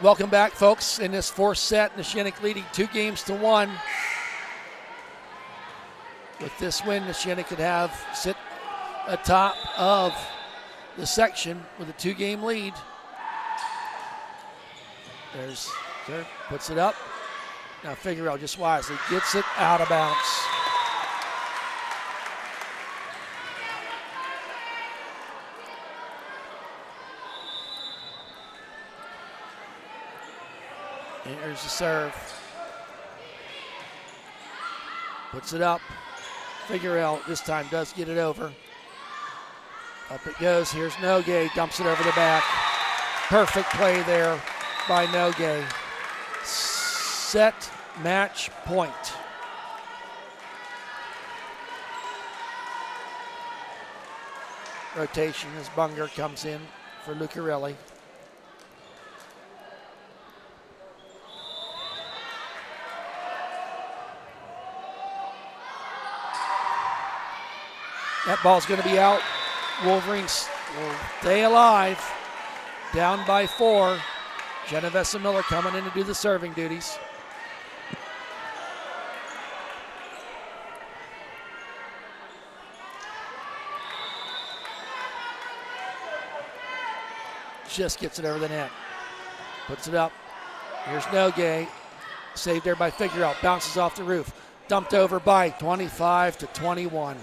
Welcome back, folks, in this 4th set. Neshannock leading 2-1. With this win, Neshannock could sit atop of the section with a 2-game lead. There's Serve, puts it up. Now Figueroa just wisely gets it out of bounds. Here's the serve. Puts it up. Figueroa this time does get it over. Up it goes. Here's Nogue. Dumps it over the back. Perfect play there by Nogue. Set, match, point. Rotation as Bunger comes in for Lucarelli. That ball's going to be out. Wolverines will stay alive. Down by 4. Genovesa Miller coming in to do the serving duties. Just gets it over the net. Puts it up. Here's Nogue. Saved there by Figueroa. Bounces off the roof. Dumped over by 25-21.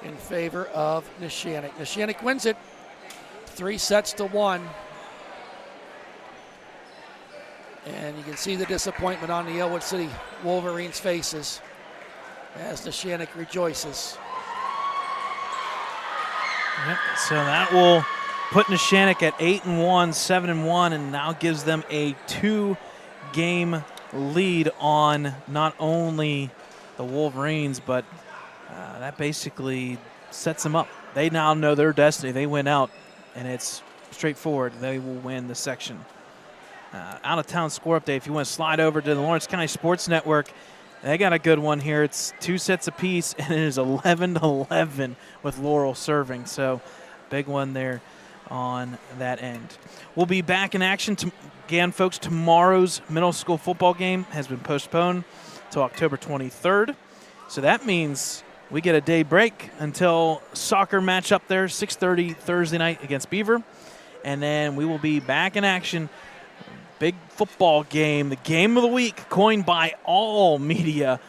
In favor of Neshannock. Neshannock wins it 3-1. And you can see the disappointment on the Ellwood City Wolverines' faces as Neshannock rejoices. Yep, so that will put Neshannock at 8-1, 7-1, and now gives them a 2-game lead on not only the Wolverines, but that basically sets them up. They now know their destiny. They win out, and it's straightforward. They will win the section. Out-of-town score update. If you want to slide over to the Lawrence County Sports Network, they got a good one here. It's 2 sets apiece, and it is 11-11 with Laurel serving. So big one there on that end. We'll be back in action again, folks. Tomorrow's middle school football game has been postponed to October 23rd. So that means we get a day break until soccer match up there, 6:30 Thursday night against Beaver. And then we will be back in action. Big football game, the game of the week, coined by all media.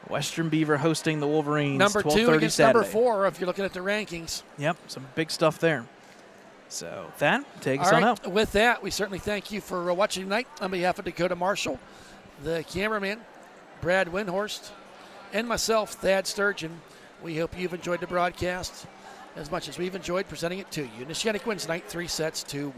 Western Beaver hosting the Wolverines. Number 2 against Saturday. number 4 if you're looking at the rankings. Yep, some big stuff there. So that, take us All on right, out. with that, we certainly thank you for watching tonight. On behalf of Dakota Marshall, the cameraman, Brad Windhorst, and myself, Thad Sturgeon, we hope you've enjoyed the broadcast as much as we've enjoyed presenting it to you. Neshannock wins tonight 3-1.